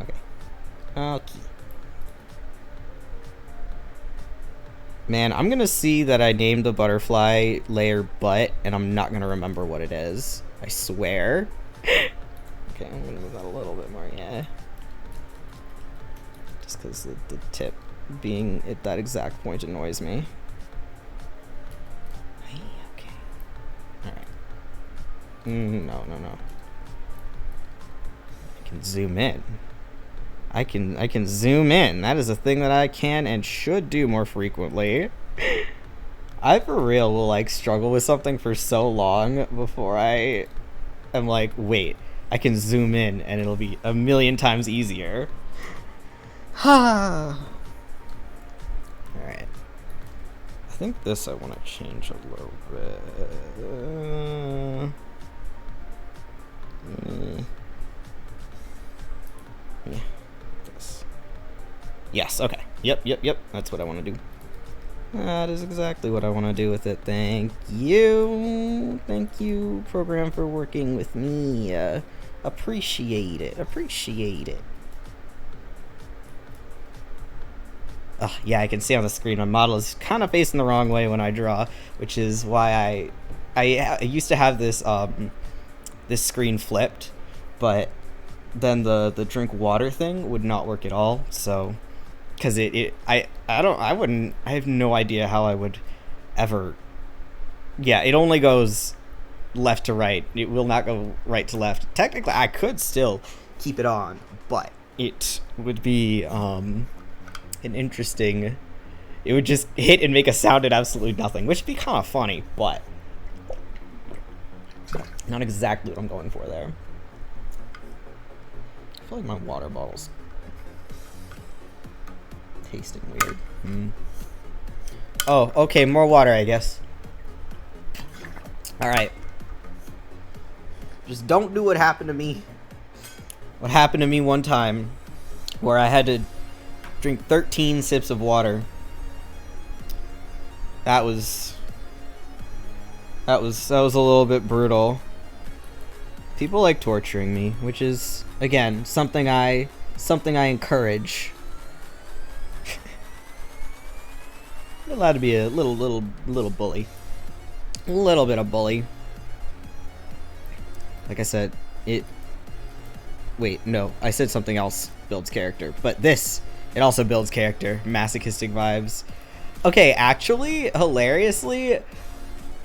Speaker 1: Okay. Okay. Man, I'm gonna see that I named the butterfly layer butt, and I'm not gonna remember what it is. I swear. Okay, I'm gonna move that a little bit more, yeah. Just because the tip being at that exact point annoys me. Hey, okay. Alright. No. I can zoom in. I can zoom in. That is a thing that I can and should do more frequently. I for real will like struggle with something for so long before I I'm like, wait, I can zoom in and it'll be a million times easier. Ha. All right. I think this I want to change a little bit. Yeah. This. Yes. Okay. Yep. That's what I want to do. That is exactly what I want to do with it. Thank you, program, for working with me. Appreciate it. Yeah, I can see on the screen my model is kind of facing the wrong way when I draw, which is why I used to have this this screen flipped, but then the drink water thing would not work at all. So, because I have no idea how I would ever. Yeah, it only goes left to right. It will not go right to left. Technically, I could still keep it on, but it would be an interesting. It would just hit and make a sound at absolutely nothing, which would be kind of funny, but not exactly what I'm going for there. I feel like my water bottle's tasting weird. Oh, okay, more water, I guess. Alright. Just don't do what happened to me. What happened to me one time, where I had to drink 13 sips of water. That was a little bit brutal. People like torturing me, which is, again, something I encourage. I'm allowed to be a little bully. A little bit of bully. Like I said, wait, no, I said something else builds character, but it also builds character. Masochistic vibes. Okay, actually, hilariously, you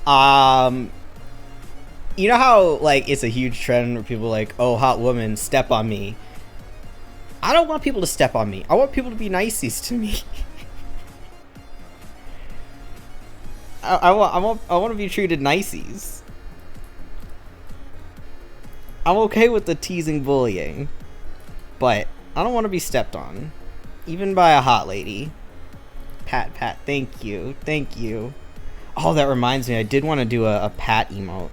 Speaker 1: know how, like, it's a huge trend where people are like, oh, hot woman, step on me. I don't want people to step on me. I want people to be niceys to me. I want to be treated niceys. I'm okay with the teasing bullying, but I don't want to be stepped on, even by a hot lady. Pat, thank you. Oh, that reminds me, I did want to do a Pat emote.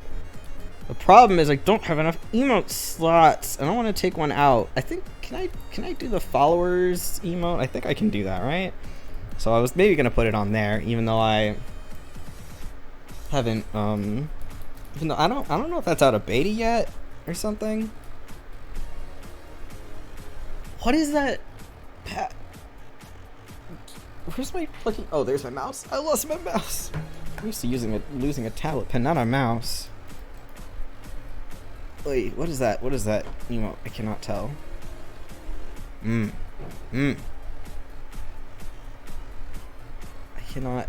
Speaker 1: The problem is I don't have enough emote slots, and I want to take one out. I think, can I do the followers emote? I think I can do that, right? So I was maybe gonna put it on there, even though I haven't, even though I don't know if that's out of beta yet or something. What is that? Pat. Where's my fucking? Oh, there's my mouse. I lost my mouse. I'm used to losing a tablet pen, not a mouse. Wait, what is that? What is that emote? I cannot tell. I cannot.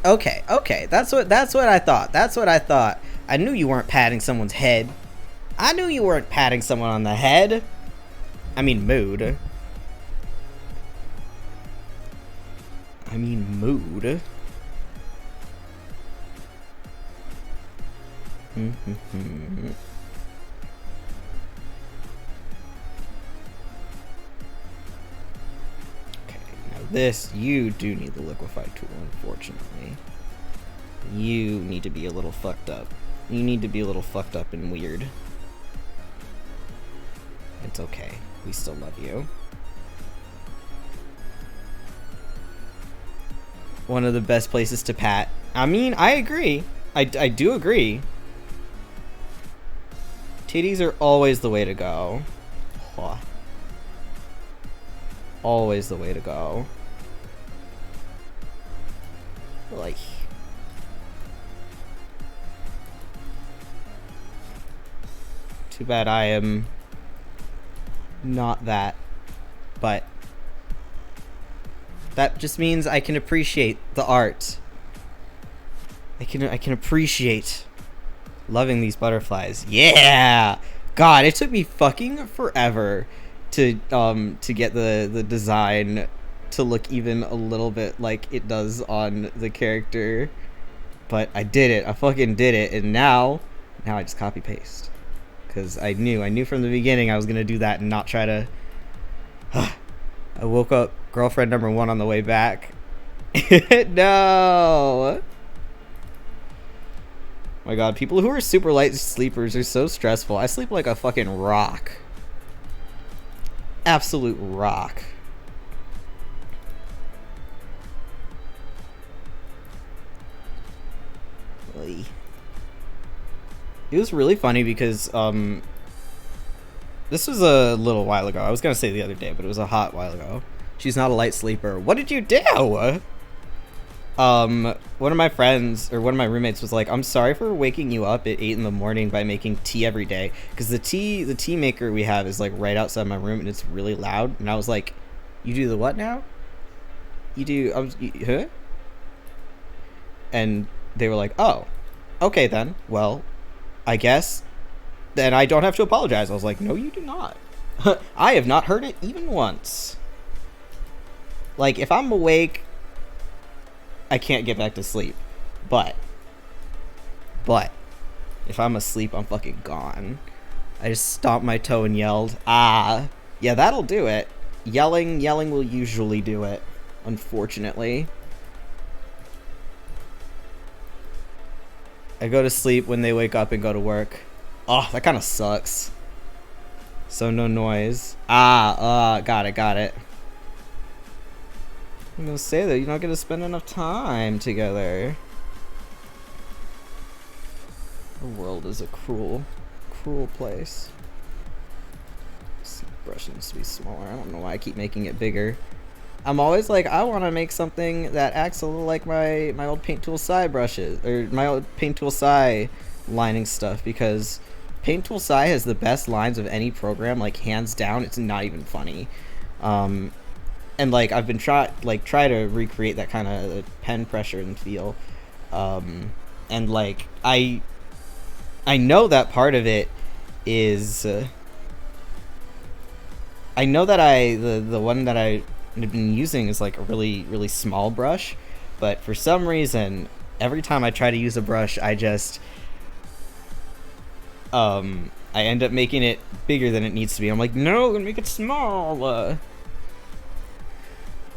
Speaker 1: Okay. That's what I thought. I knew you weren't patting someone's head. I knew you weren't patting someone on the head. I mean, mood. Okay, now this, you do need the liquefy tool, unfortunately. You need to be a little fucked up. You need to be a little fucked up and weird. It's okay. We still love you. One of the best places to pat. I mean, I agree. I do agree. Titties are always the way to go. Oh. Always the way to go. Like... Too bad I am not that, but that just means I can appreciate the art. I can appreciate loving these butterflies. Yeah! God, it took me fucking forever to get the design to look even a little bit like it does on the character. But I did it. I fucking did it. And now Now I just copy paste. Because I knew from the beginning I was going to do that and not try to... I woke up girlfriend number 1 on the way back. No! My god, people who are super light sleepers are so stressful. I sleep like a fucking rock. Absolute rock. Oy. It was really funny because this was a little while ago. I was gonna say the other day, but it was a hot while ago. She's not a light sleeper. What did you do? One of my friends, or one of my roommates, was like, I'm sorry for waking you up at 8 in the morning by making tea every day, because the tea maker we have is like right outside my room and it's really loud. And I was like, you do the what now? Huh? And they were like, oh, okay then, well, I guess then I don't have to apologize. I was like, no, you do not. I have not heard it even once. Like, if I'm awake, I can't get back to sleep. But if I'm asleep, I'm fucking gone. I just stomped my toe and yelled, ah. Yeah, that'll do it. Yelling will usually do it, unfortunately. I go to sleep when they wake up and go to work. Oh, that kind of sucks. So no noise. Got it. I'm gonna say that you're not gonna spend enough time together. The world is a cruel place. This brush needs to be smaller. I don't know why I keep making it bigger. I'm always like, I want to make something that acts a little like my old Paint Tool Sai brushes, or my old Paint Tool Sai lining stuff, because Paint Tool Sai has the best lines of any program, like hands down. It's not even funny. And like I've been try to recreate that kind of pen pressure and feel, and like I know that part of it is I know that the one that I've been using is like a really small brush, but for some reason every time I try to use a brush I just I end up making it bigger than it needs to be. I'm like, no, I'm gonna make it small.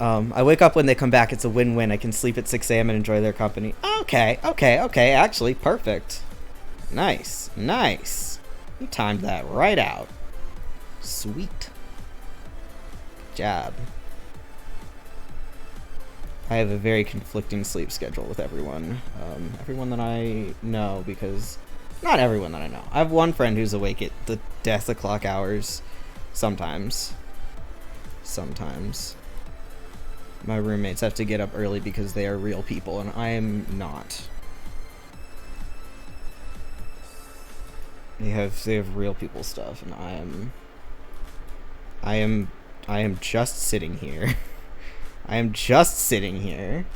Speaker 1: I wake up when they come back. It's a win-win. I can sleep at 6 a.m. and enjoy their company. Okay. Actually, perfect. Nice. You timed that right out. Sweet. Good job. I have a very conflicting sleep schedule with everyone. Everyone that I know, because... Not everyone that I know. I have one friend who's awake at the death o'clock hours. Sometimes. My roommates have to get up early because they are real people, and I am not. They have real people stuff, and I am just sitting here. I am just sitting here.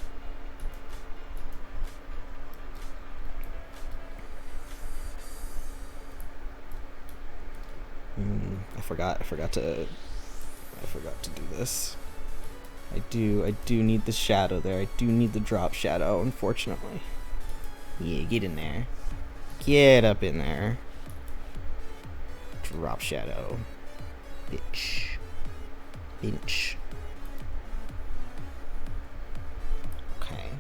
Speaker 1: I forgot to do this. I do need the shadow there. I do need the drop shadow, unfortunately. Yeah, get in there. Get up in there. Drop shadow. Bitch. Okay.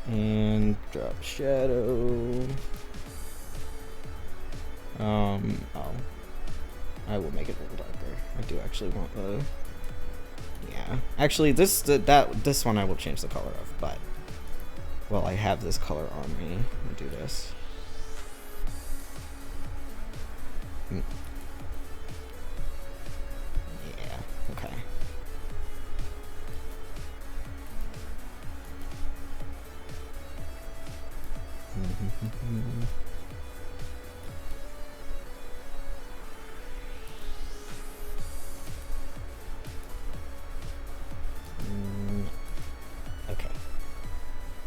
Speaker 1: And drop shadow. Oh. I will make it a little darker. I do actually want the... Yeah. Actually, this one I will change the color of, but... Well, I have this color on me. Let me do this. Yeah, okay.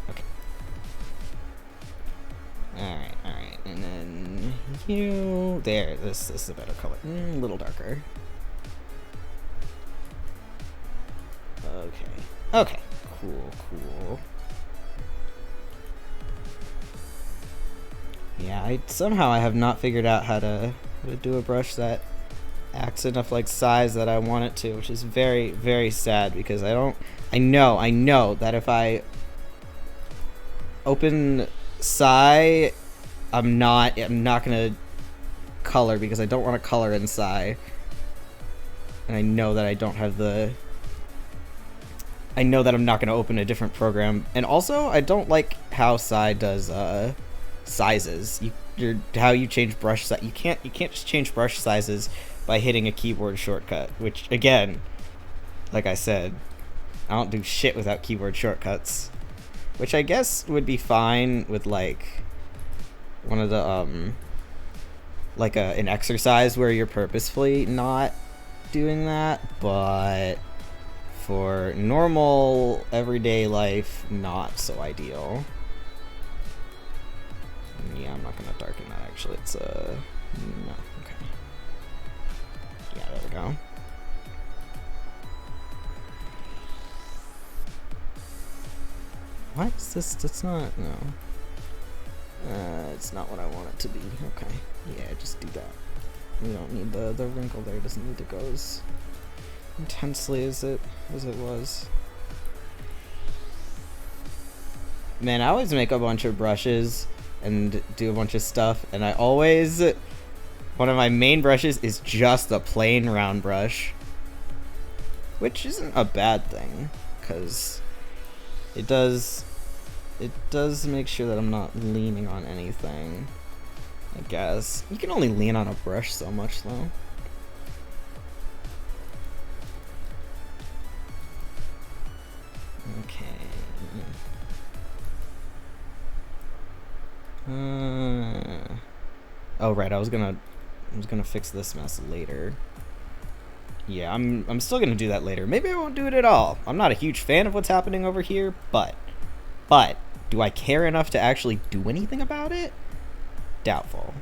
Speaker 1: Okay. Alright. And then you... There, this is a better color. A little darker. Okay. Cool. Yeah, somehow I have not figured out how to do a brush that acts enough like size that I want it to, which is very, very sad because I know that if I open Psy, I'm not gonna color because I don't want to color in Psy. And I know that I don't have I know that I'm not gonna open a different program. And also, I don't like how Psy does sizes. How you change brush size. You can't just change brush sizes by hitting a keyboard shortcut, which again, like I said, I don't do shit without keyboard shortcuts, which I guess would be fine with like one of the like an exercise where you're purposefully not doing that, but for normal everyday life, not so ideal. Yeah, I'm not gonna darken that actually. It's no, okay. Yeah, there we go. What is this? That's not, no. It's not what I want it to be. Okay. Yeah, just do that. We don't need the wrinkle there. Doesn't need to go as intensely as it was. Man, I always make a bunch of brushes and do a bunch of stuff, and I always, one of my main brushes is just a plain round brush, which isn't a bad thing, because it does make sure that I'm not leaning on anything, I guess. You can only lean on a brush so much, though. Okay. Oh right, I was gonna fix this mess later. Yeah, I'm still gonna do that later. Maybe I won't do it at all. I'm not a huge fan of what's happening over here, but do I care enough to actually do anything about it? Doubtful.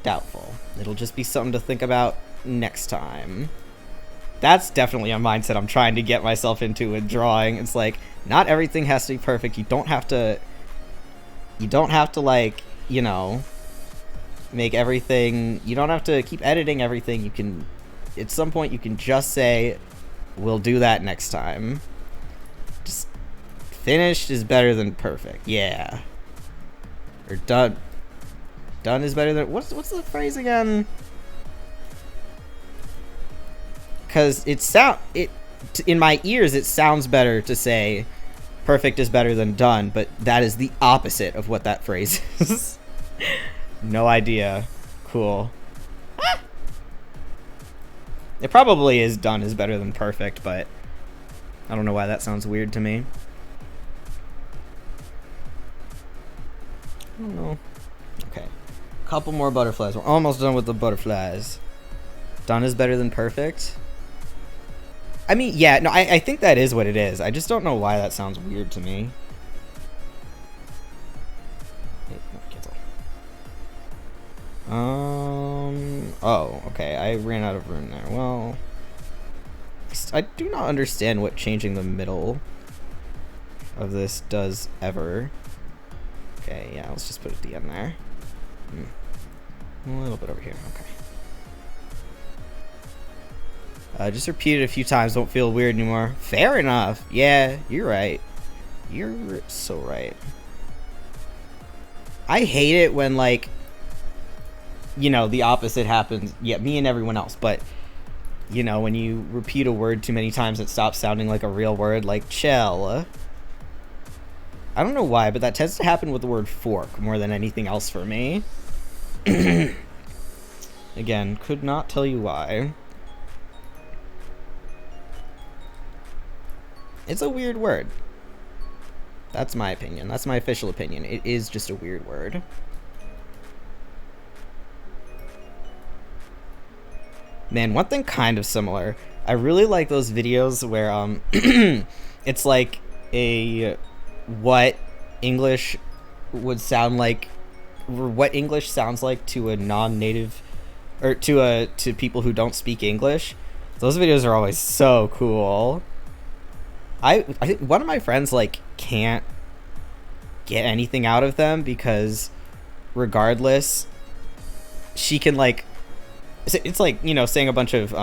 Speaker 1: Doubtful. It'll just be something to think about next time. That's definitely a mindset I'm trying to get myself into with drawing. It's like, not everything has to be perfect. You don't have to like, you know, make everything, you don't have to keep editing everything. You can, at some point you can just say, we'll do that next time. Just finished is better than perfect. Yeah. Or done is better than, what's the phrase again? Because in my ears it sounds better to say perfect is better than done, but that is the opposite of what that phrase is. No idea. Cool. It probably is done is better than perfect, but I don't know why that sounds weird to me. I don't know. Okay. Couple more butterflies. We're almost done with the butterflies. Done is better than perfect? I mean, yeah, no, I think that is what it is. I just don't know why that sounds weird to me. Hey, no, cancel. Oh, okay, I ran out of room there. Well, I do not understand what changing the middle of this does ever. Okay, yeah, let's just put a D in there. A little bit over here, okay. Just repeat it a few times, don't feel weird anymore. Fair enough. Yeah, you're right. You're so right. I hate it when, like, you know, the opposite happens. Yeah, me and everyone else, but, you know, when you repeat a word too many times, it stops sounding like a real word, like chill. I don't know why, but that tends to happen with the word fork more than anything else for me. Again, could not tell you why. It's a weird word. That's my opinion. That's my official opinion. It is just a weird word. Man, one thing kind of similar. I really like those videos where it's like a what English would sound like, what English sounds like to a non-native, or to people who don't speak English. Those videos are always so cool. I think one of my friends like can't get anything out of them because regardless, she can like, it's like, you know, saying a bunch of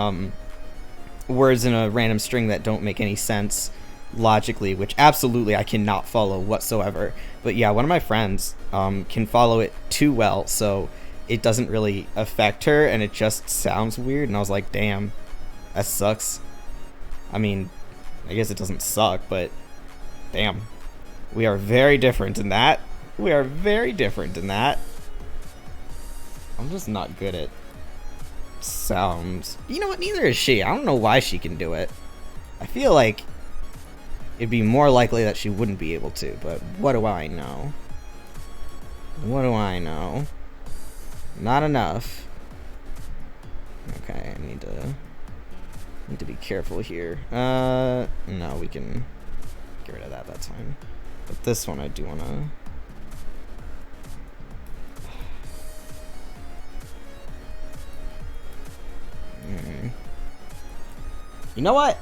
Speaker 1: words in a random string that don't make any sense logically, which absolutely I cannot follow whatsoever. But yeah, one of my friends can follow it too well, so it doesn't really affect her, and it just sounds weird. And I was like, damn, that sucks. I mean, I guess it doesn't suck, but damn, we are very different in that. We are very different in that. I'm just not good at sounds. You know what? Neither is she. I don't know why she can do it. I feel like it'd be more likely that she wouldn't be able to, but what do I know? What do I know? Not enough. Okay, I need to be careful here. No, we can get rid of that. That's fine. But this one I do want to. You know what?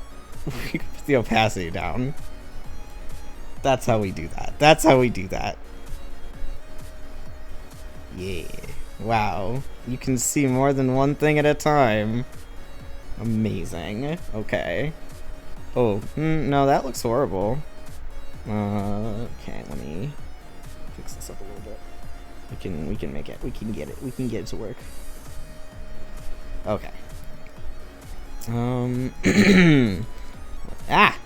Speaker 1: We can put the opacity down. That's how we do that. That's how we do that. Yeah. Wow. You can see more than one thing at a time. Amazing. Okay. Oh, no, that looks horrible. Okay, let me fix this up a little bit. We can make it. We can get it to work. Okay. Ah!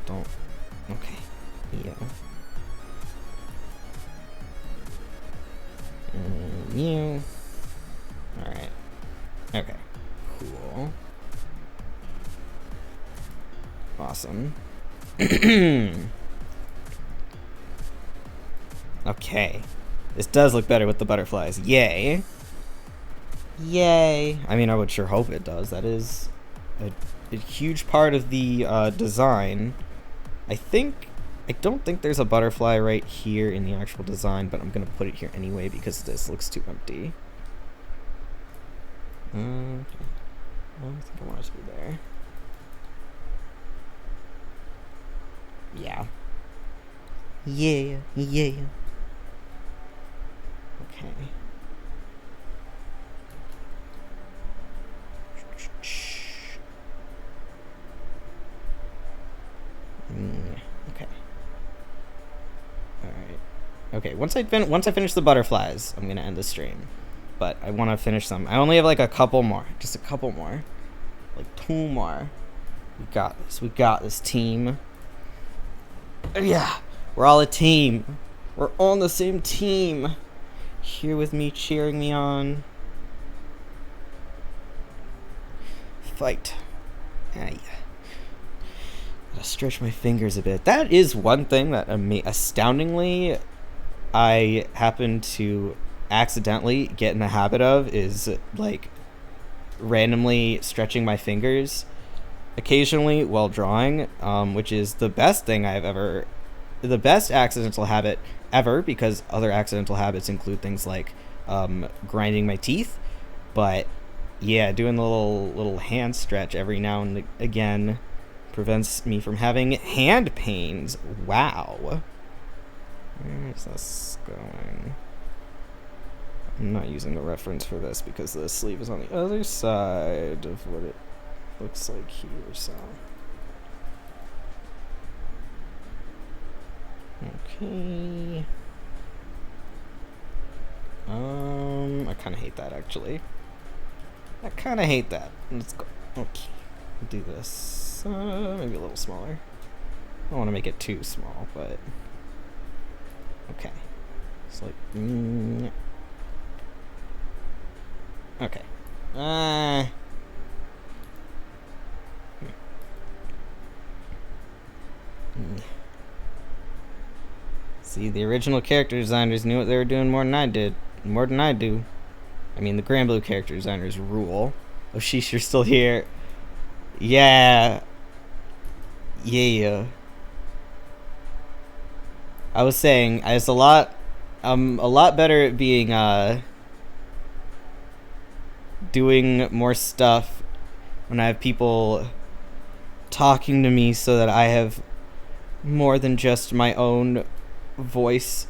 Speaker 1: Don't. Okay. Yeah. You. Alright. Okay. Cool. Awesome. Okay. This does look better with the butterflies. Yay. Yay. I mean, I would sure hope it does. That is a huge part of the design. I don't think there's a butterfly right here in the actual design, but I'm going to put it here anyway because this looks too empty. Okay. I think I want it to be there. Yeah. Yeah. Yeah. Okay. Okay. All right. Okay. Once I finish the butterflies, I'm gonna end the stream. But I want to finish some. I only have like a couple more. Just a couple more. Like 2 more. We got this. We got this, team. Yeah. We're all a team. We're on the same team. Here with me, cheering me on. Fight. Yeah. Gotta stretch my fingers a bit. That is one thing that astoundingly I happen to accidentally get in the habit of, is like randomly stretching my fingers occasionally while drawing, which is the best accidental habit ever, because other accidental habits include things like grinding my teeth. But yeah, doing the little hand stretch every now and again prevents me from having hand pains. Wow. Where's this going? I'm not using the reference for this because the sleeve is on the other side of what it looks like here, so. Okay. I kind of hate that, actually. I kind of hate that. Let's go. Okay. Do this. Maybe a little smaller. I don't want to make it too small, but. Okay. It's like. Okay. See, the original character designers knew what they were doing more than I did. More than I do. I mean, the Granblue character designers rule. Oh, sheesh, you're still here. Yeah. Yeah. I was saying, I'm a lot better at being, doing more stuff when I have people talking to me, so that I have more than just my own voice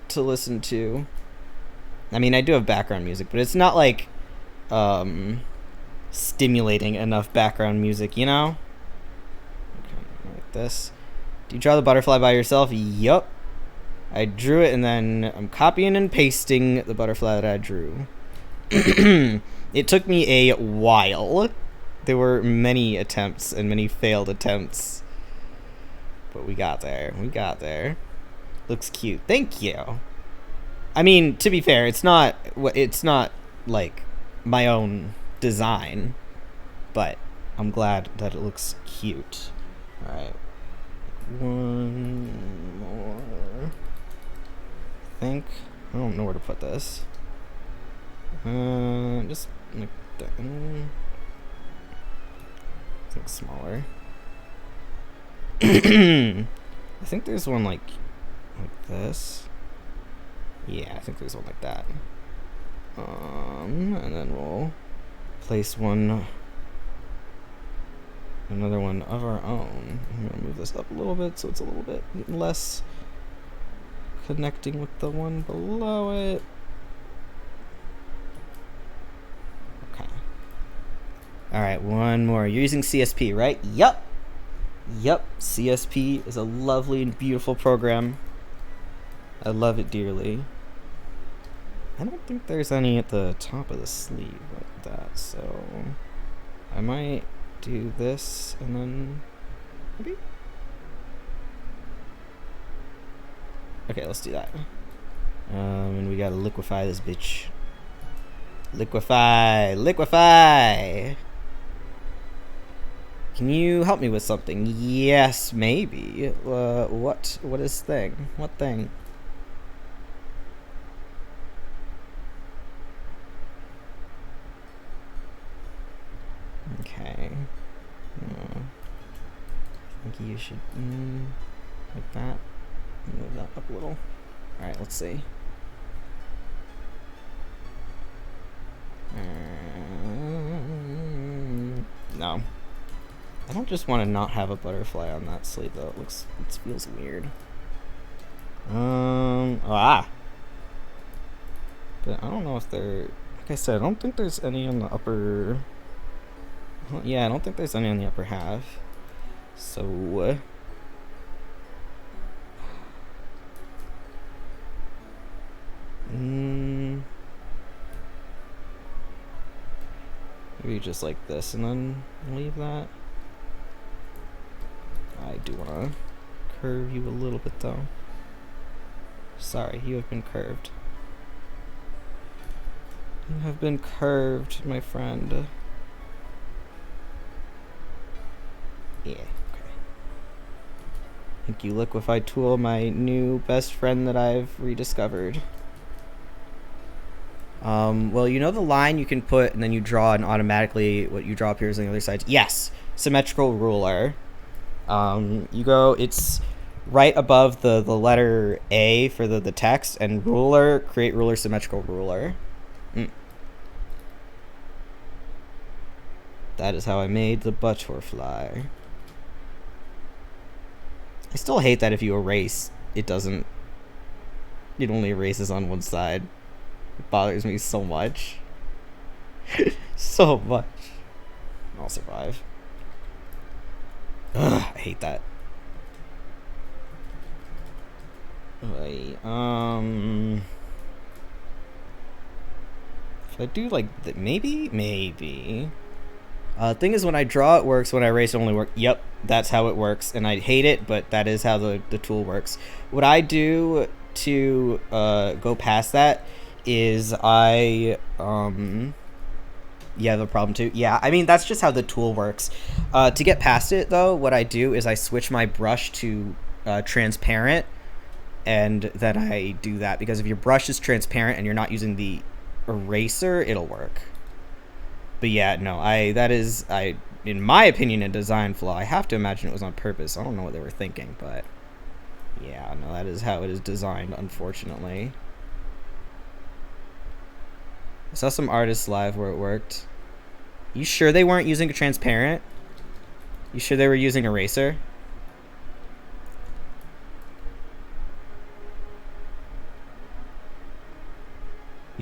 Speaker 1: to listen to. I mean, I do have background music, but it's not like stimulating enough background music, you know? Okay, like this. Do you draw the butterfly by yourself? Yup. I drew it and then I'm copying and pasting the butterfly that I drew. It took me a while. There were many attempts and many failed attempts. But we got there. We got there. Looks cute. Thank you. I mean, to be fair, it's not like my own design, but I'm glad that it looks cute. All right. One more. I think I don't know where to put this. Just like that. I think smaller. I think there's one like this. Yeah, I think there's one like that. And then we'll place another one of our own. I'm gonna move this up a little bit so it's a little bit less connecting with the one below it. Okay. All right, one more. You're using CSP, right? Yup. CSP is a lovely and beautiful program. I love it dearly. I don't think there's any at the top of the sleeve like that, so I might do this and then maybe. Okay, let's do that. And we gotta liquefy this bitch. Liquefy. Can you help me with something? Yes, maybe. What is thing? What thing? Okay. I think you should like that. Move that up a little. All right, let's see. No. I don't just want to not have a butterfly on that sleeve though. It feels weird. But I don't know if they're, like I said, I don't think there's any on the upper. Well, yeah, I don't think there's any on the upper half. So maybe just like this and then leave that. I do want to curve you a little bit though. Sorry, you have been curved. You have been curved, my friend. Yeah, okay. Thank you, Liquefy Tool, my new best friend that I've rediscovered. Well, you know the line you can put and then you draw and automatically what you draw appears on the other side? Yes, symmetrical ruler. You go, it's right above the letter A for the text, and ruler, create ruler, symmetrical ruler. That is how I made the butterfly. I still hate that if you erase, it only erases on one side. It bothers me so much. So much. I'll survive. Ugh, I hate that. Wait, if I do like that, maybe. Thing is, when I draw it works, when I erase it only works. Yep, that's how it works, and I hate it, but that is how the tool works. What I do to go past that is I you have a problem too? Yeah, I mean, that's just how the tool works. To get past it, though, what I do is I switch my brush to transparent, and then I do that, because if your brush is transparent and you're not using the eraser, it'll work. But yeah, no, that is, in my opinion, a design flaw. I have to imagine it was on purpose. I don't know what they were thinking, but yeah, no, that is how it is designed, unfortunately. I saw some artists live where it worked. You sure they weren't using a transparent? You sure they were using eraser?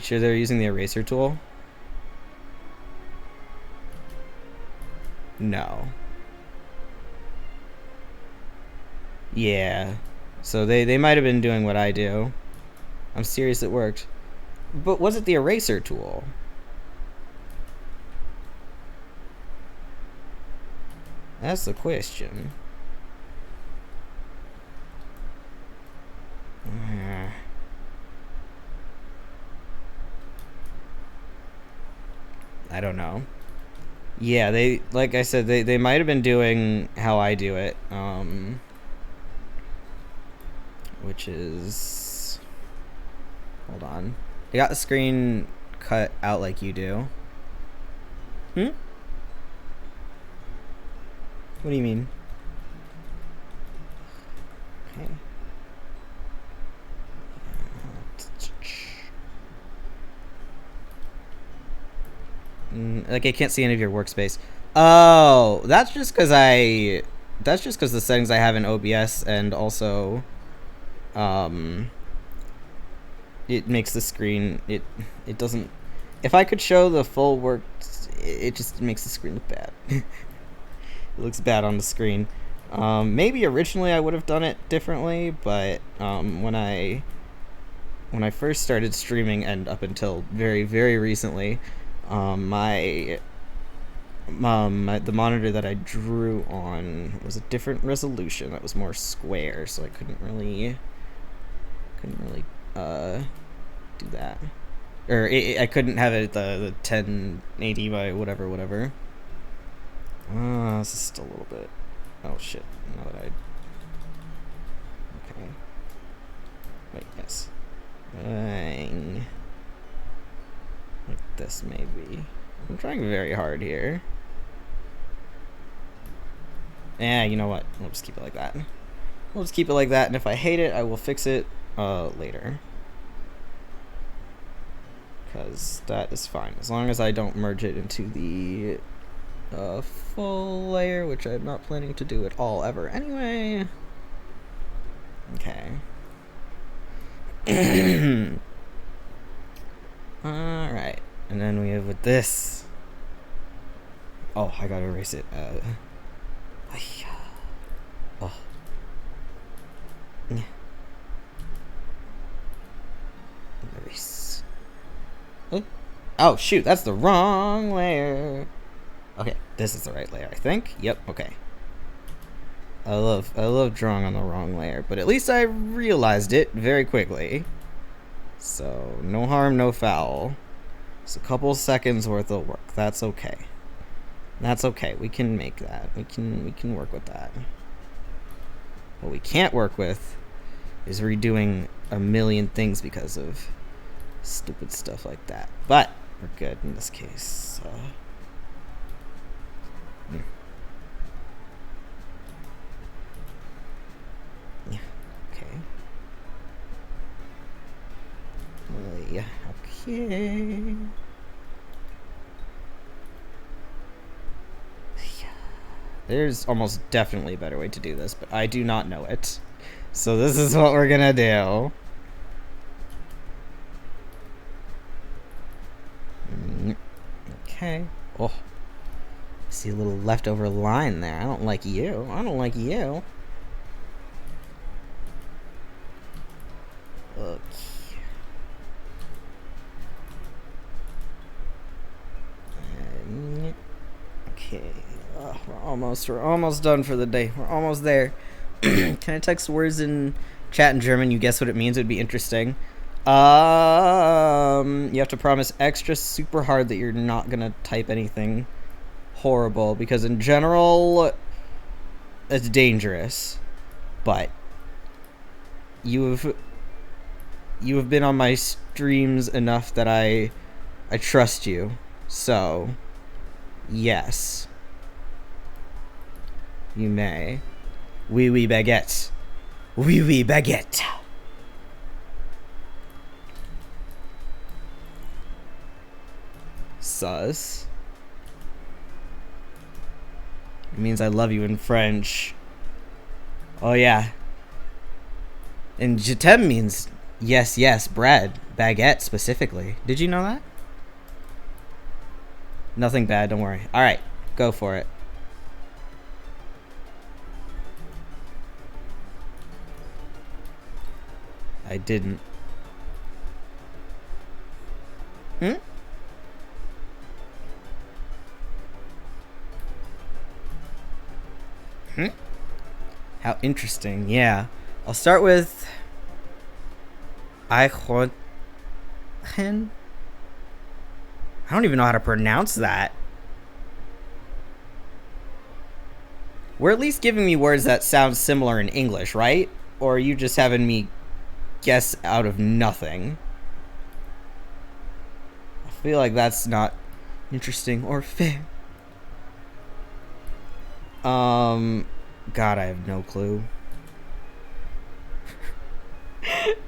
Speaker 1: Sure they're using the eraser tool? No. Yeah. So they might have been doing what I do. I'm serious, it worked. But was it the eraser tool? That's the question. I don't know. Yeah, they, like I said, they might have been doing how I do it, which is, hold on. They got the screen cut out like you do. Hmm? What do you mean? Okay. Like I can't see any of your workspace. Oh, that's just because the settings I have in OBS, and also, it makes the screen, it doesn't. If I could show the full work, it just makes the screen look bad. It looks bad on the screen. Maybe originally I would have done it differently, but when I first started streaming and up until very, very recently, the monitor that I drew on was a different resolution that was more square, so I couldn't really do that. Or I couldn't have it at the 1080 by whatever. This is still a little bit. Oh shit! Now that okay. Wait, yes. Bang. Like this, maybe. I'm trying very hard here. Yeah, you know what? We'll just keep it like that. We'll just keep it like that, and if I hate it, I will fix it later. Because that is fine. As long as I don't merge it into the full layer, which I'm not planning to do at all ever anyway. Okay. Alright. And then we have with this. Oh, I gotta erase it. Oh. Erase. Oh, shoot, that's the wrong layer. Okay, this is the right layer, I think. Yep, okay. I love drawing on the wrong layer, but at least I realized it very quickly. So, no harm, no foul. It's a couple seconds worth of work. That's okay. That's okay. We can make that. We can work with that. What we can't work with is redoing a million things because of stupid stuff like that. But we're good in this case. Yeah. Okay. Yeah. Okay. There's almost definitely a better way to do this, but I do not know it. So this is what we're gonna do. Okay. Oh. See a little leftover line there. I don't like you. I don't like you. Okay. Okay. We're almost done for the day. We're almost there. Can I text words in chat in German? You guess what it means? It would be interesting. You have to promise extra super hard that you're not gonna type anything horrible, because in general it's dangerous. But you have been on my streams enough that I trust you. So yes. You may. Oui, oui, baguette. Oui, oui, baguette. Sus. It means I love you in French. Oh, yeah. And je t'aime means Yes, yes, bread. Baguette, specifically. Did you know that? Nothing bad, don't worry. Alright, go for it. I didn't. Hmm? Hmm? How interesting, yeah. I'll start with... Eichhorn. I don't even know how to pronounce that. We're at least giving me words that sound similar in English, right? Or are you just having me guess out of nothing? I feel like that's not interesting or fair. God, I have no clue.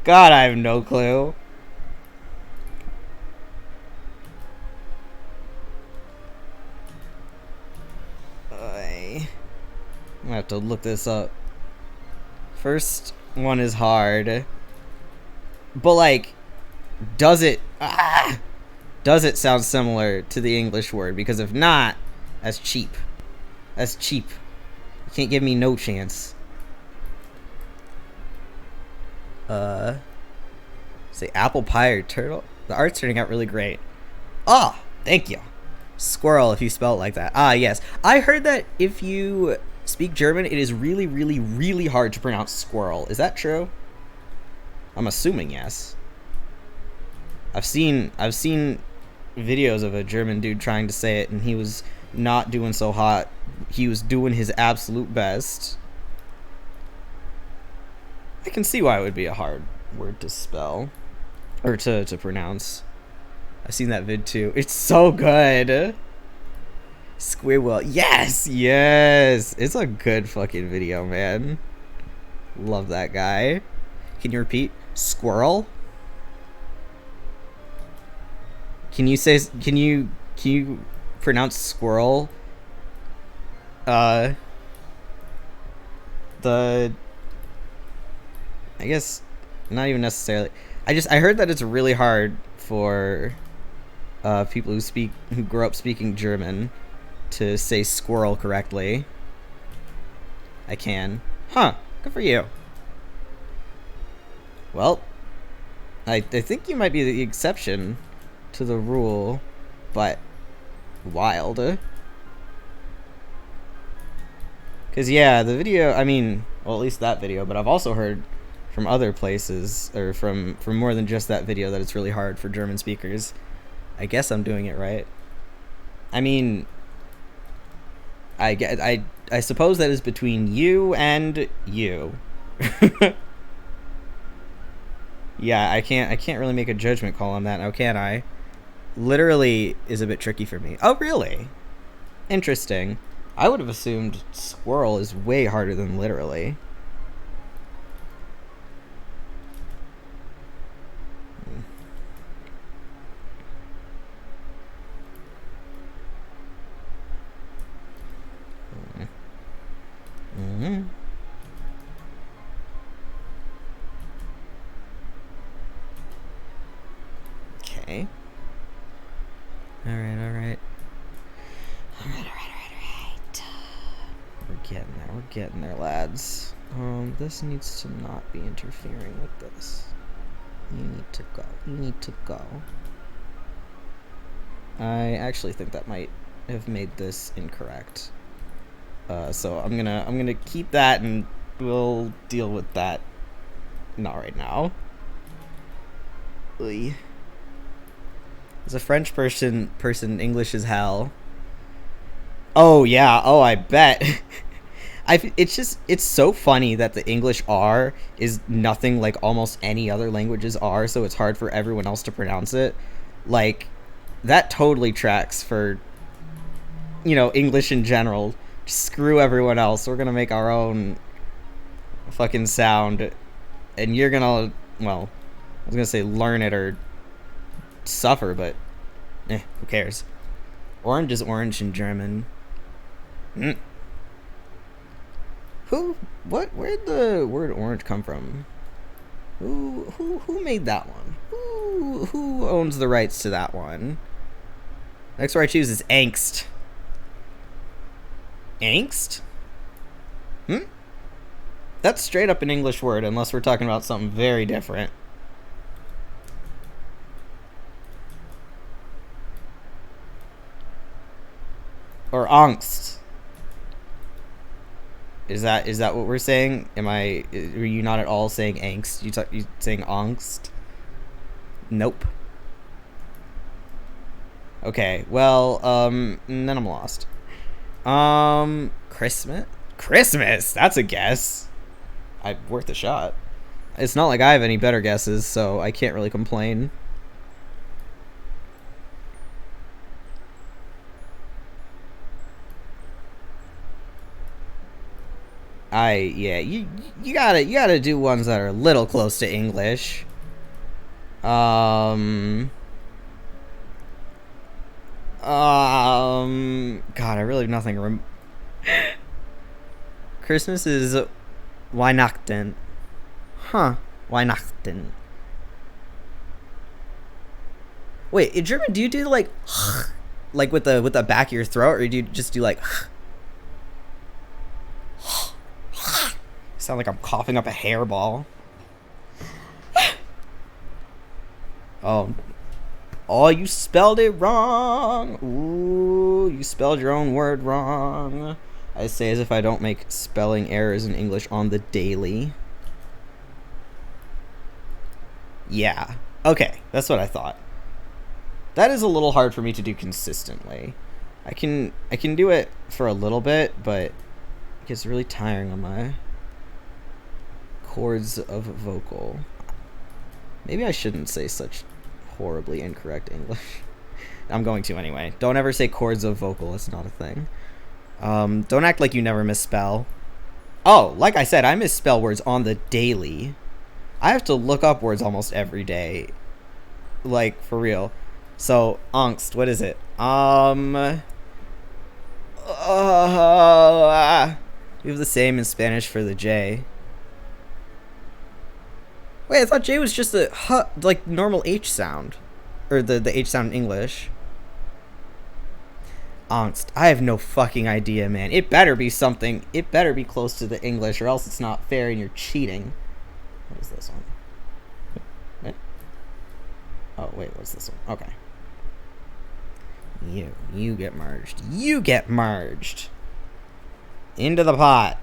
Speaker 1: God, I have no clue. I'm gonna have to look this up. First one is hard. But, like, does it... does it sound similar to the English word? Because if not, that's cheap. That's cheap. You can't give me no chance. Say apple pie or turtle? The art's turning out really great. Oh, thank you. Squirrel, if you spell it like that. Ah, yes. I heard that if you speak German, it is really, really, really hard to pronounce squirrel. Is that true? I'm assuming yes. I've seen videos of a German dude trying to say it, and he was not doing so hot. He was doing his absolute best. I can see why it would be a hard word to spell. Or to pronounce. I've seen that vid too. It's so good. Squirrel. Yes! Yes! It's a good fucking video, man. Love that guy. Can you repeat? Squirrel? Can you pronounce squirrel? I guess not even necessarily. I heard that it's really hard for people who grow up speaking German to say squirrel correctly. I can. Huh. Good for you. Well, I think you might be the exception to the rule, but wild. Because, yeah, the video, I mean, well, at least that video, but I've also heard from other places, or from more than just that video, that it's really hard for German speakers. I guess I'm doing it right. I mean, I suppose that is between you and you. Yeah, I can't really make a judgment call on that now, can I? Literally is a bit tricky for me. Oh, really? Interesting. I would have assumed squirrel is way harder than literally. Mm-hmm. Okay. Alright. We're getting there, lads. This needs to not be interfering with this. You need to go. I actually think that might have made this incorrect. So I'm gonna keep that, and we'll deal with that. Not right now. Oy. As a French person, English is hell. Oh yeah. Oh, I bet. It's so funny that the English R is nothing like almost any other language's R, so it's hard for everyone else to pronounce it. Like, that totally tracks for, English in general. Screw everyone else. We're gonna make our own fucking sound, and you're gonna, well, I was gonna say learn it or suffer, but who cares? Orange is orange in German. Where'd the word orange come from? Who made that one? Who owns the rights to that one? Next word I choose is angst. Angst? That's straight up an English word, unless we're talking about something very different. Or angst. Is that what we're saying? Were you not at all saying angst? You saying angst? Nope. Okay, well, then I'm lost. Christmas? That's a guess. Worth a shot. It's not like I have any better guesses, so I can't really complain. Yeah, you gotta do ones that are a little close to English. God, I really have nothing. Christmas is Weihnachten. Huh. Weihnachten. Wait, in German, do you do like with the back of your throat, or do you just do like? Sound like I'm coughing up a hairball. Oh, you spelled it wrong. Ooh, you spelled your own word wrong. I say as if I don't make spelling errors in English on the daily. Yeah. Okay, that's what I thought. That is a little hard for me to do consistently. I can do it for a little bit, but it gets really tiring on my cords of vocal. Maybe I shouldn't say such horribly incorrect English. I'm going to anyway. Don't ever say cords of vocal. It's not a thing. Don't act like you never misspell. Oh, like I said, I misspell words on the daily. I have to look up words almost every day. Like, for real. So, angst, what is it? We have the same in Spanish for the J. Wait, I thought J was just a like normal H sound, or the H sound in English. Angst. I have no fucking idea, man. It better be something. It better be close to the English, or else it's not fair and you're cheating. What is this one? What? Oh wait, what's this one? Okay. You get merged. You get merged. Into the pot.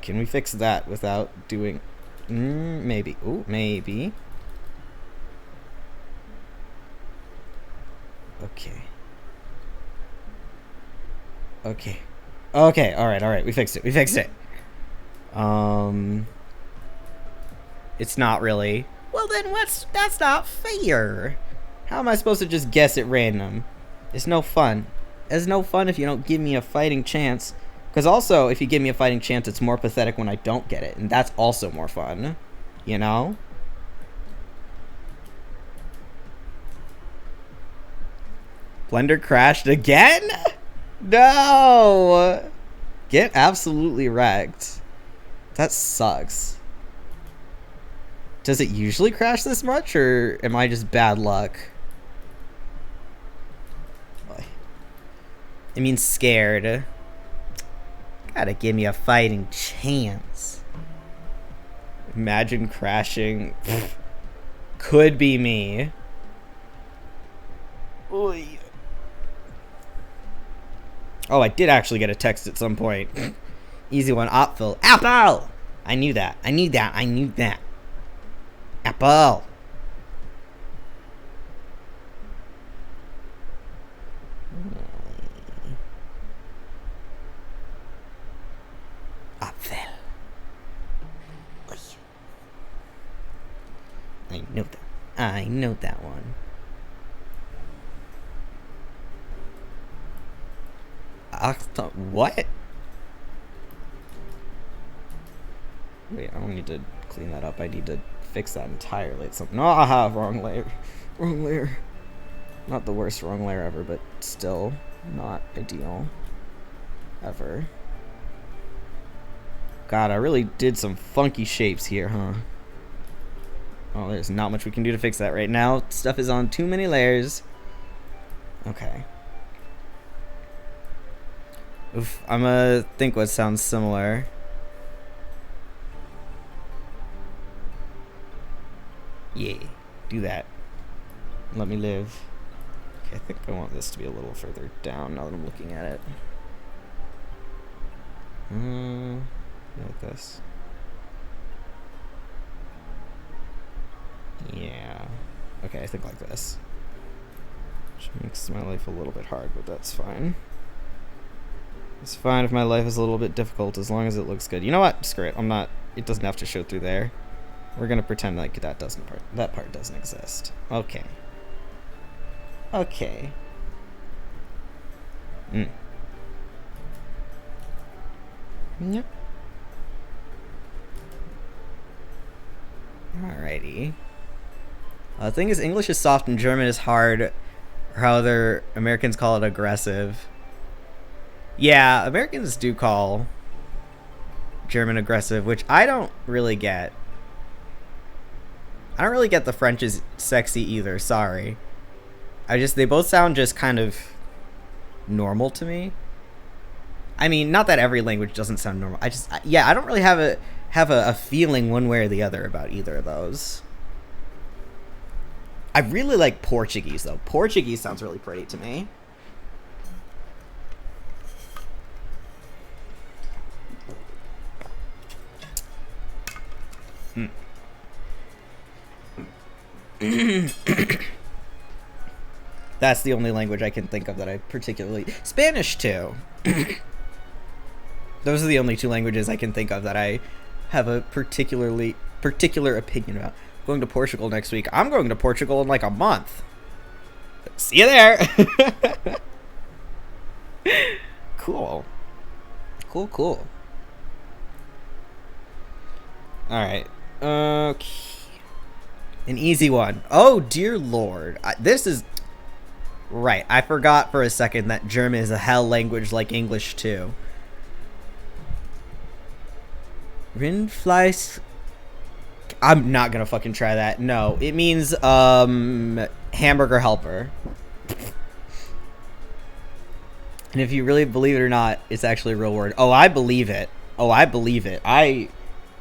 Speaker 1: Can we fix that without doing... maybe. Ooh, maybe. Okay. Alright. We fixed it. It's not really. Well then, that's not fair. How am I supposed to just guess at random? It's no fun. It's no fun if you don't give me a fighting chance. Because also, if you give me a fighting chance, it's more pathetic when I don't get it. And that's also more fun. You know? Blender crashed again? No! Get absolutely wrecked. That sucks. Does it usually crash this much, or am I just bad luck? It means scared. Gotta give me a fighting chance. Imagine crashing. Could be me. Oy. Oh, I did actually get a text at some point. Easy one. Opful. Apple! I knew that. Apple! Apfel. I know that one. What? Wait, I don't need to clean that up. I need to fix that entirely. It's something. No, aha, wrong layer. Wrong layer. Not the worst wrong layer ever, but still not ideal. Ever. God, I really did some funky shapes here, huh? Oh, there's not much we can do to fix that right now. Stuff is on too many layers. Okay. Oof, I'm gonna think what sounds similar. Yeah, do that. Let me live. Okay, I think I want this to be a little further down now that I'm looking at it. Like this. Yeah. Okay, I think like this. Which makes my life a little bit hard, but that's fine. It's fine if my life is a little bit difficult as long as it looks good. You know what? Screw it. I'm not. It doesn't have to show through there. We're gonna pretend like that part doesn't exist. Okay. Okay. Yep. Alrighty. The thing is, English is soft and German is hard, or how other Americans call it aggressive. Yeah, Americans do call German aggressive, which I don't really get. I don't really get the French is sexy either, sorry. They both sound just kind of normal to me. I mean, not that every language doesn't sound normal. I don't really have a feeling one way or the other about either of those. I really like Portuguese, though. Portuguese sounds really pretty to me. That's the only language I can think of that I particularly... Spanish, too. Those are the only two languages I can think of that I have a particular opinion about. Going to Portugal next week. I'm going to Portugal in like a month. See you there. Cool. Cool. Alright. Okay. An easy one. Oh, dear Lord. This is... Right. I forgot for a second that German is a hell language like English, too. Rindfleisch... I'm not gonna fucking try that. No. It means, hamburger helper. And if you really believe it or not, it's actually a real word. Oh, I believe it. I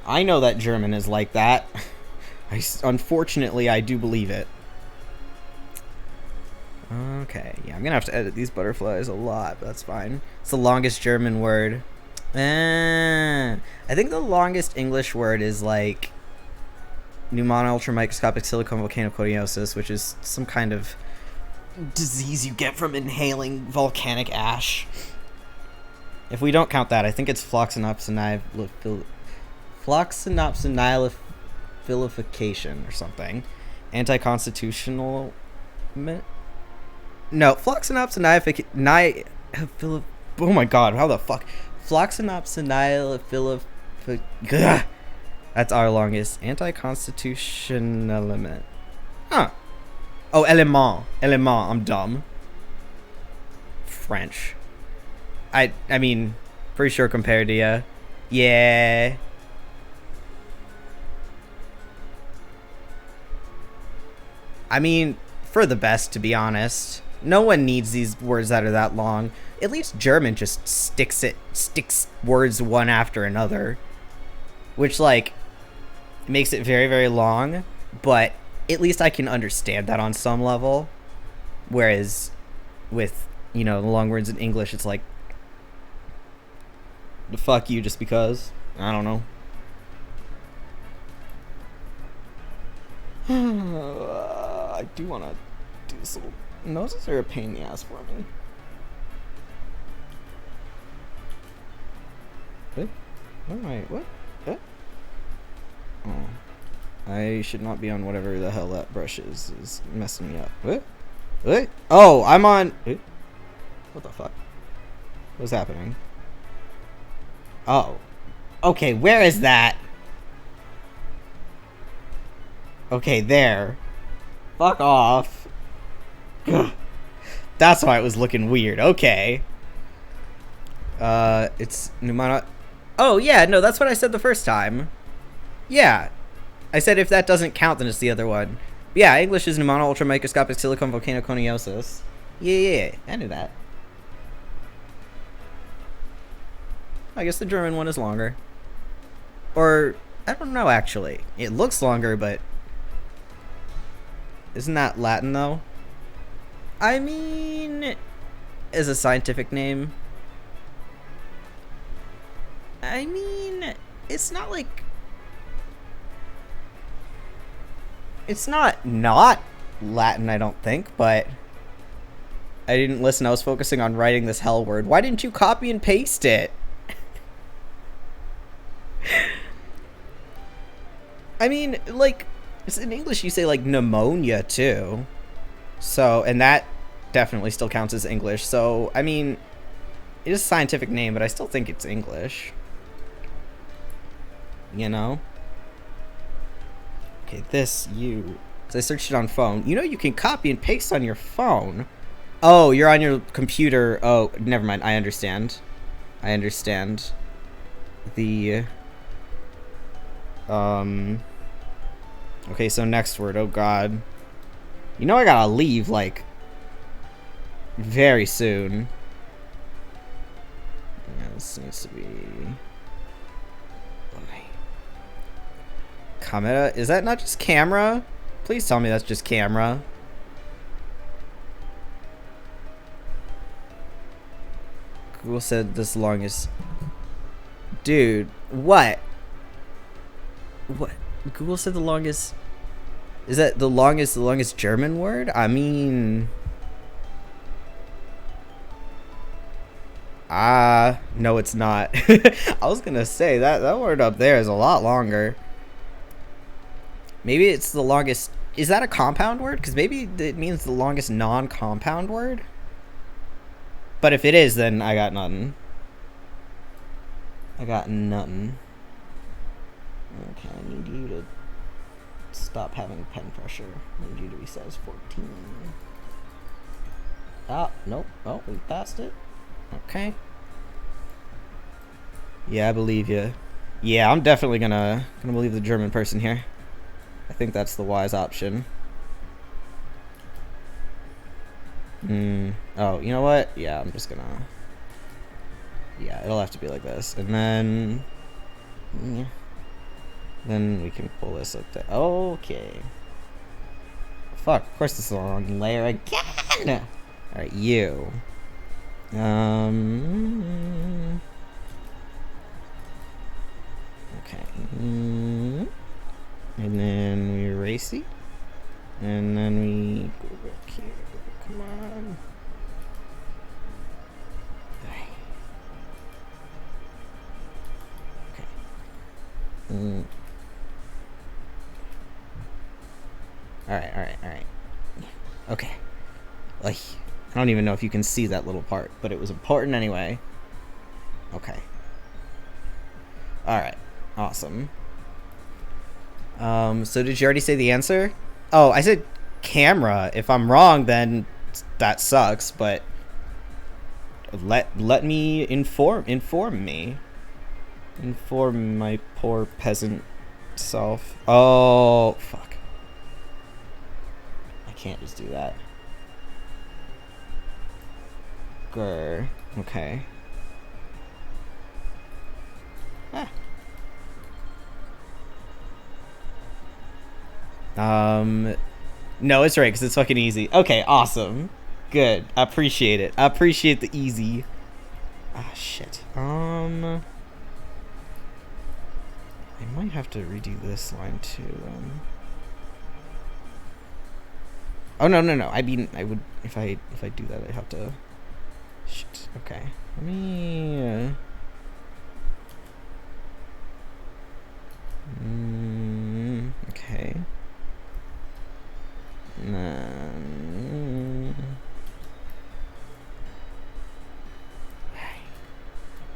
Speaker 1: know that German is like that. Unfortunately, I do believe it. Okay, yeah, I'm gonna have to edit these butterflies a lot, but that's fine. It's the longest German word. I think the longest English word is like pneumono-ultramicroscopic silicone volcanoconiosis, which is some kind of disease you get from inhaling volcanic ash. If we don't count that, I think it's floxinopsonilification or something. Anti-constitutional... No, floxinopsonilification... Oh my god, how the fuck? Floxinopsonilification... That's our longest. Anti-constitutional element. Huh. Oh, élément. I'm dumb. French. I mean, pretty sure compared to ya. Yeah. I mean, for the best, to be honest. No one needs these words that are that long. At least German just sticks words one after another. Which, like, makes it very, very long. But at least I can understand that on some level. Whereas with, you know, the long words in English, it's like, the fuck you just because. I don't know. I do want to do this little... Noses are a pain in the ass for me. What? What am I... What? Oh. I should not be on whatever the hell that brush is. Is messing me up. What? What? Oh, I'm on... What the fuck? What's happening? Oh. Okay, where is that? Okay, there. Fuck off. That's why it was looking weird. Okay. It's pneumono... Oh, yeah, no, that's what I said the first time. Yeah. I said if that doesn't count, then it's the other one. But yeah, English is pneumono ultramicroscopic silicon volcanoconiosis. Yeah, I knew that. I guess the German one is longer. Or, I don't know, actually. It looks longer, but... Isn't that Latin, though? I mean... As a scientific name... I mean... It's not like... It's not Latin, I don't think, but... I didn't listen, I was focusing on writing this hell word. Why didn't you copy and paste it? I mean, like, in English you say, like, pneumonia, too. So, and that definitely still counts as English. So, I mean, it is a scientific name, but I still think it's English. You know? Okay, because I searched it on phone. You know you can copy and paste on your phone. Oh, you're on your computer. Oh, never mind. I understand. The... Okay, so next word. Oh, God. You know I gotta leave, like, very soon. Yeah, this needs to be... Camera? Is that not just camera? Please tell me that's just camera. Google said this longest... Dude, what? What? Google said the longest... Is that the longest German word? I mean... No, it's not. I was gonna say, that word up there is a lot longer. Maybe it's the longest... Is that a compound word? Because maybe it means the longest non-compound word? But if it is, then I got nothing. Okay, I need you to stop having pen pressure. I need you to be size 14. Ah, nope. Oh, we passed it. Okay. Yeah, I believe you. Yeah, I'm definitely gonna believe the German person here. I think that's the wise option. Oh, you know what? Yeah, I'm just gonna... Yeah, it'll have to be like this. And then... Yeah. Then we can pull this up there. Okay. Fuck, of course this is a long layer again! Alright, you. Okay. And then we erase it. And then we go back here. Come on. Okay. Alright. Okay. Like, I don't even know if you can see that little part, but it was important anyway. Okay. Alright. Awesome. So did you already say the answer? Oh, I said camera. If I'm wrong, then that sucks, but let me inform me. Inform my poor peasant self. Oh, fuck. I can't just do that. Grr. Okay. No, it's right, because it's fucking easy. Okay, awesome. Good. I appreciate it. I appreciate the easy. Ah, shit. I might have to redo this line, too. Oh, no. I mean, I would... If I do that, I have to... Shit. Okay. Let me... Okay.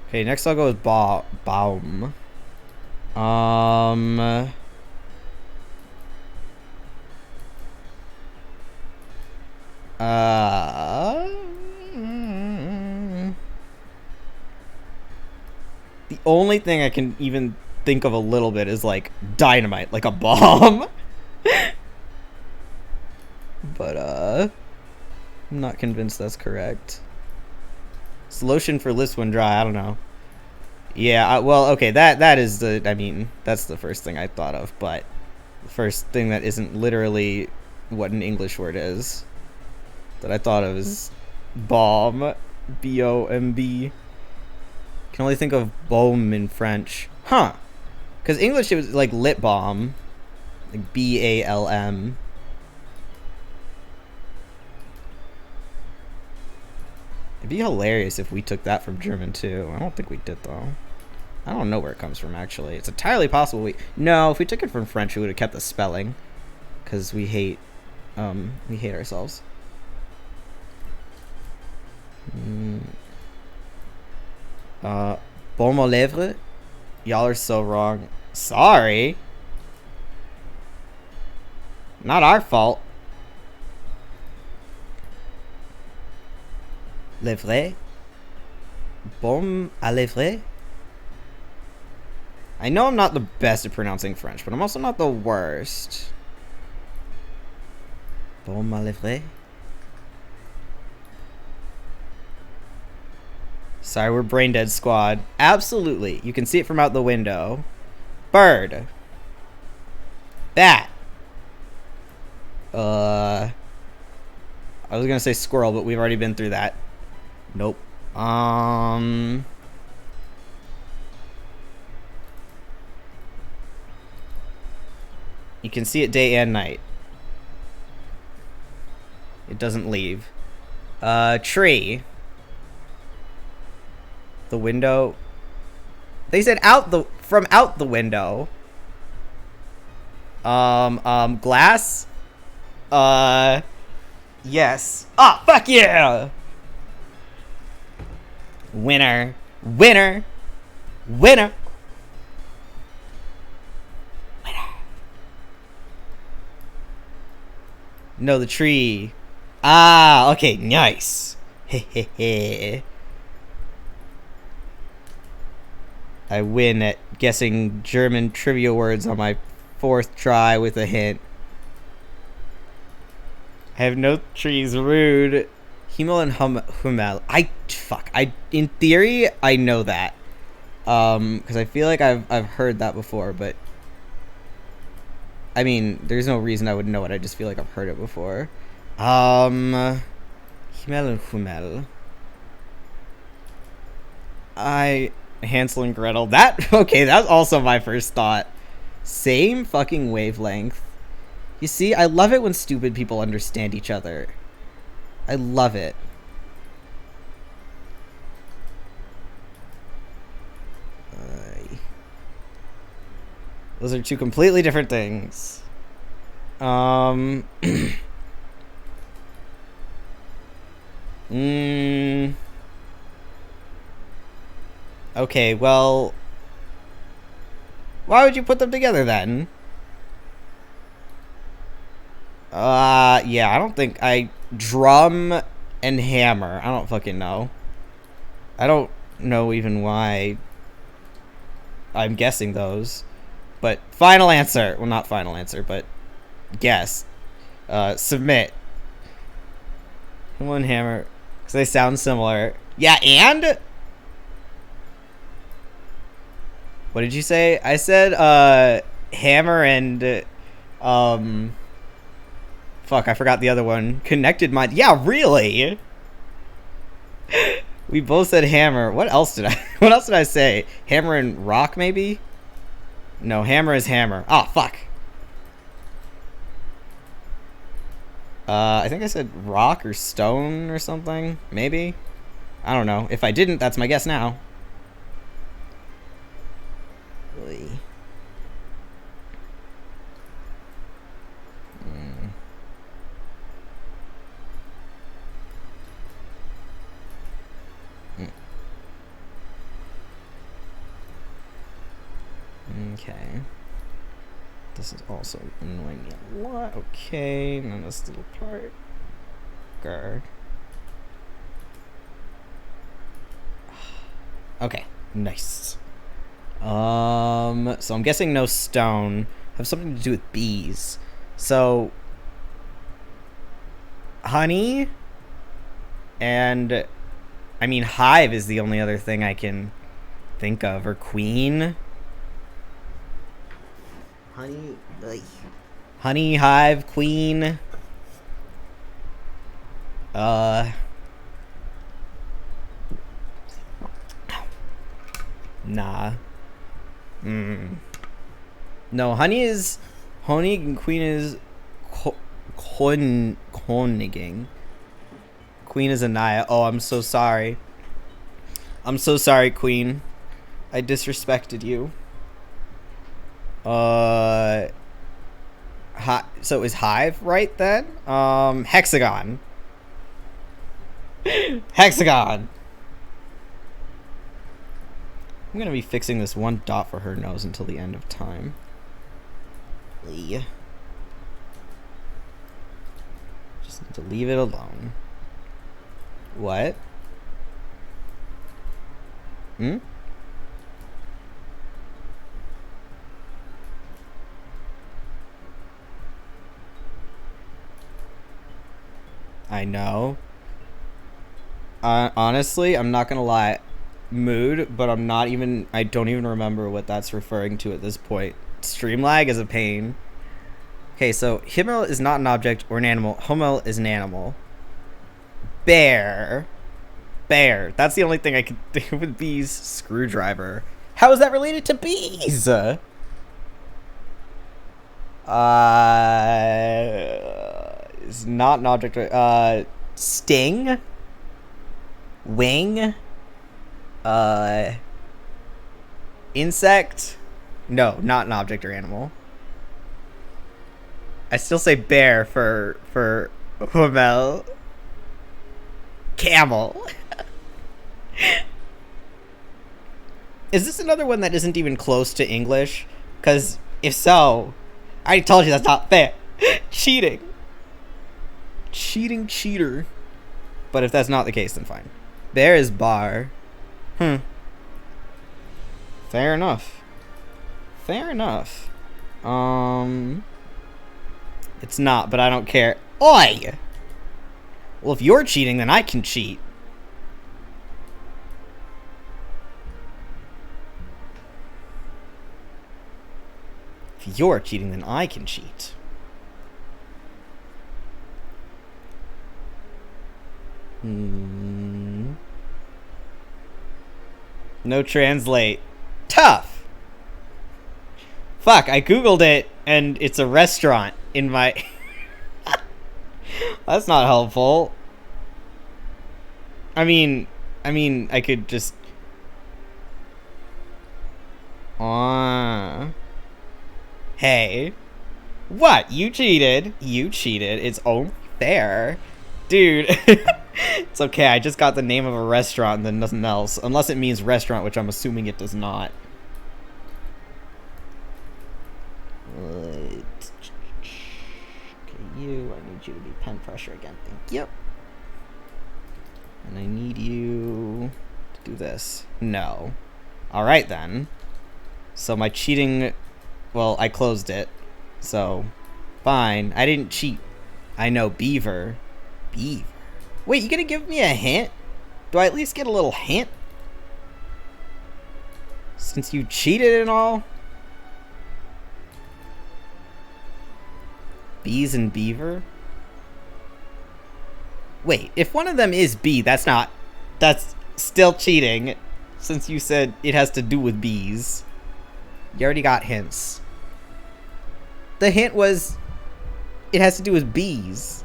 Speaker 1: Okay, next I'll go with Baum. The only thing I can even think of a little bit is like dynamite, like a bomb. But I'm not convinced that's correct. Solution for list when dry, I don't know. Yeah, well, okay, that is the, I mean, that's the first thing I thought of, but the first thing that isn't literally what an English word is that I thought of is bomb, B-O-M-B. Can only think of baume in French. Huh. Because English, it was like lip balm, like B-A-L-M. It'd be hilarious if we took that from German too. I don't think we did though. I don't know where it comes from actually. It's entirely possible no, if we took it from French we would have kept the spelling. Cause we hate ourselves. Baume aux lèvres? Y'all are so wrong. Sorry. Not our fault. Lèvres? Baume à lèvres? I know I'm not the best at pronouncing French, but I'm also not the worst. Baume à lèvres? Sorry, we're brain dead squad. Absolutely. You can see it from out the window. Bird. Bat. I was gonna say squirrel, but we've already been through that. Nope. You can see it day and night. It doesn't leave. Tree. The window. They said from out the window. Glass. Yes. Ah, fuck yeah. Winner. Winner. Winner. Winner. No, the tree. Ah, okay, nice. Hehehe. I win at guessing German trivia words on my 4th try with a hint. I have no trees, rude. Himmel and Hummel. In theory, I know that. Because I feel like I've heard that before, but I mean, there's no reason I would know it. I just feel like I've heard it before. Himmel and Hummel. Hansel and Gretel. Okay, that's also my first thought. Same fucking wavelength. You see, I love it when stupid people understand each other. I love it. Those are two completely different things. Okay, well, why would you put them together then? Yeah, I don't think drum and hammer. I don't fucking know. I don't know even why I'm guessing those. But final answer. Well, not final answer, but guess. Submit. One hammer. Because they sound similar. Yeah, and? What did you say? I said, hammer and, fuck, I forgot the other one. Connected mind. Yeah, really? We both said hammer. What else did I say? Hammer and rock, maybe? No, hammer is hammer. Oh, fuck. I think I said rock or stone or something. Maybe? I don't know. If I didn't, that's my guess now. Really? Okay. This is also annoying me a lot. Okay, and then this little part. Guard. Okay, nice. So I'm guessing no stone. Have something to do with bees. So honey and I mean hive is the only other thing I can think of, or queen. Honey, honey, hive, queen. Nah. No, honey and queen is Koniging. Queen is Anaya. Oh, I'm so sorry. I'm so sorry, queen. I disrespected you. So is hive right then? Hexagon. Hexagon. I'm gonna be fixing this one dot for her nose until the end of time. Just need to leave it alone. What? I know. Honestly, I'm not gonna lie. Mood, but I don't even remember what that's referring to at this point. Stream lag is a pain. Okay, so Himmel is not an object or an animal. Hummel is an animal. Bear. That's the only thing I can think of with bees. Screwdriver. How is that related to bees? Is not an object. Sting. Wing. Insect. No, not an object or animal. I still say bear for Hummel. Camel. Is this another one that isn't even close to English? Because if so, I already told you that's not fair. Cheating. Cheater. But if that's not the case, then fine. Bear is bar. Fair enough. It's not, but I don't care. Oi! Well, if you're cheating, then I can cheat. If you're cheating, then I can cheat. No translate. Tough. Fuck, I googled it, and it's a restaurant in my... That's not helpful. I mean, I could just... Hey. What? You cheated. It's only fair. Dude. It's okay, I just got the name of a restaurant and then nothing else. Unless it means restaurant, which I'm assuming it does not. Okay, I need you to be pen pressure again. Thank you. And I need you to do this. No. Alright then. So my cheating... Well, I closed it. So, fine. I didn't cheat. I know, beaver. Wait, you gonna give me a hint? Do I at least get a little hint? Since you cheated and all? Bees and beaver? Wait, if one of them is bee, that's still cheating. Since you said it has to do with bees. You already got hints. The hint was it has to do with bees.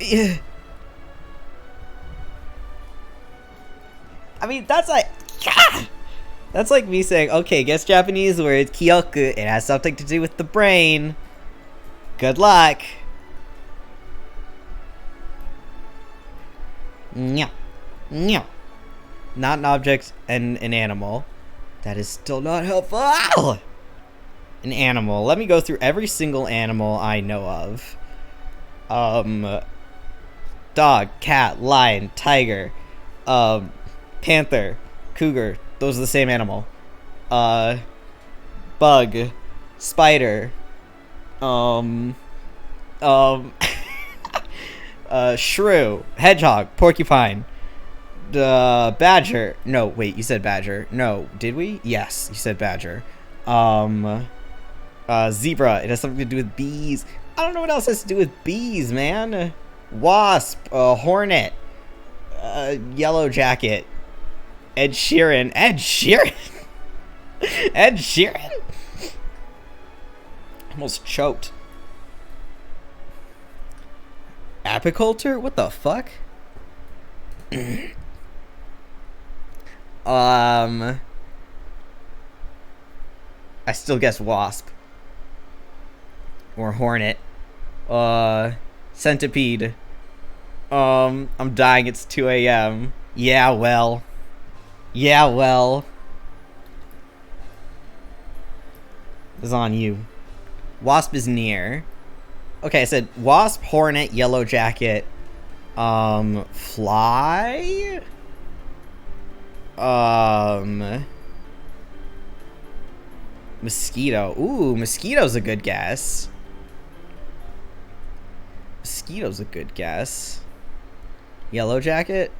Speaker 1: I mean, that's like me saying, okay, guess Japanese word, kyoku. It has something to do with the brain. Good luck. Not an object and an animal. That is still not helpful. An animal. Let me go through every single animal I know of. Dog, cat, lion, tiger, panther, cougar, those are the same animal. Bug, spider, shrew, hedgehog, porcupine, badger. No, wait, you said badger. No, did we? Yes, you said badger. Zebra. It has something to do with bees. I don't know what else has to do with bees, man. Wasp, hornet, yellow jacket, Ed Sheeran. Ed Sheeran? Ed Sheeran? Almost choked. Apiculture? What the fuck? I still guess wasp. Or hornet. Centipede. I'm dying, it's 2 a.m. Yeah, well. Yeah, well. It's on you. Wasp is near. Okay, I said wasp, hornet, yellow jacket, fly? Mosquito. Ooh, mosquito's a good guess. Mosquito's a good guess. Yellow jacket?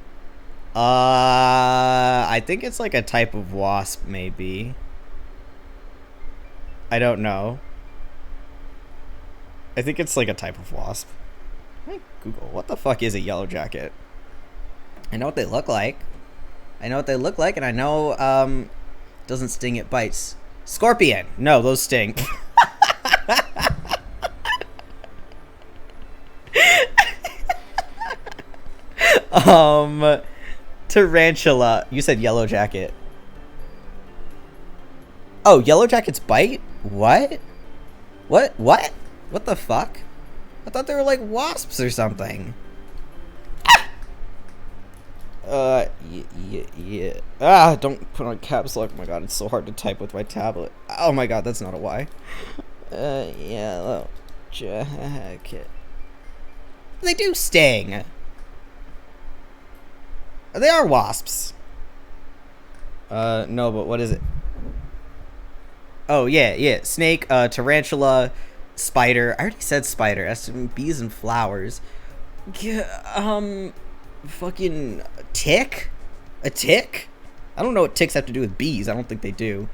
Speaker 1: I think it's like a type of wasp, maybe. I don't know. I think it's like a type of wasp. Google, what the fuck is a yellow jacket? I know what they look like. I know what they look like, and I know, doesn't sting, it bites. Scorpion! No, those sting. Tarantula. You said yellow jacket. Oh, yellow jackets bite? What? What? What? What the fuck? I thought they were like wasps or something. Yeah. Ah, don't put on caps lock. Oh my god, it's so hard to type with my tablet. Oh my god, that's not a Y. Yellow jacket. They do sting. They are wasps. No, but what is it? Oh, yeah. Snake, tarantula, spider. I already said spider. That's bees and flowers. Fucking tick? A tick? I don't know what ticks have to do with bees. I don't think they do.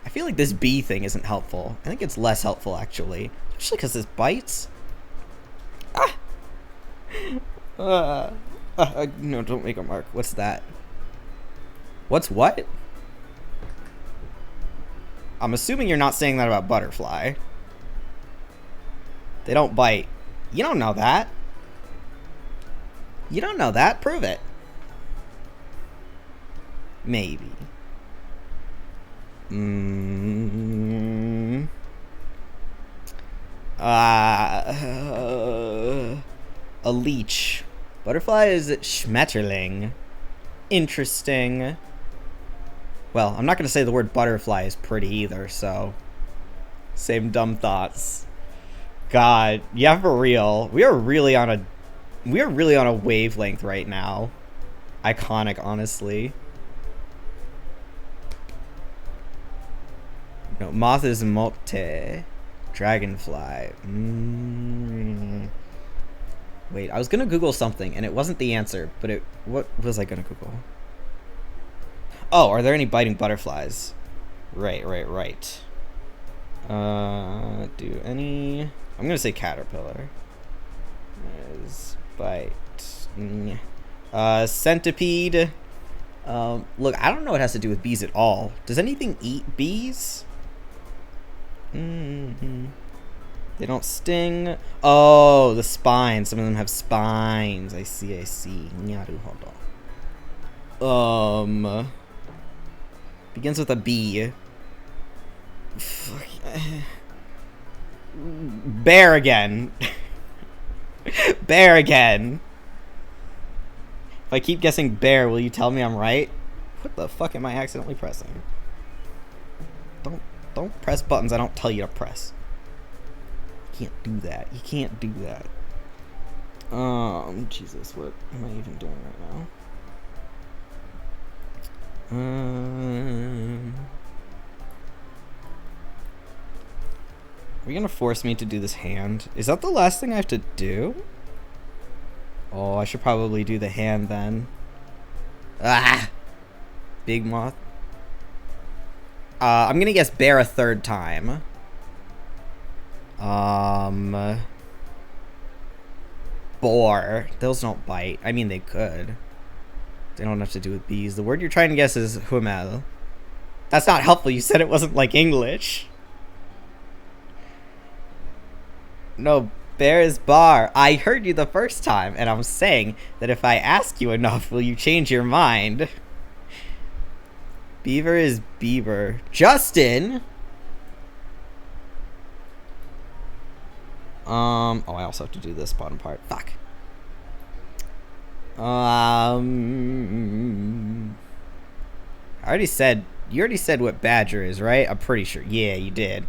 Speaker 1: I feel like this bee thing isn't helpful. I think it's less helpful, actually. Especially because this bites. No, don't make a mark. What's that? What's what? I'm assuming you're not saying that about butterfly. They don't bite. You don't know that. You don't know that. Prove it. Maybe. A leech. Butterfly is Schmetterling. Interesting. Well, I'm not going to say the word butterfly is pretty either, so... Same dumb thoughts. God, yeah, for real. We are really on a wavelength right now. Iconic, honestly. No, moth is mote. Dragonfly. Wait, I was gonna Google something, and it wasn't the answer, but it... What was I gonna Google? Oh, are there any biting butterflies? Right. Do any... I'm gonna say caterpillar. Is bite... centipede. Look, I don't know what it has to do with bees at all. Does anything eat bees? They don't sting. Oh, the spines. Some of them have spines. I see. Nyaru, hold on. Begins with a B. Bear again. Bear again. If I keep guessing bear, will you tell me I'm right? What the fuck am I accidentally pressing? Don't press buttons I don't tell you to press. You can't do that. You can't do that. Jesus, what am I even doing right you gonna force me to do this hand? Is that the last thing I have to do? Oh, I should probably do the hand then. Ah! Big moth. I'm gonna guess bear a third time. Boar. Those don't bite. I mean, they could. They don't have to do with bees. The word you're trying to guess is humel. That's not helpful. You said it wasn't like English. No, bear is bar. I heard you the first time, and I'm saying that if I ask you enough, will you change your mind? Beaver is beaver. Justin! Oh, I also have to do this bottom part. Fuck. You already said what badger is, right? I'm pretty sure. Yeah, you did.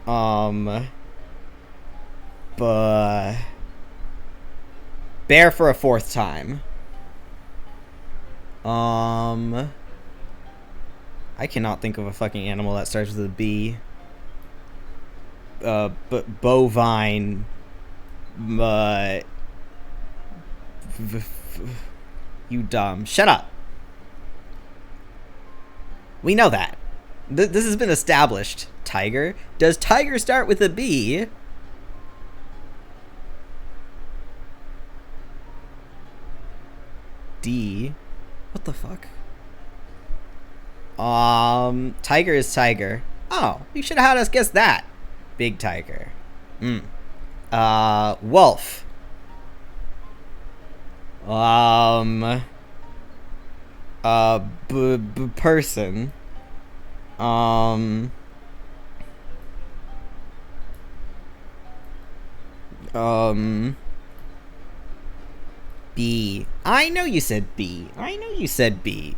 Speaker 1: But bear for a fourth time. I cannot think of a fucking animal that starts with a B. But bovine. You dumb. Shut up. We know that. This has been established. Tiger. Does tiger start with a B? D. What the fuck? Tiger is tiger. Oh, you should have had us guess that. Big tiger. Wolf. Person. B. I know you said B.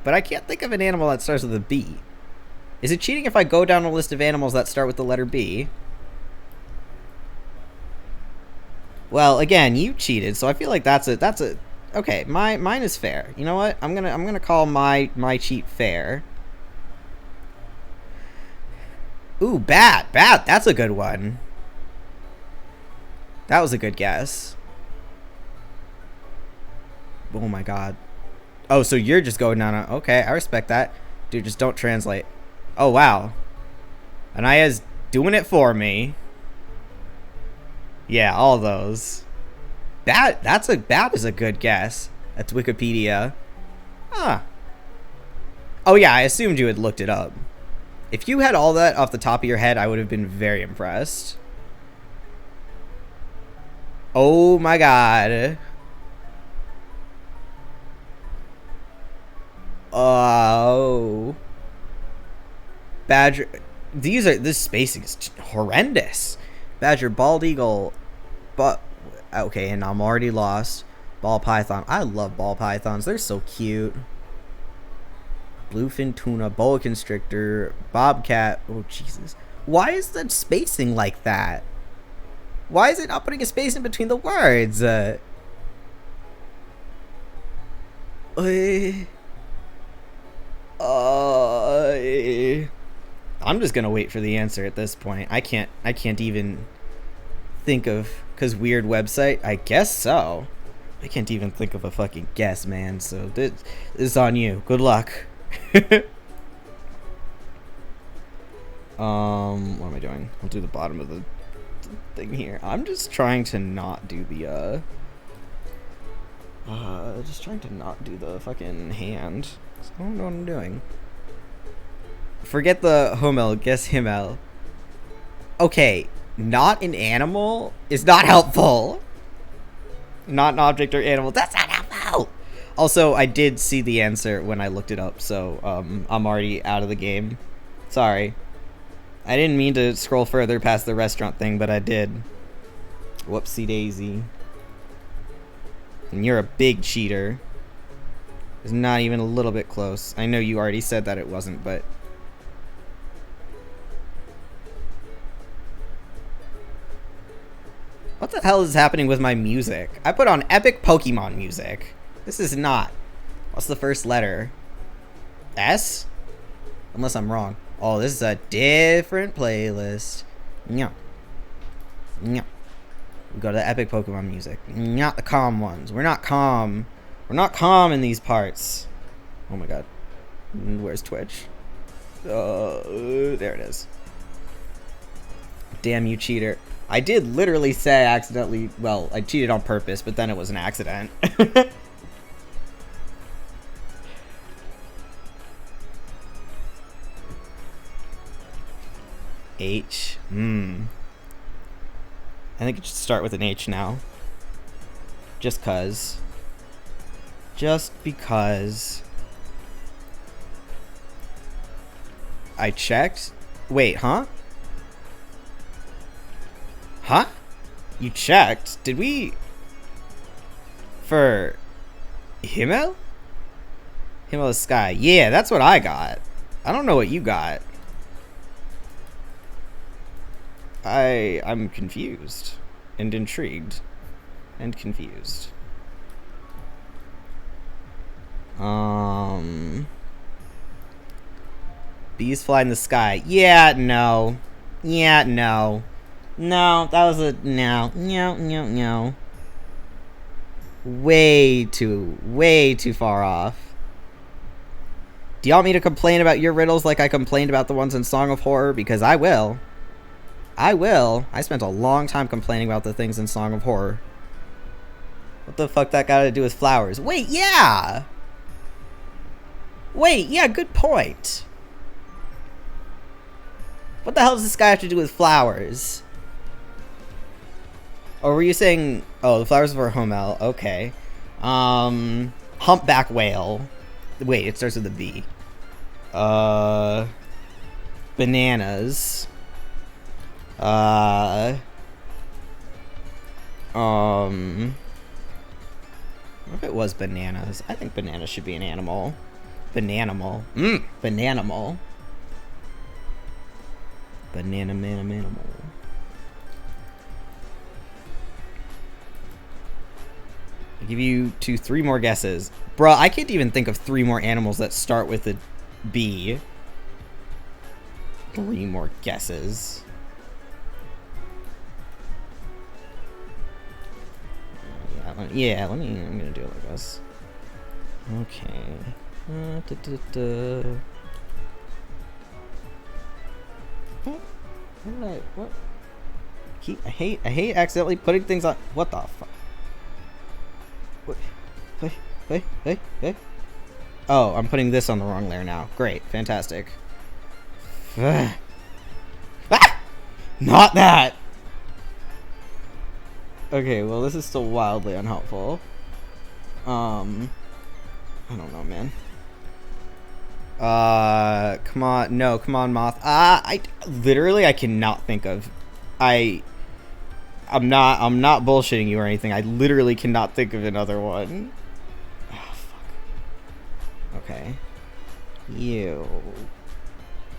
Speaker 1: But I can't think of an animal that starts with a B. Is it cheating if I go down a list of animals that start with the letter B? Well, again, you cheated, so I feel like that's a okay, mine is fair. You know what? I'm gonna call my cheat fair. Ooh, bat. That's a good one. That was a good guess. Oh my god. Oh, so you're just going down a... Okay, I respect that. Dude, just don't translate. Oh, wow. Anaya's doing it for me. Yeah, all those. Bat is a good guess. That's Wikipedia. Huh. Oh yeah, I assumed you had looked it up. If you had all that off the top of your head, I would have been very impressed. Oh my god. Oh. Badger. This spacing is horrendous. Badger, bald eagle, but okay, and I'm already lost. Ball python. I love ball pythons. They're so cute. Bluefin tuna, boa constrictor, bobcat. Oh Jesus! Why is that spacing like that? Why is it not putting a space in between the words? I'm just gonna wait for the answer at this point. I can't even think of, cause weird website. I guess so. I can't even think of a fucking guess, man. So this is on you. Good luck. What am I doing? I'll do the bottom of the thing here. I'm just trying to not do the fucking hand. So I don't know what I'm doing. Forget the Hummel, guess Himmel. Okay, not an animal is not helpful. Not an object or animal. That's not helpful. Also, I did see the answer when I looked it up, so I'm already out of the game. Sorry. I didn't mean to scroll further past the restaurant thing, but I did. Whoopsie daisy. And you're a big cheater. It's not even a little bit close. I know you already said that it wasn't, but... What the hell is happening with my music? I put on epic Pokemon music. This is not. What's the first letter? S? Unless I'm wrong. Oh, this is a different playlist. Yeah. We go to the epic Pokemon music. Not the calm ones. We're not calm. We're not calm in these parts. Oh my god. Where's Twitch? There it is. Damn you, cheater. I did literally say accidentally, well, I cheated on purpose, but then it was an accident. H. I think it should start with an H now. Just cuz. Just because. I checked. Wait, huh? Huh? You checked? Did we... For... Himmel? Himmel Sky. Yeah, that's what I got. I don't know what you got. I'm confused. And intrigued. And confused. Bees fly in the sky. Yeah, no. Yeah, no. No, that was a no. No. Way too far off. Do you want me to complain about your riddles like I complained about the ones in Song of Horror? Because I will. I will. I spent a long time complaining about the things in Song of Horror. What the fuck that got to do with flowers? Wait, yeah! Wait, yeah, good point. What the hell does this guy have to do with flowers? Or were you saying... Oh, the flowers were Himmel. Okay. Humpback whale. Wait, it starts with a B. Bananas. What if it was bananas? I think bananas should be an animal. Bananimal. Bananimal. Banana man animal. I'll give you 3 more guesses. Bruh, I can't even think of 3 more animals that start with a B. 3 more guesses. I'm gonna do it like this. Okay. What? I hate accidentally putting things on. What the fuck? Hey. Oh, I'm putting this on the wrong layer now. Great, fantastic. Not that! Okay, well, this is still wildly unhelpful. I don't know, man. Come on. No, come on, Moth. I cannot think of... I'm not bullshitting you or anything. I literally cannot think of another one. Oh, fuck. Okay. You...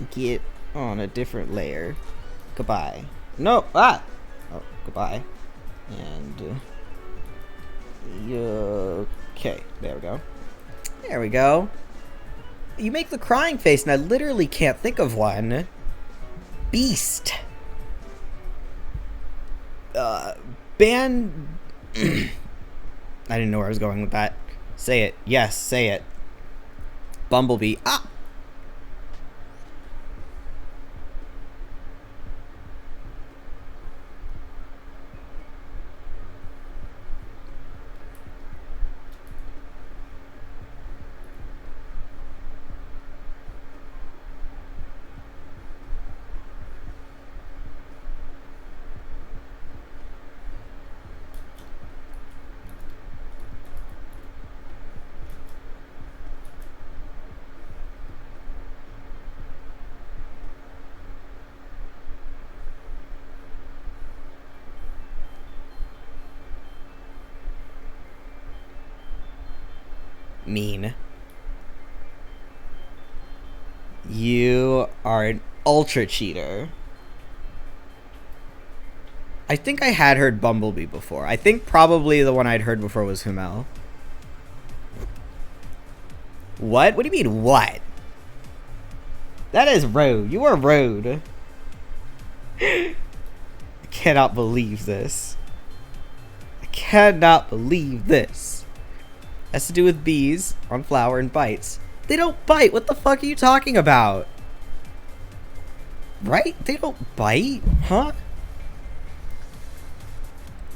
Speaker 1: Get on a different layer. Goodbye. No! Ah! Oh, goodbye. And... okay, there we go. There we go. You make the crying face, and I literally can't think of one. Beast. Ban... I didn't know where I was going with that. Say it. Yes, say it. Bumblebee. Ah! Mean. You are an ultra cheater. I think I had heard Bumblebee before. I think probably the one I'd heard before was Himmel. What? What do you mean, what? That is rude. You are rude. cannot believe this. I cannot believe this. Has to do with bees on flower and bites. They don't bite. What the fuck are you talking about? Right? They don't bite? Huh?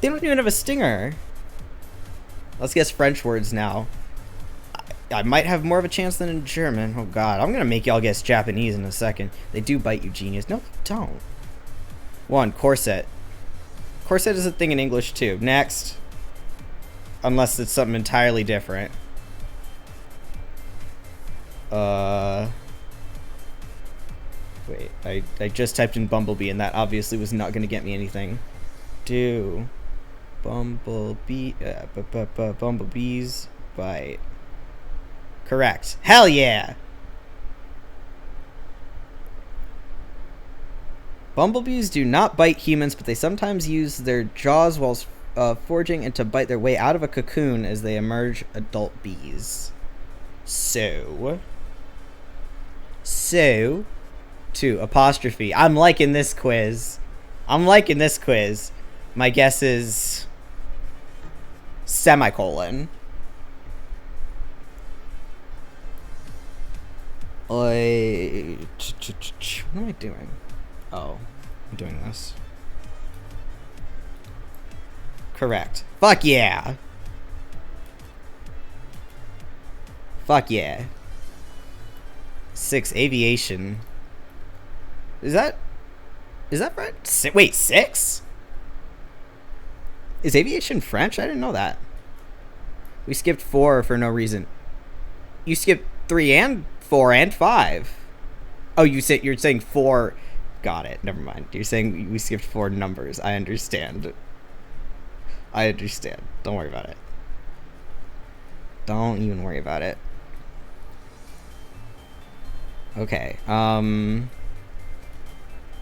Speaker 1: They don't even have a stinger. Let's guess French words now. I might have more of a chance than in German. Oh god, I'm gonna make y'all guess Japanese in a second. They do bite, you genius. No, they don't. 1, corset. Corset is a thing in English too. Next. Unless it's something entirely different. Wait, I just typed in bumblebee and that obviously was not gonna get me anything. Bumblebees bite. Correct. Hell yeah! Bumblebees do not bite humans, but they sometimes use their jaws while foraging and to bite their way out of a cocoon as they emerge adult bees. So, 2 apostrophe. I'm liking this quiz. My guess is semicolon. What am I doing? Oh, I'm doing this. Correct. Fuck yeah. Fuck yeah. 6, aviation. Is that right? Wait, 6? Is aviation French? I didn't know that. We skipped 4 for no reason. You skipped 3 and 4 and 5. Oh, you're saying 4. Got it. Never mind. You're saying we skipped 4 numbers. I understand. Don't worry about it. Don't even worry about it. Okay.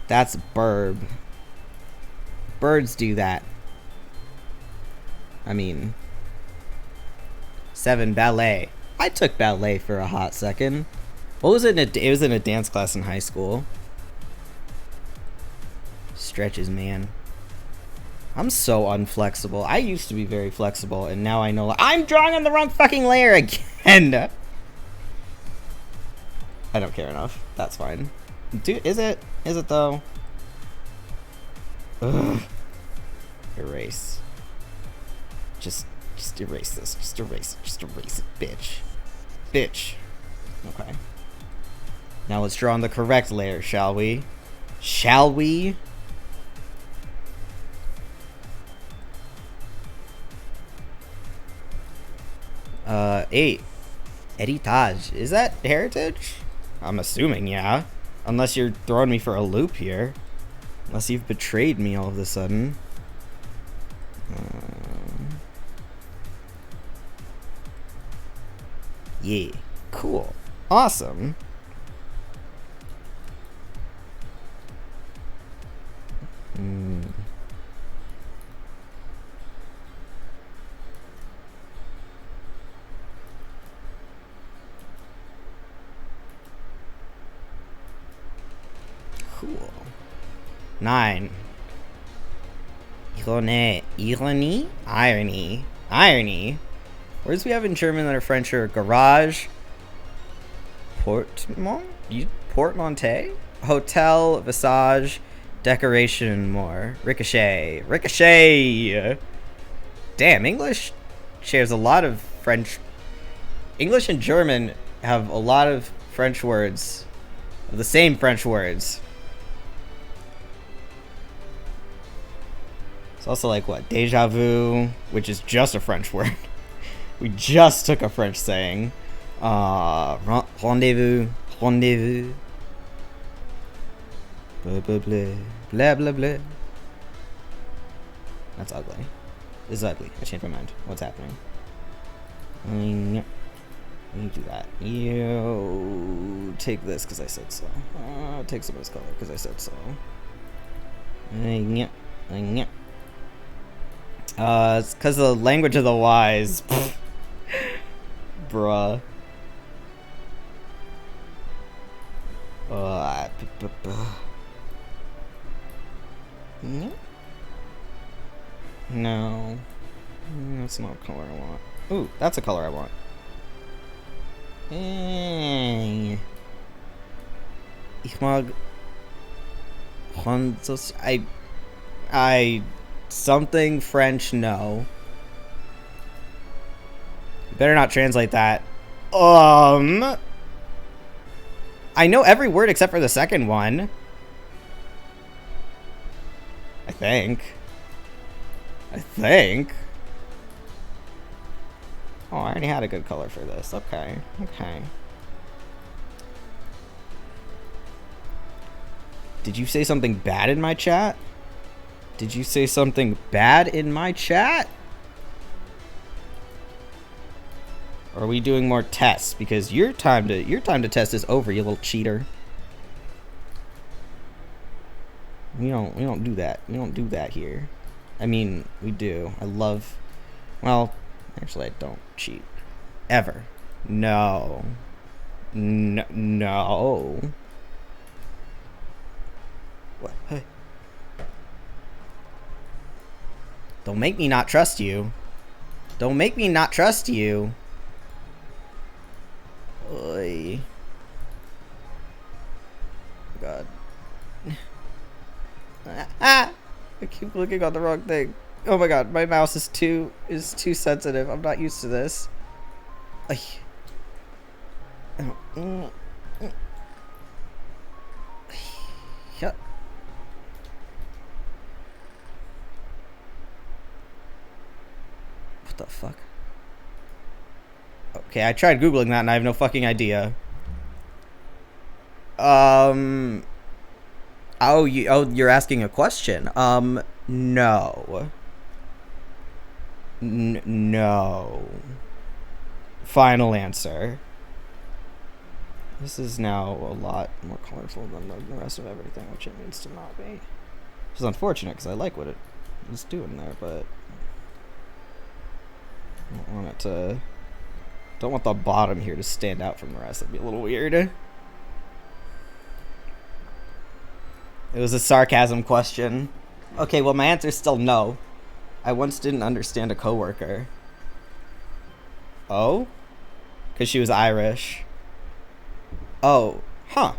Speaker 1: That's burb. Birds do that. I mean, 7, ballet. I took ballet for a hot second. What was it? It was in a dance class in high school. Stretches, man. I'm so unflexible. I used to be very flexible, and now I know I'm drawing on the wrong fucking layer again. I don't care enough. That's fine. Dude, is it? Is it though? Ugh. Erase. Just erase this. Just erase it, bitch. Bitch. Okay. Now let's draw on the correct layer, shall we? Shall we? Eight. Heritage. Is that heritage? I'm assuming, yeah. Unless you're throwing me for a loop here. Unless you've betrayed me all of a sudden. Yeah. Cool. Awesome. Cool. 9. Irony? Irony. Words we have in German that are French are garage, portmanteau, hotel, visage, decoration, and more. Ricochet. Damn, English shares a lot of French. English and German have a lot of French words, of the same French words. It's also like what? Deja vu, which is just a French word. We just took a French saying. Rendezvous. Blah, blah, blah. Blah, blah, blah. That's ugly. This is ugly. I changed my mind. What's happening? Let me do that. You take this because I said so. Take some of this color because I said so. It's because of the language of the wise. Bruh. No. That's not a color I want. Ooh, that's a color I want. Hey. Ich mag Franzos. I something French, no. You better not translate that. I know every word except for the second one. I think. Oh, I already had a good color for this. Okay. Did you say something bad in my chat? Or are we doing more tests? Because your time to test is over, you little cheater. We don't do that. We don't do that here. I mean, we do. Well, actually I don't cheat. Ever. No. No. What? Hey. Don't make me not trust you. Oy. God. I keep looking on the wrong thing. Oh my god, my mouse is too sensitive. I'm not used to this. Ay. Yeah. What the fuck? Okay, I tried Googling that and I have no fucking idea. Oh, you're asking a question. No. No. Final answer. This is now a lot more colorful than the rest of everything, which it needs to not be. Which is unfortunate because I like what it is doing there, but I don't want it to. Don't want the bottom here to stand out from the rest. That'd be a little weird. It was a sarcasm question. Okay, well my answer is still no. I once didn't understand a coworker. Oh? Because she was Irish. Oh, huh.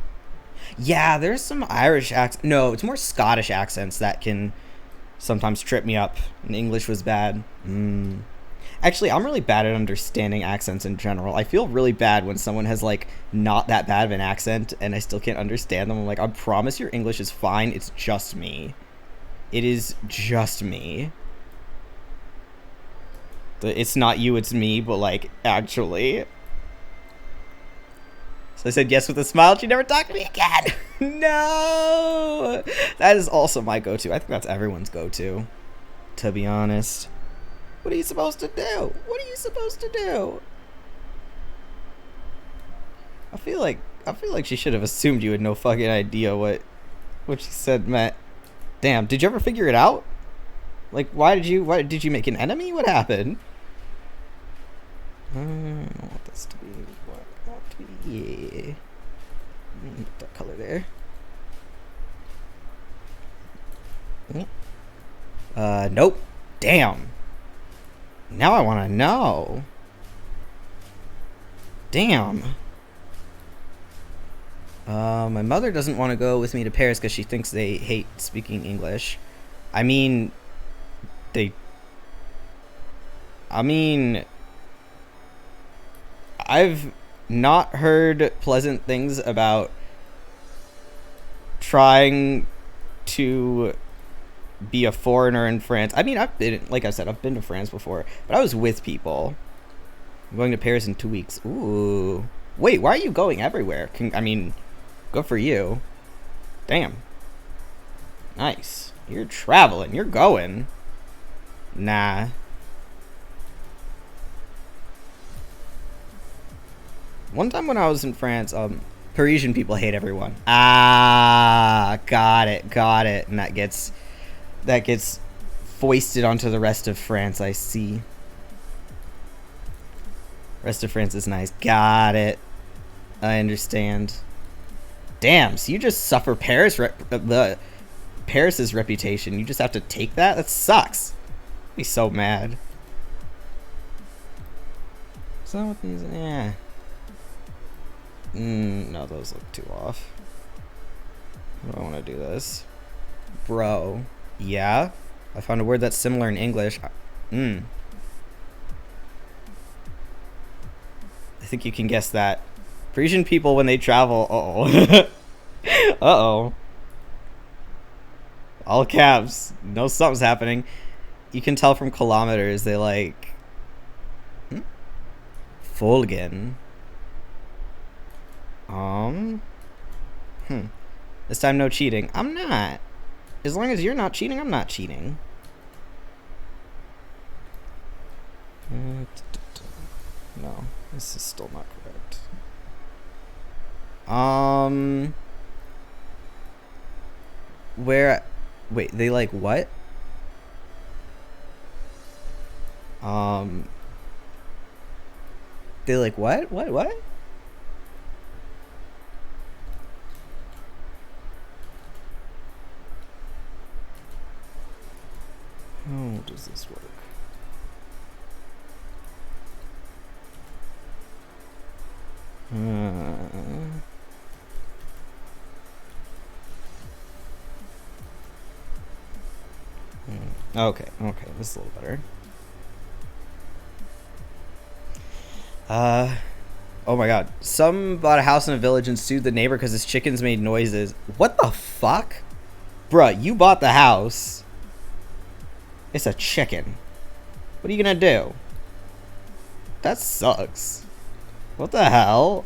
Speaker 1: Yeah, there's some Irish accents. No, it's more Scottish accents that can sometimes trip me up. And English was bad. Actually, I'm really bad at understanding accents in general. I feel really bad when someone has, like, not that bad of an accent and I still can't understand them. I'm like, I promise your English is fine. It's just me. It is just me. It's not you, it's me, but, like, actually. So I said yes with a smile. She never talked to me again. No. That is also my go-to. I think that's everyone's go-to, to be honest. What are you supposed to do? I feel like she should have assumed you had no fucking idea what she said meant. Damn, did you ever figure it out? Like, why did you make an enemy? What happened? I don't want this to be yeah. Put that color there. Nope. Damn. Now I want to know. Damn. My mother doesn't want to go with me to Paris because she thinks they hate speaking English. I mean, I've not heard pleasant things about trying to be a foreigner in France. I mean, I've been to France before, but I was with people. I'm going to Paris in 2 weeks. Ooh. Wait, why are you going everywhere? I mean, good for you. Damn. Nice. You're traveling. You're going. Nah. One time when I was in France, Parisian people hate everyone. Ah, got it. And that gets foisted onto the rest of France, I see. Rest of France is nice. Got it. I understand. So you just suffer Paris's reputation. You just have to take that? That sucks. Be so mad. Is that what these? Yeah. No, those look too off. I don't want to do this. Bro. Yeah? I found a word that's similar in English. I think you can guess that. Parisian people, when they travel... Uh-oh. Uh-oh. All caps. No, something's happening. You can tell from kilometers they like... Folgen. This time no cheating. I'm not. As long as you're not cheating, I'm not cheating. No, this is still not correct. Where... Wait, they like what? They like what? What? How does this work? Okay, this is a little better. Oh my god. Some bought a house in a village and sued the neighbor because his chickens made noises. What the fuck? Bruh, you bought the house. It's a chicken. What are you gonna do? That sucks. What the hell?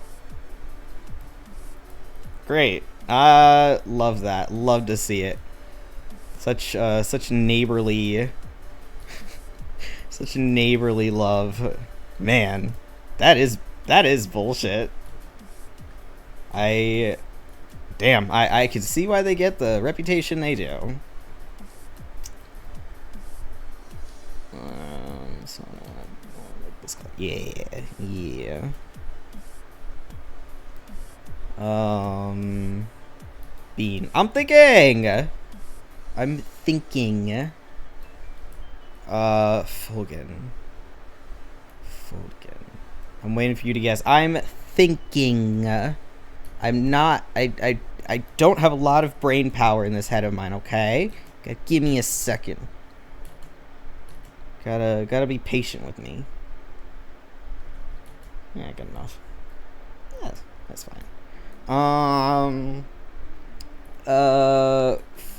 Speaker 1: Great. Love that. Love to see it. Such neighborly... such neighborly love. Man, that is bullshit. Damn, I can see why they get the reputation they do. Yeah. Bean. I'm thinking. Fulgen. I'm waiting for you to guess. I'm thinking. I'm not. I don't have a lot of brain power in this head of mine. Okay, give me a second. Gotta be patient with me. Yeah, good enough. Yeah, that's fine.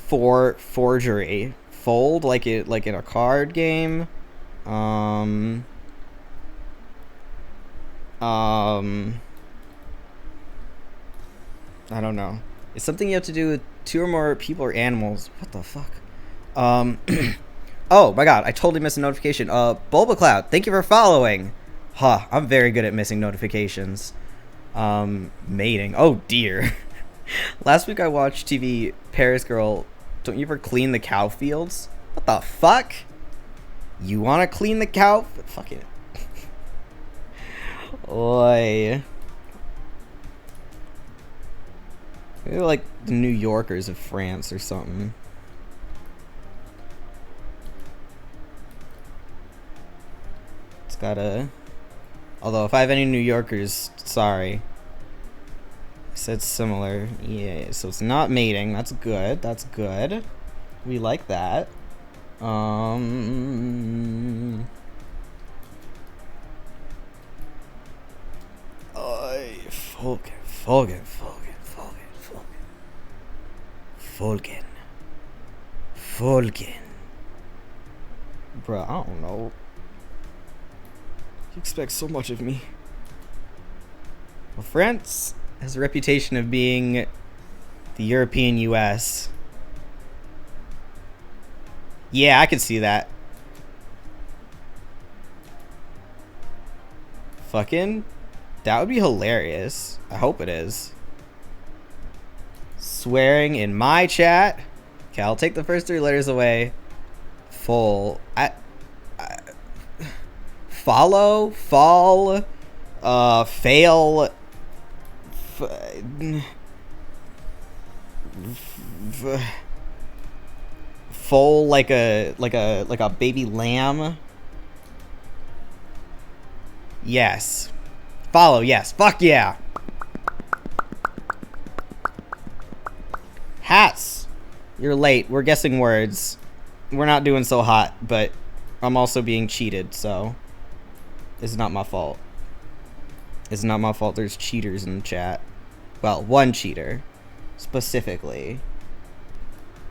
Speaker 1: Forgery. Fold like in a card game. I don't know. It's something you have to do with 2 or more people or animals. What the fuck? Oh my god, I totally missed a notification. Bulbacloud, thank you for following. Huh, I'm very good at missing notifications. Mating. Oh dear. Last week I watched TV Paris Girl. Don't you ever clean the cow fields? What the fuck? You wanna clean the cow? Fuck it. Oi. They're like the New Yorkers of France or something. It's gotta... Although, if I have any New Yorkers, sorry. I said similar. Yeah, so it's not mating. That's good. That's good. We like that. Fulgen. Bruh, I don't know. You expect so much of me. Well, France has a reputation of being the European US. Yeah, I could see that. Fucking... That would be hilarious. I hope it is. Swearing in my chat. Okay, I'll take the first 3 letters away. Full. Follow. Fall. Fail. Foal like a baby lamb. Yes. Follow, yes. Fuck yeah. Hats. You're late. We're guessing words. We're not doing so hot, but I'm also being cheated, so it's not my fault. It's not my fault there's cheaters in the chat. Well, one cheater, specifically,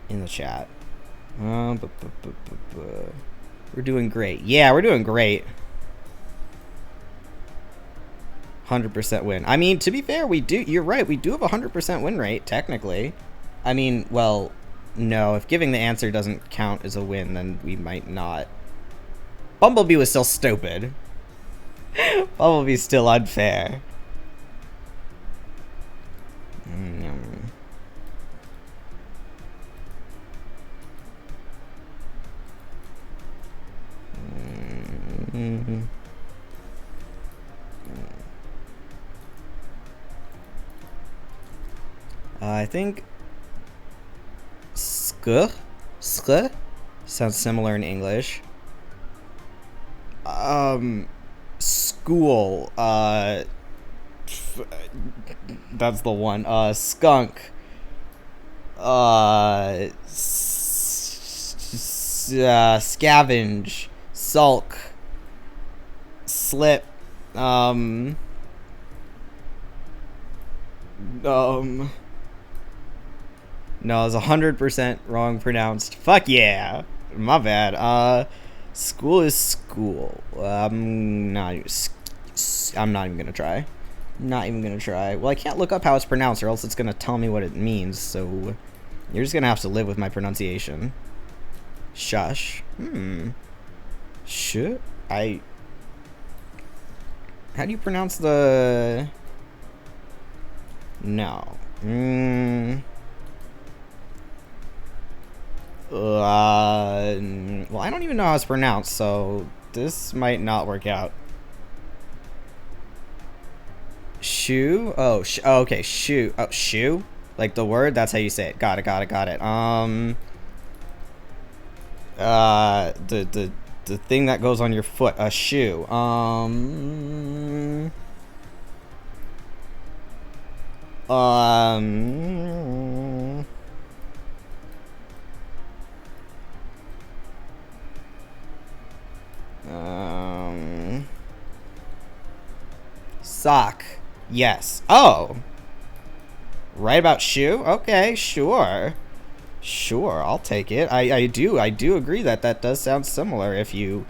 Speaker 1: in the chat. We're doing great. Yeah, we're doing great. 100% win. I mean, to be fair, we do. You're right. We do have a 100% win rate, technically. I mean, well, no. If giving the answer doesn't count as a win, then we might not. Bumblebee was still stupid. Bumblebee's still unfair. I think sk sounds similar in English. School. That's the one. Skunk. Scavenge. Sulk. Slip. No, it's 100% wrong pronounced. Fuck yeah. My bad. School is school. I'm not even gonna try. Not even gonna try. Well, I can't look up how it's pronounced or else it's gonna tell me what it means, so you're just gonna have to live with my pronunciation. Shush. Should I... How do you pronounce the... No. Well, I don't even know how it's pronounced, so this might not work out. Shoe? Oh, okay, shoe. Oh, shoe? Like the word? That's how you say it. Got it. The thing that goes on your foot. A shoe. Sock. Yes. Oh. Right about shoe? Okay, sure. Sure, I'll take it. I do agree that that does sound similar if you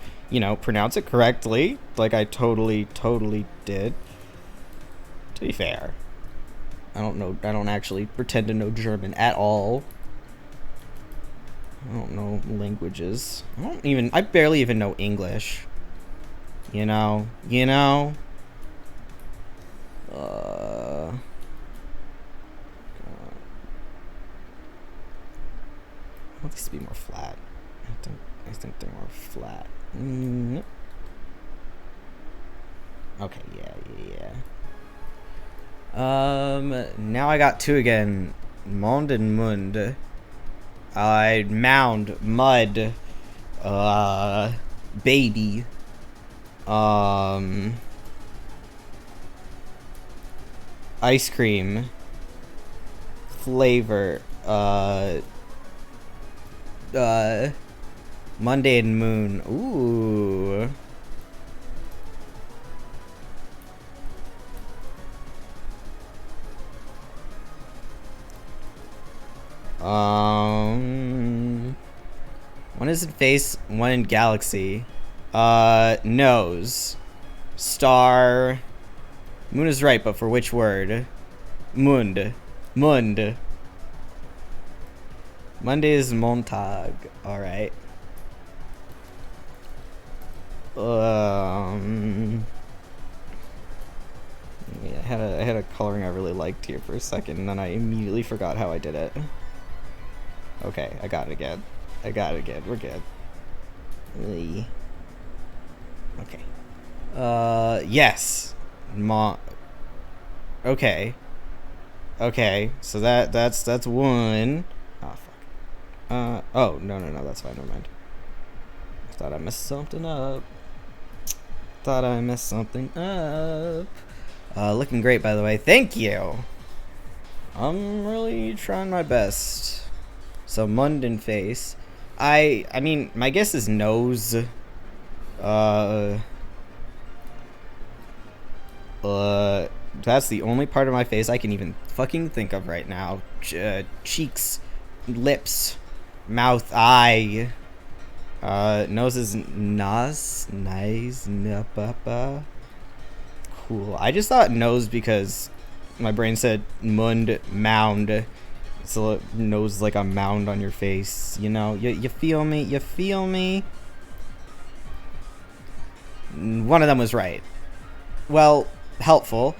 Speaker 1: pronounce it correctly. Like I totally did. To be fair. I don't actually pretend to know German at all. I don't know languages. I barely even know English. You know? I want these to be more flat. I think they're more flat. Okay, yeah. Now I got two again. Mond and Mund. Mound, mud, baby, ice cream, flavor, Monday and moon. Ooh. One is in face, one in galaxy. Nose. Star. Moon is right, but for which word? Mund. Monday is Montag. Alright. Yeah, I had a coloring I really liked here for a second, and then I immediately forgot how I did it. Okay, I got it again. We're good. Okay. Yes. Okay. Okay. So that's one. Oh fuck. Oh, no, that's fine, never mind. Thought I messed something up. Looking great, by the way. Thank you! I'm really trying my best. So, Munden face. I mean, my guess is nose. That's the only part of my face I can even fucking think of right now. Cheeks, lips, mouth, eye. Nose is nice, napapa. Cool. I just thought nose because my brain said mund, mound. So nose like a mound on your face. You know, you feel me? You feel me? One of them was right. Well, helpful.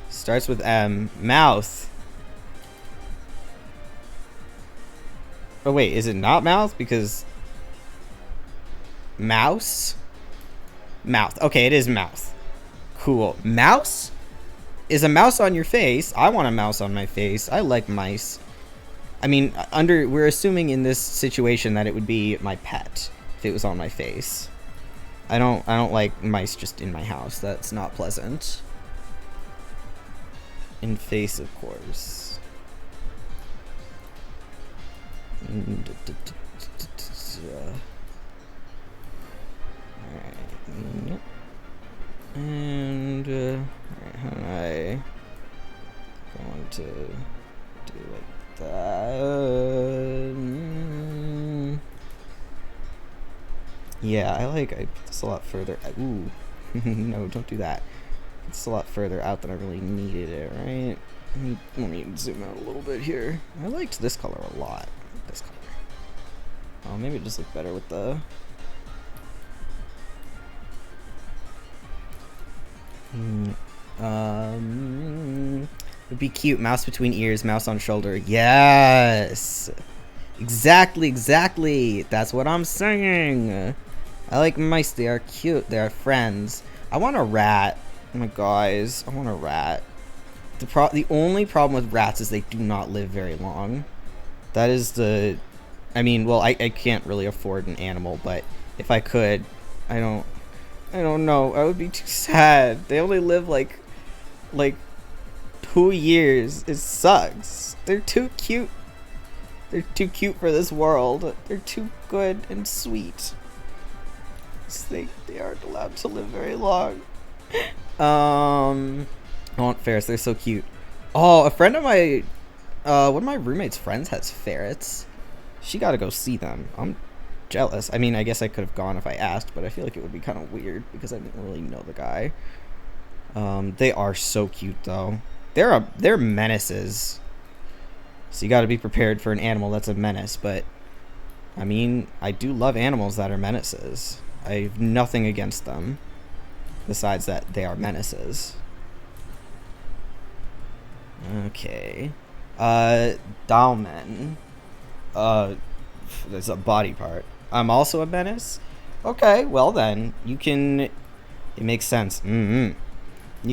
Speaker 1: Starts with M. Mouth. Oh wait, is it not mouth? Because mouse? Mouth. Okay, it is mouth. Cool. Mouse? Is a mouse on your face? I want a mouse on my face. I like mice. I mean, we're assuming in this situation that it would be my pet if it was on my face. I don't like mice just in my house. That's not pleasant. In face, of course. Alright. And alright, how am I going to do like that? Yeah, I put this a lot further. Ooh, no, don't do that. It's a lot further out than I really needed it, right? Let me zoom out a little bit here. I liked this color a lot. This color. Oh, maybe it just looked better with the. It'd be cute. Mouse between ears, mouse on shoulder. Yes. Exactly. That's what I'm saying. I like mice. They are cute. They are friends. I want a rat. Oh my guys, I want a rat. The only problem with rats is they do not live very long. That is the. I mean, well, I can't really afford an animal, but if I could, I don't know. I would be too sad. They only live like 2 years. It sucks. They're too cute. They're too cute for this world. They're too good and sweet. They aren't allowed to live very long. I want ferrets. They're so cute. Oh, a friend of my, one of my roommate's friends has ferrets. She got to go see them. I'm jealous. I mean, I guess I could have gone if I asked, but I feel like it would be kind of weird because I didn't really know the guy. They are so cute though. They're menaces. So you got to be prepared for an animal that's a menace. But I mean, I do love animals that are menaces. I have nothing against them. Besides that, they are menaces. Okay. Dalman. There's a body part. I'm also a menace? Okay, well then. You can... It makes sense. You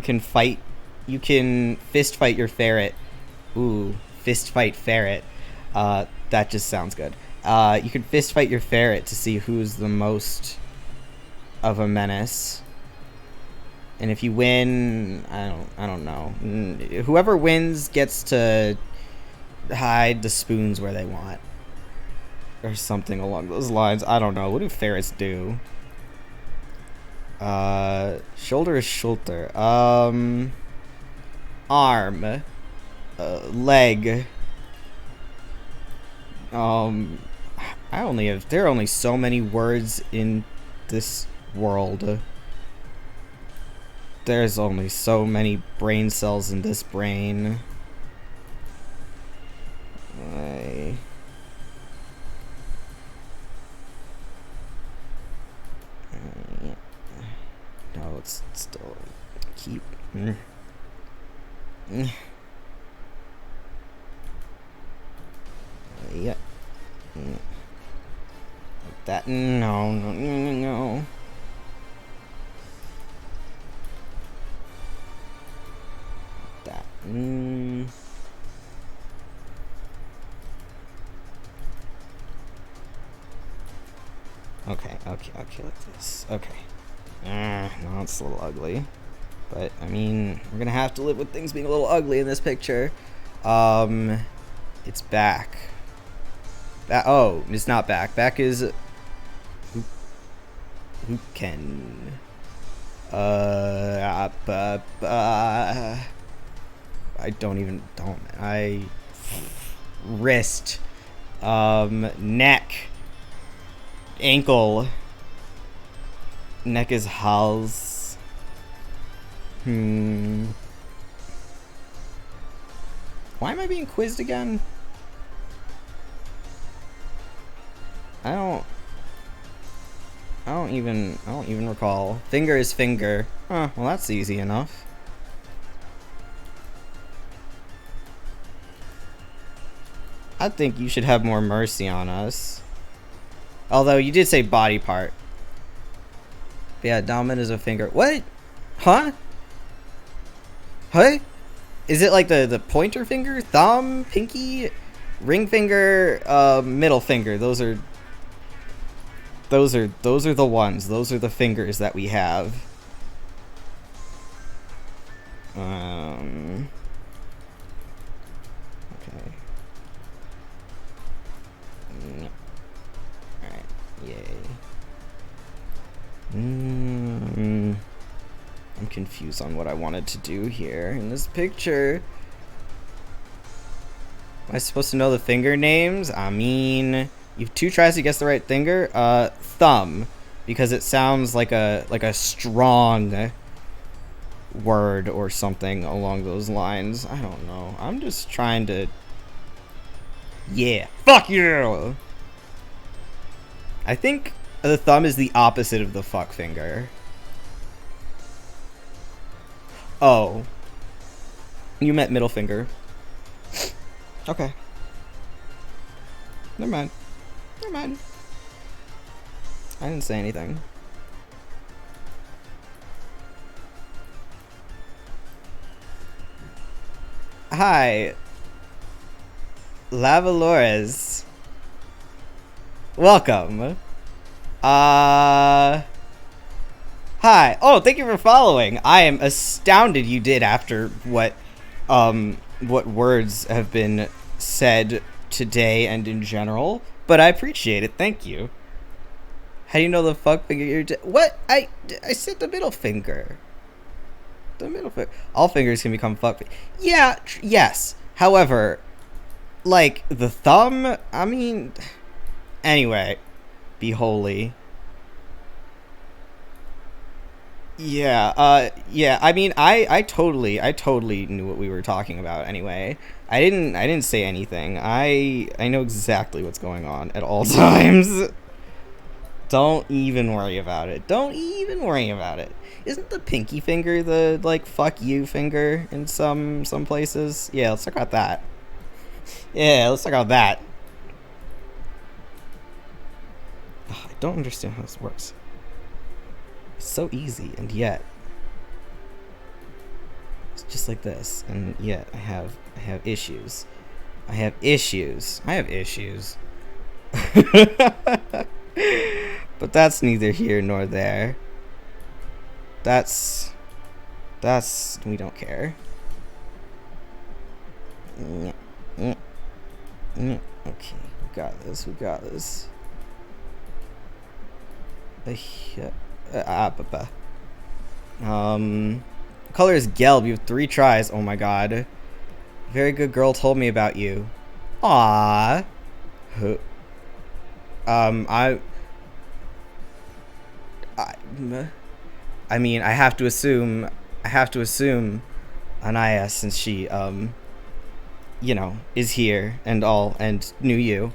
Speaker 1: can fight... You can fist fight your ferret. Ooh, fist fight ferret. That just sounds good. You can fist fight your ferret to see who's the most of a menace. And if you win, I don't know. Whoever wins gets to hide the spoons where they want. Or something along those lines. I don't know. What do ferrets do? Shoulder is shoulder. Arm. Leg. There are only so many words in this world. There's only so many brain cells in this brain. No, it's still keep. Yeah. Like that. No. Okay, like this. Okay. No, it's a little ugly. But, I mean, we're gonna have to live with things being a little ugly in this picture. It's back. Oh, it's not back. Back is... Who can... I don't... Wrist. Neck. Ankle. Neck is hals. Why am I being quizzed again? I don't even recall. Finger is finger. Huh, well that's easy enough. I think you should have more mercy on us. Although you did say body part. But yeah, dominant is a finger. What? Huh? Huh? Is it like the pointer finger, thumb, pinky, ring finger, middle finger? Those are the ones. Those are the fingers that we have. Okay. Alright, yay. I'm confused on what I wanted to do here in this picture. Am I supposed to know the finger names? I mean, you have 2 tries to guess the right finger. Thumb, because it sounds like a strong word or something along those lines. I don't know. I'm just trying to... Yeah. Fuck you! I think the thumb is the opposite of the fuck finger. Oh. You meant middle finger. Okay. Never mind. Never mind. I didn't say anything. Hi. Lavalores. Welcome. Hi. Oh, thank you for following. I am astounded you did after what words have been said today and in general, but I appreciate it. Thank you. How do you know the fuck finger you're what? I said the middle finger. The middle finger. All fingers can become fuck. Yeah, yes. However, like the thumb, I mean, anyway, be holy. Yeah, yeah, I mean, I totally knew what we were talking about anyway. I didn't say anything. I know exactly what's going on at all times. Don't even worry about it. Don't even worry about it. Isn't the pinky finger the, like, fuck you finger in some places? Yeah, let's talk about that. Yeah, let's talk about that. Ugh, I don't understand how this works. It's so easy, and yet it's just like this, and yet I have issues. I have issues. But that's neither here nor there. That's we don't care. Okay, we got this. Color is Gelb. You have 3 tries. Oh my god. Very good girl told me about you. Aww. I mean, I have to assume Anaya, since she you know, is here and all and knew you.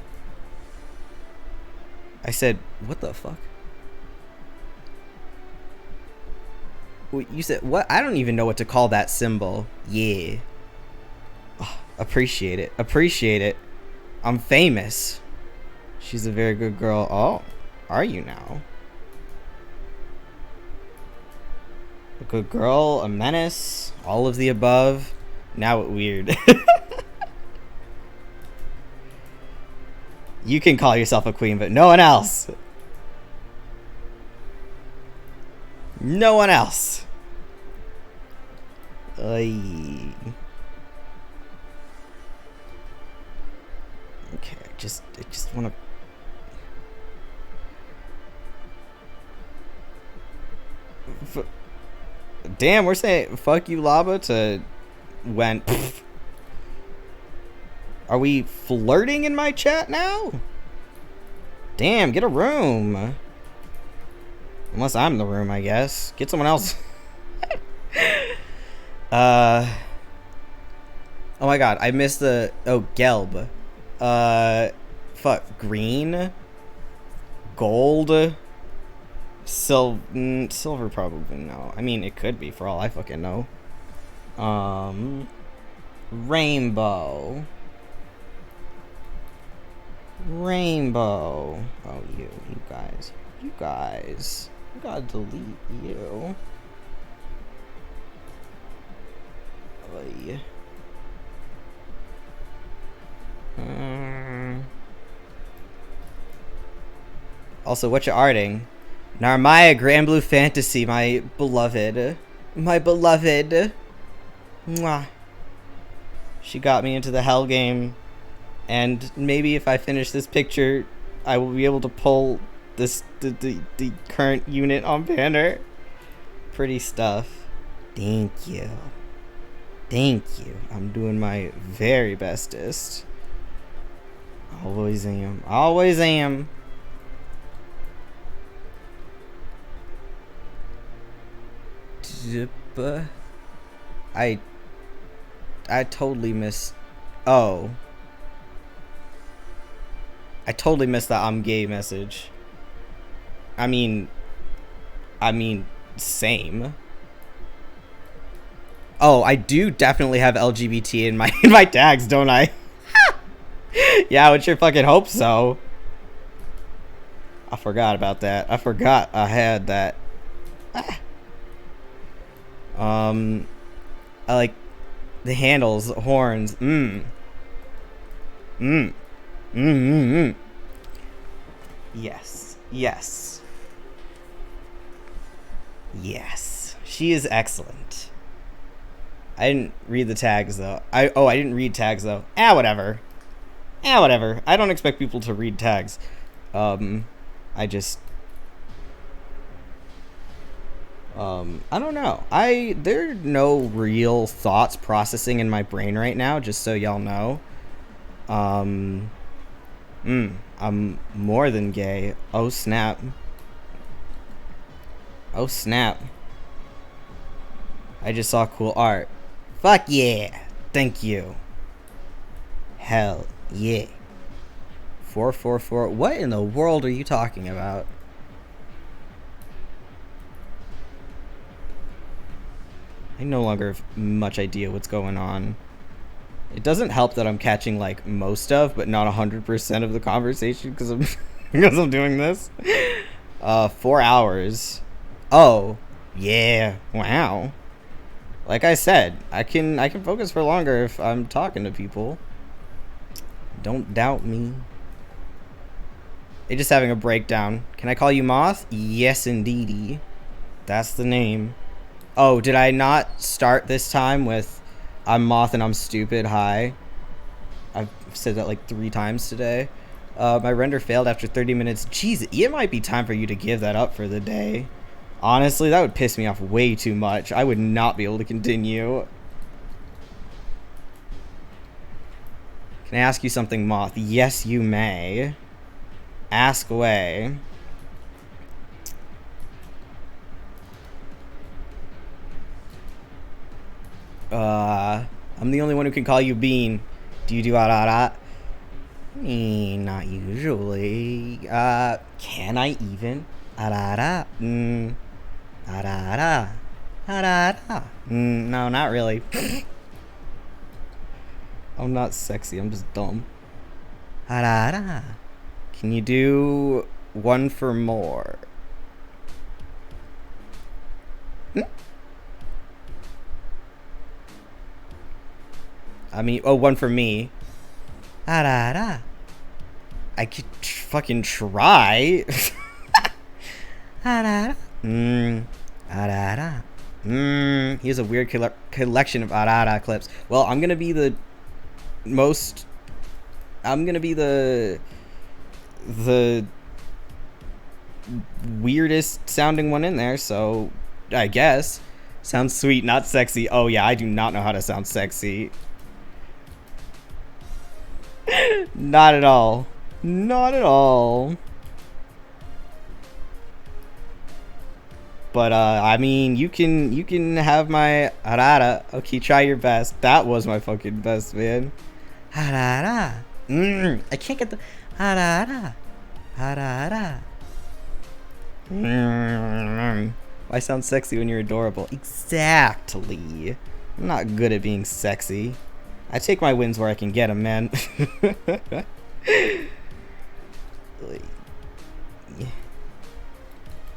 Speaker 1: I said, what the fuck? You said what? I don't even know what to call that symbol. Yeah. Oh, appreciate it. I'm famous. She's a very good girl. Oh, are you now? A good girl, a menace, all of the above. Now it weird. You can call yourself a queen, but no one else. No one else. Ay. Okay, I just want to. Damn, we're saying fuck you, Lava, to when. Are we flirting in my chat now? Damn, get a room. Unless I'm the room, I guess. Get someone else. Oh my god, I missed the. Oh, Gelb. Fuck. Green? Gold? Silver probably no. I mean, it could be for all I fucking know. Rainbow. Rainbow. Oh, you guys. You gotta delete you. Also, what you arting? Narmaya Grand Blue Fantasy, my beloved. My beloved. Mwah. She got me into the hell game. And maybe if I finish this picture, I will be able to pull this the current unit on banner. Pretty stuff. Thank you. Thank you. I'm doing my very bestest. Always am. Always am. I totally missed. Oh. I totally missed that I'm gay message. I mean, same. Oh, I do definitely have LGBT in my tags, don't I? Yeah, I would sure fucking hope so. I forgot about that. I forgot I had that. I like the handles, horns. Yes. Yes. Yes. She is excellent. I didn't read the tags though. I didn't read tags though. Whatever. Whatever. I don't expect people to read tags. I just I don't know. There are no real thoughts processing in my brain right now, just so y'all know. I'm more than gay. Oh snap. Oh snap. I just saw cool art. Fuck yeah. Thank you. Hell yeah. 444. What in the world are you talking about? I no longer have much idea what's going on. It doesn't help that I'm catching like most of, but not 100% of the conversation because I'm because I'm doing this. 4 hours. Oh, yeah. Wow. Like I said, I can focus for longer if I'm talking to people. Don't doubt me. They're just having a breakdown. Can I call you Moth? Yes, indeedy. That's the name. Oh, did I not start this time with I'm Moth and I'm stupid, hi? I've said that like 3 times today. My render failed after 30 minutes. Jeez, it might be time for you to give that up for the day. Honestly, that would piss me off way too much. I would not be able to continue. Can I ask you something, Moth? Yes, you may. Ask away. I'm the only one who can call you Bean. Do you do ah? Not usually. Can I even? Ah. No, not really. I'm not sexy, I'm just dumb. Can you do one for more? I mean, oh, one for me. I could fucking try. Arara. Here's a weird collection of Arara clips. Well, I'm gonna be the most. I'm gonna be the weirdest sounding one in there, so I guess. Sounds sweet, not sexy. Oh yeah, I do not know how to sound sexy. Not at all. Not at all. But I mean, you can have my Arara. Okay, try your best. That was my fucking best, man. Arara. I can't get the Arara. Arara. Why sound sexy when you're adorable? Exactly. I'm not good at being sexy. I take my wins where I can get them, man. I'll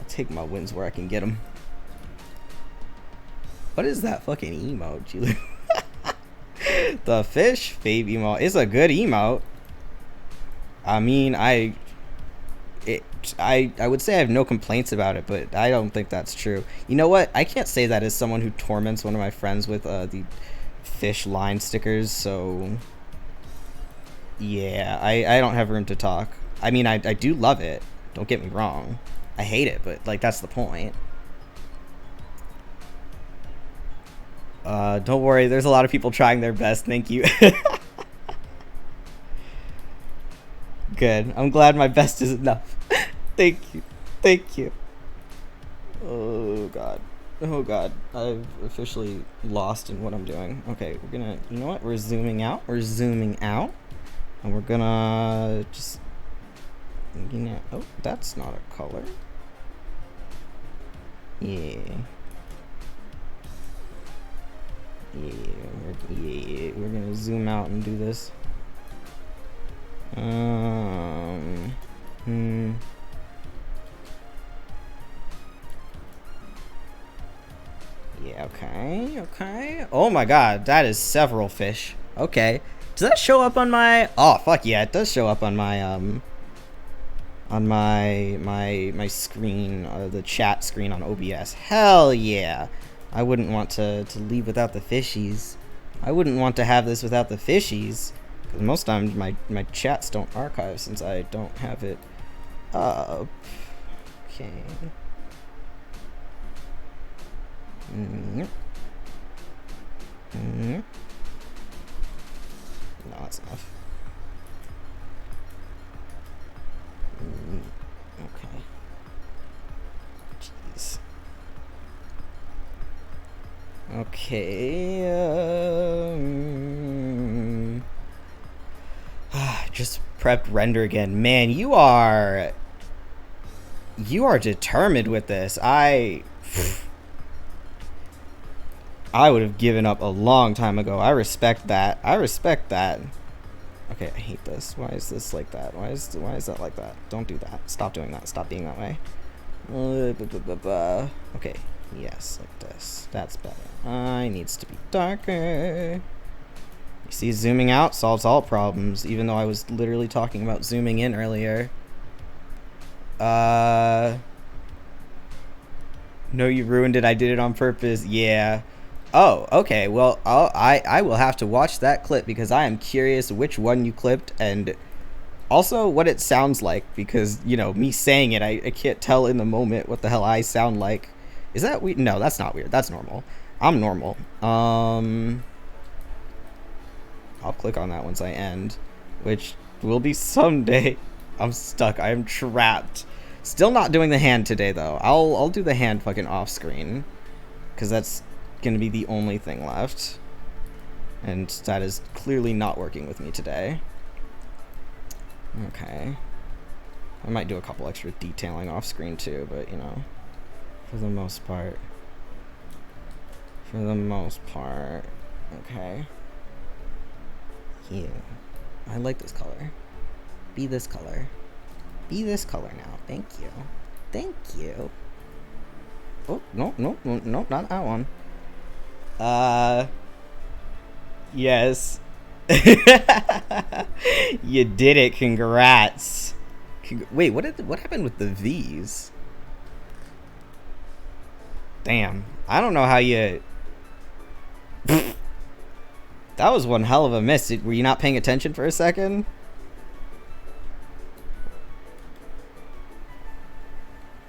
Speaker 1: take my wins where I can get them. What is that fucking emote, Julie? The fish fave emote is a good emote. I mean, I would say I have no complaints about it, but I don't think that's true. You know what? I can't say that as someone who torments one of my friends with the fish line stickers, so yeah, I don't have room to talk. I mean, I do love it. Don't get me wrong. I hate it, but like that's the point. Don't worry, there's a lot of people trying their best. Thank you. Good. I'm glad my best is enough. Thank you. Thank you. Oh god. Oh god. I've officially lost in what I'm doing. Okay, we're gonna, you know what? We're zooming out. We're zooming out. And we're gonna just, you know, oh, that's not a color. Yeah. Yeah, we're gonna zoom out and do this. Yeah, okay. Oh my god, that is several fish. Okay. Does that show up on my... Oh, fuck yeah, it does show up on my, on my screen, the chat screen on OBS. Hell yeah. I wouldn't want to leave without the fishies. I wouldn't want to have this without the fishies. Because most times my chats don't archive since I don't have it up. Okay. No, that's enough. Okay. Jeez. Okay. Just prepped render again. Man, you are determined with this. I would have given up a long time ago. I respect that. Okay, I hate this. Why is this like that? Why is that like that? Don't do that. Stop doing that. Stop being that way. Okay. Yes, like this. That's better. I needs to be darker. You see, zooming out solves all problems, even though I was literally talking about zooming in earlier. No, you ruined it. I did it on purpose. Yeah. Oh, okay. Well, I will have to watch that clip because I am curious which one you clipped and also what it sounds like because, you know, me saying it, I can't tell in the moment what the hell I sound like. Is that weird? No, that's not weird. That's normal. I'm normal. I'll click on that once I end, which will be someday. I'm stuck. I am trapped. Still not doing the hand today, though. I'll do the hand fucking off screen because that's gonna be the only thing left, and that is clearly not working with me today. Okay. I might do a couple extra detailing off screen too, but you know, for the most part. Okay. Yeah. I like this color. Be this color. Be this color now. Thank you. Thank you. Oh, no, not that one. Yes. You did it. Congrats. Wait, what happened with the V's? Damn. I don't know how you... That was one hell of a miss. Were you not paying attention for a second?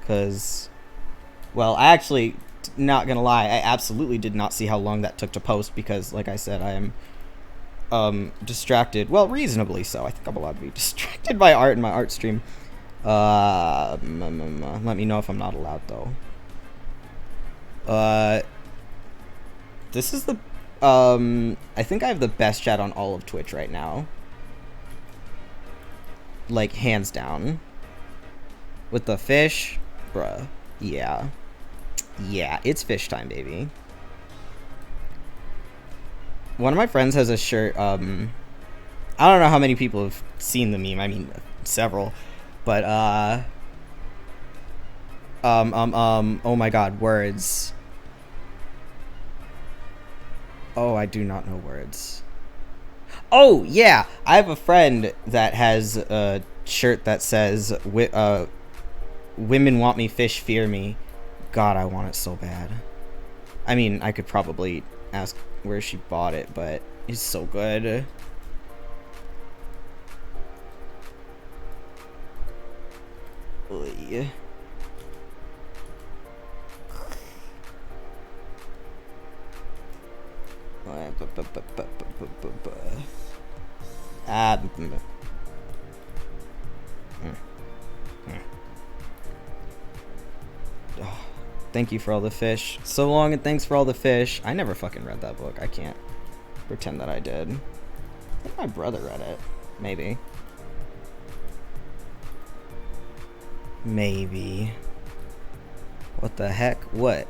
Speaker 1: Because... Well, I actually... Not gonna lie, I absolutely did not see how long that took to post because, like I said, I am distracted. Well, reasonably so. I think I'm allowed to be distracted by art in my art stream. Let me know if I'm not allowed, though. This is the... I think I have the best chat on all of Twitch right now. Like, hands down. With the fish, bruh. Yeah. Yeah, it's fish time, baby. One of my friends has a shirt, I don't know how many people have seen the meme, I mean, several, but, oh my god, words. Oh, I do not know words. Oh, yeah, I have a friend that has a shirt that says, women want me, fish fear me. God, I want it so bad. I mean, I could probably ask where she bought it, but it's so good. Oy. Thank you for all the fish. So long and thanks for all the fish. I never fucking read that book. I can't pretend that I did. I think my brother read it. Maybe. Maybe. What the heck? What?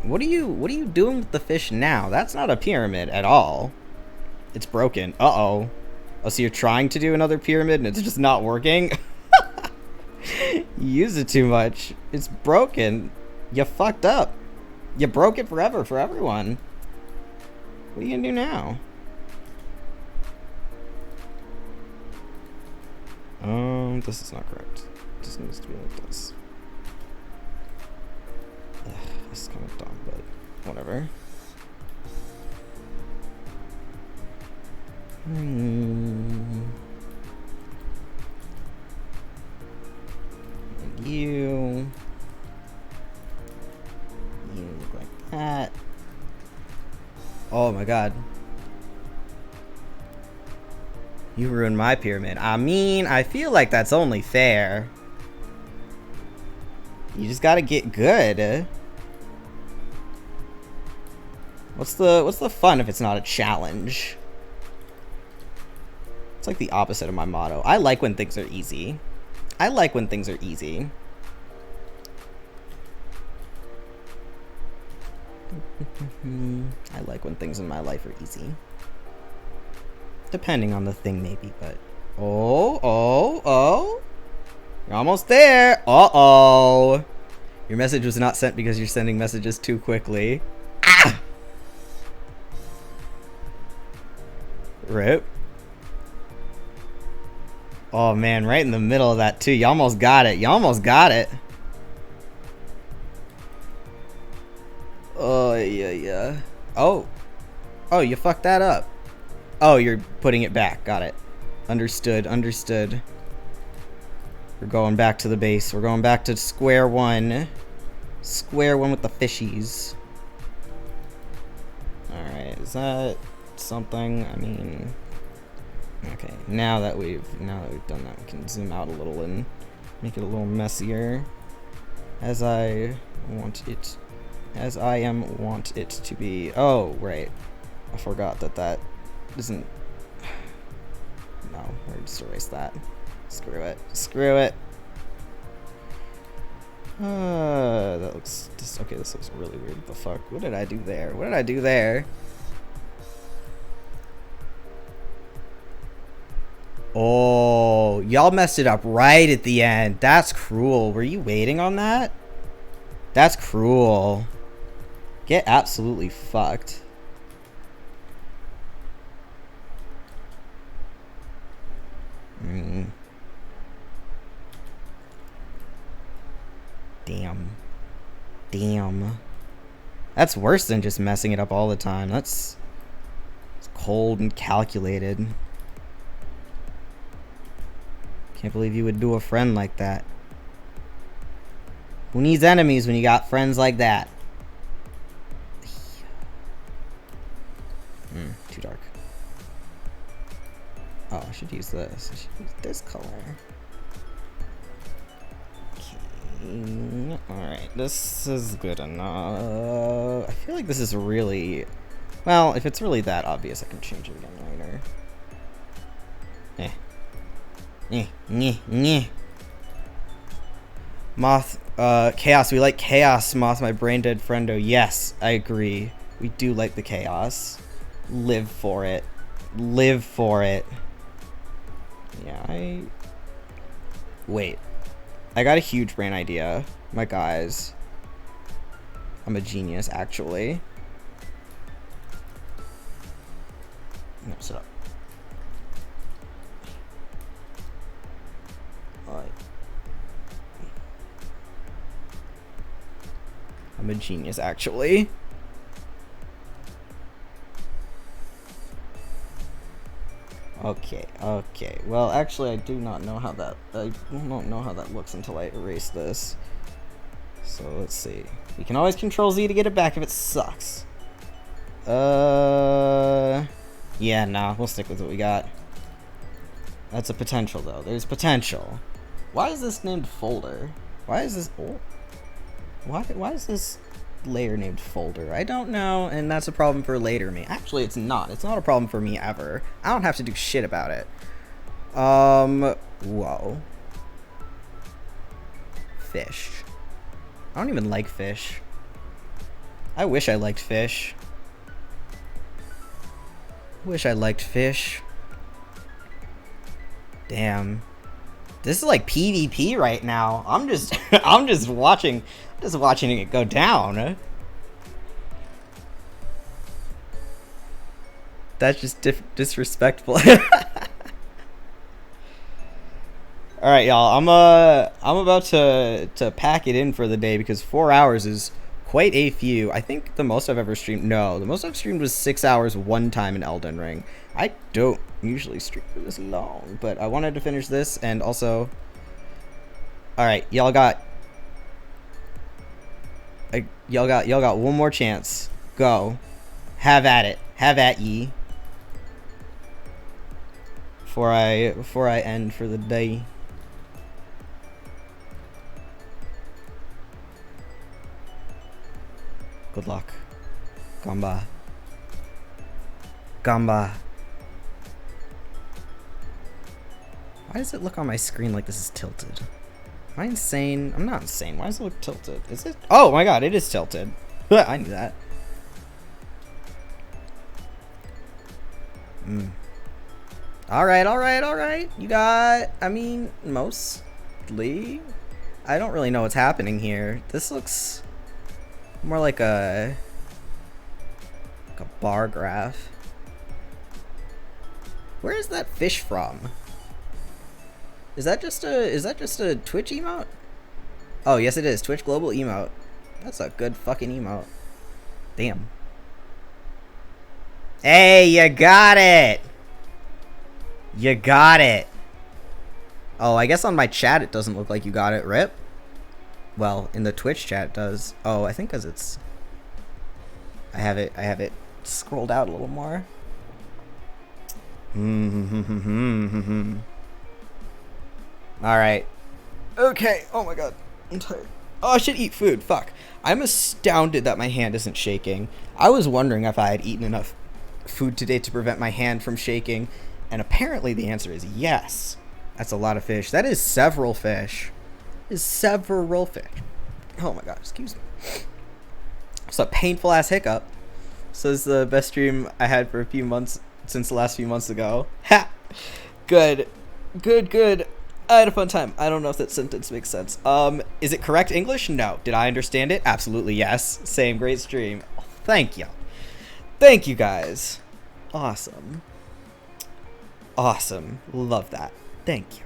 Speaker 1: What are you doing with the fish now? That's not a pyramid at all. It's broken. Uh-oh. Oh, so you're trying to do another pyramid and it's just not working? You use it too much. It's broken. You fucked up. You broke it forever for everyone. What are you gonna do now? This is not correct. This needs to be like this. Ugh, this is kind of dumb, but whatever. You look like that. Oh my god. You ruined my pyramid. I mean, I feel like that's only fair. You just gotta get good. What's the fun if it's not a challenge? It's like the opposite of my motto. I like when things are easy. I like when things are easy. I like when things in my life are easy. Depending on the thing, maybe, but... Oh. You're almost there. Uh-oh. Your message was not sent because you're sending messages too quickly. Ah! Rip. Oh, man, right in the middle of that, too. You almost got it. You almost got it. Oh, yeah. Oh, you fucked that up. Oh, you're putting it back. Got it. Understood. We're going back to the base. We're going back to square one. Square one with the fishies. Alright, is that something? I mean... Okay, now that we've done that, we can zoom out a little and make it a little messier. As I want it to be. Oh, right. I forgot that isn't... No, we're just erase that. Screw it. That looks just okay. This looks really weird. What the fuck? What did I do there? Oh, y'all messed it up right at the end. That's cruel. Were you waiting on that? That's cruel. Get absolutely fucked. Damn. Damn. That's worse than just messing it up all the time. That's it's cold and calculated. Can't believe you would do a friend like that. Who needs enemies when you got friends like that? Too dark. Oh, I should use this. I should use this color. Okay. Alright, this is good enough. I feel like this is really... Well, if it's really that obvious, I can change it again later. Moth, chaos. We like chaos, Moth, my brain dead friendo. Yes, I agree. We do like the chaos. Live for it. Live for it. Yeah, Wait. I got a huge brain idea. My guys. I'm a genius, actually. No, sit up. Alright. I'm a genius, actually. Okay. Well, actually, I do not know how that... I don't know how that looks until I erase this. So, let's see. We can always Control Z to get it back if it sucks. Yeah, nah. We'll stick with what we got. That's a potential, though. There's potential. Why is this named folder? Why is this... Oh. Why is this layer named folder? I don't know, and that's a problem for later me. Actually, it's not. It's not a problem for me ever. I don't have to do shit about it. Whoa. Fish. I don't even like fish. I wish I liked fish. Wish I liked fish. Damn. This is like PvP right now. I'm just watching it go down. That's just disrespectful. All right, y'all. I'm about to pack it in for the day because 4 hours is quite a few. I think the most I've ever streamed. No, the most I've streamed was 6 hours one time in Elden Ring. I don't usually stream for this long, but I wanted to finish this and also. All right, y'all got one more chance. Go, have at it. Have at ye. Before I end for the day. Good luck. Gamba. Gamba. Why does it look on my screen like this is tilted? Am I insane? I'm not insane. Why does it look tilted? Is it? Oh my god, it is tilted. I knew that. Alright. You got, I mean, mostly. I don't really know what's happening here. This looks more like a bar graph. Where is that fish from? Is that just a Twitch emote? Oh, yes it is. Twitch global emote. That's a good fucking emote. Damn. Hey, you got it. You got it. Oh, I guess on my chat it doesn't look like you got it, Rip. Well, in the Twitch chat it does. Oh, I think because it's... I have it scrolled out a little more. Alright. Okay. Oh my god. I'm tired. Oh, I should eat food. Fuck. I'm astounded that my hand isn't shaking. I was wondering if I had eaten enough food today to prevent my hand from shaking. And apparently the answer is yes. That's a lot of fish. That is several fish. Is several fish. Oh my god, excuse me. It's a painful ass hiccup. So this is the best stream I had for a few months since the last few months ago. Ha! Good. I had a fun time. I don't know if that sentence makes sense. Is it correct English? No. Did I understand it? Absolutely yes. Same, great stream. Oh, thank you. Thank you guys. Awesome. Love that. Thank you.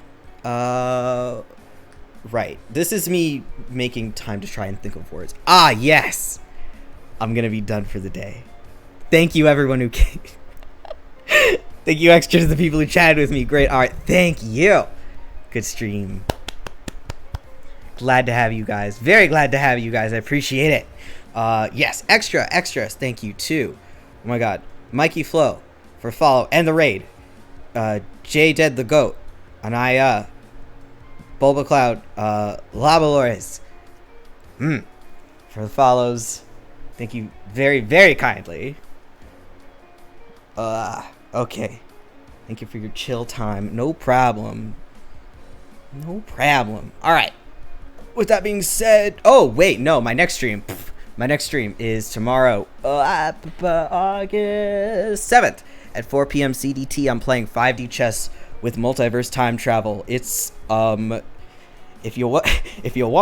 Speaker 1: Right. This is me making time to try and think of words. Ah, yes. I'm gonna be done for the day. Thank you, everyone who came. Thank you extra to the people who chatted with me. Great art. Thank you. Good stream. Glad to have you guys. Very glad to have you guys. I appreciate it. Yes, extras. Thank you too. Oh my god. Mikey Flo for follow and the raid. J Dead the Goat. Anaya. Bulba Cloud. Labalores. For the follows. Thank you very, very kindly. Okay. Thank you for your chill time. No problem. No problem. Alright. With that being said... Oh, wait. No, my next stream. My next stream is tomorrow. August 7th. At 4 p.m. CDT, I'm playing 5D chess with multiverse time travel. It's, if you want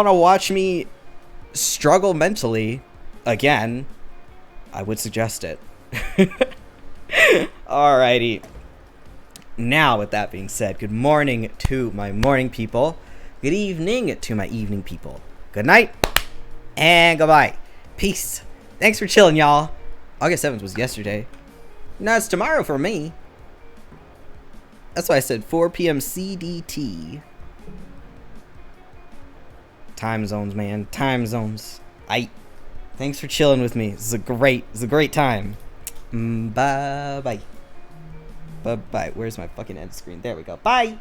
Speaker 1: to watch me struggle mentally, again, I would suggest it. Alrighty. Now, with that being said, good morning to my morning people. Good evening to my evening people. Good night and goodbye. Peace. Thanks for chilling, y'all. August 7th was yesterday. Now it's tomorrow for me. That's why I said 4 p.m. CDT. Time zones, man. Time zones. Thanks for chilling with me. This is a great time. Bye-bye. Bye-bye. Where's my fucking end screen? There we go. Bye.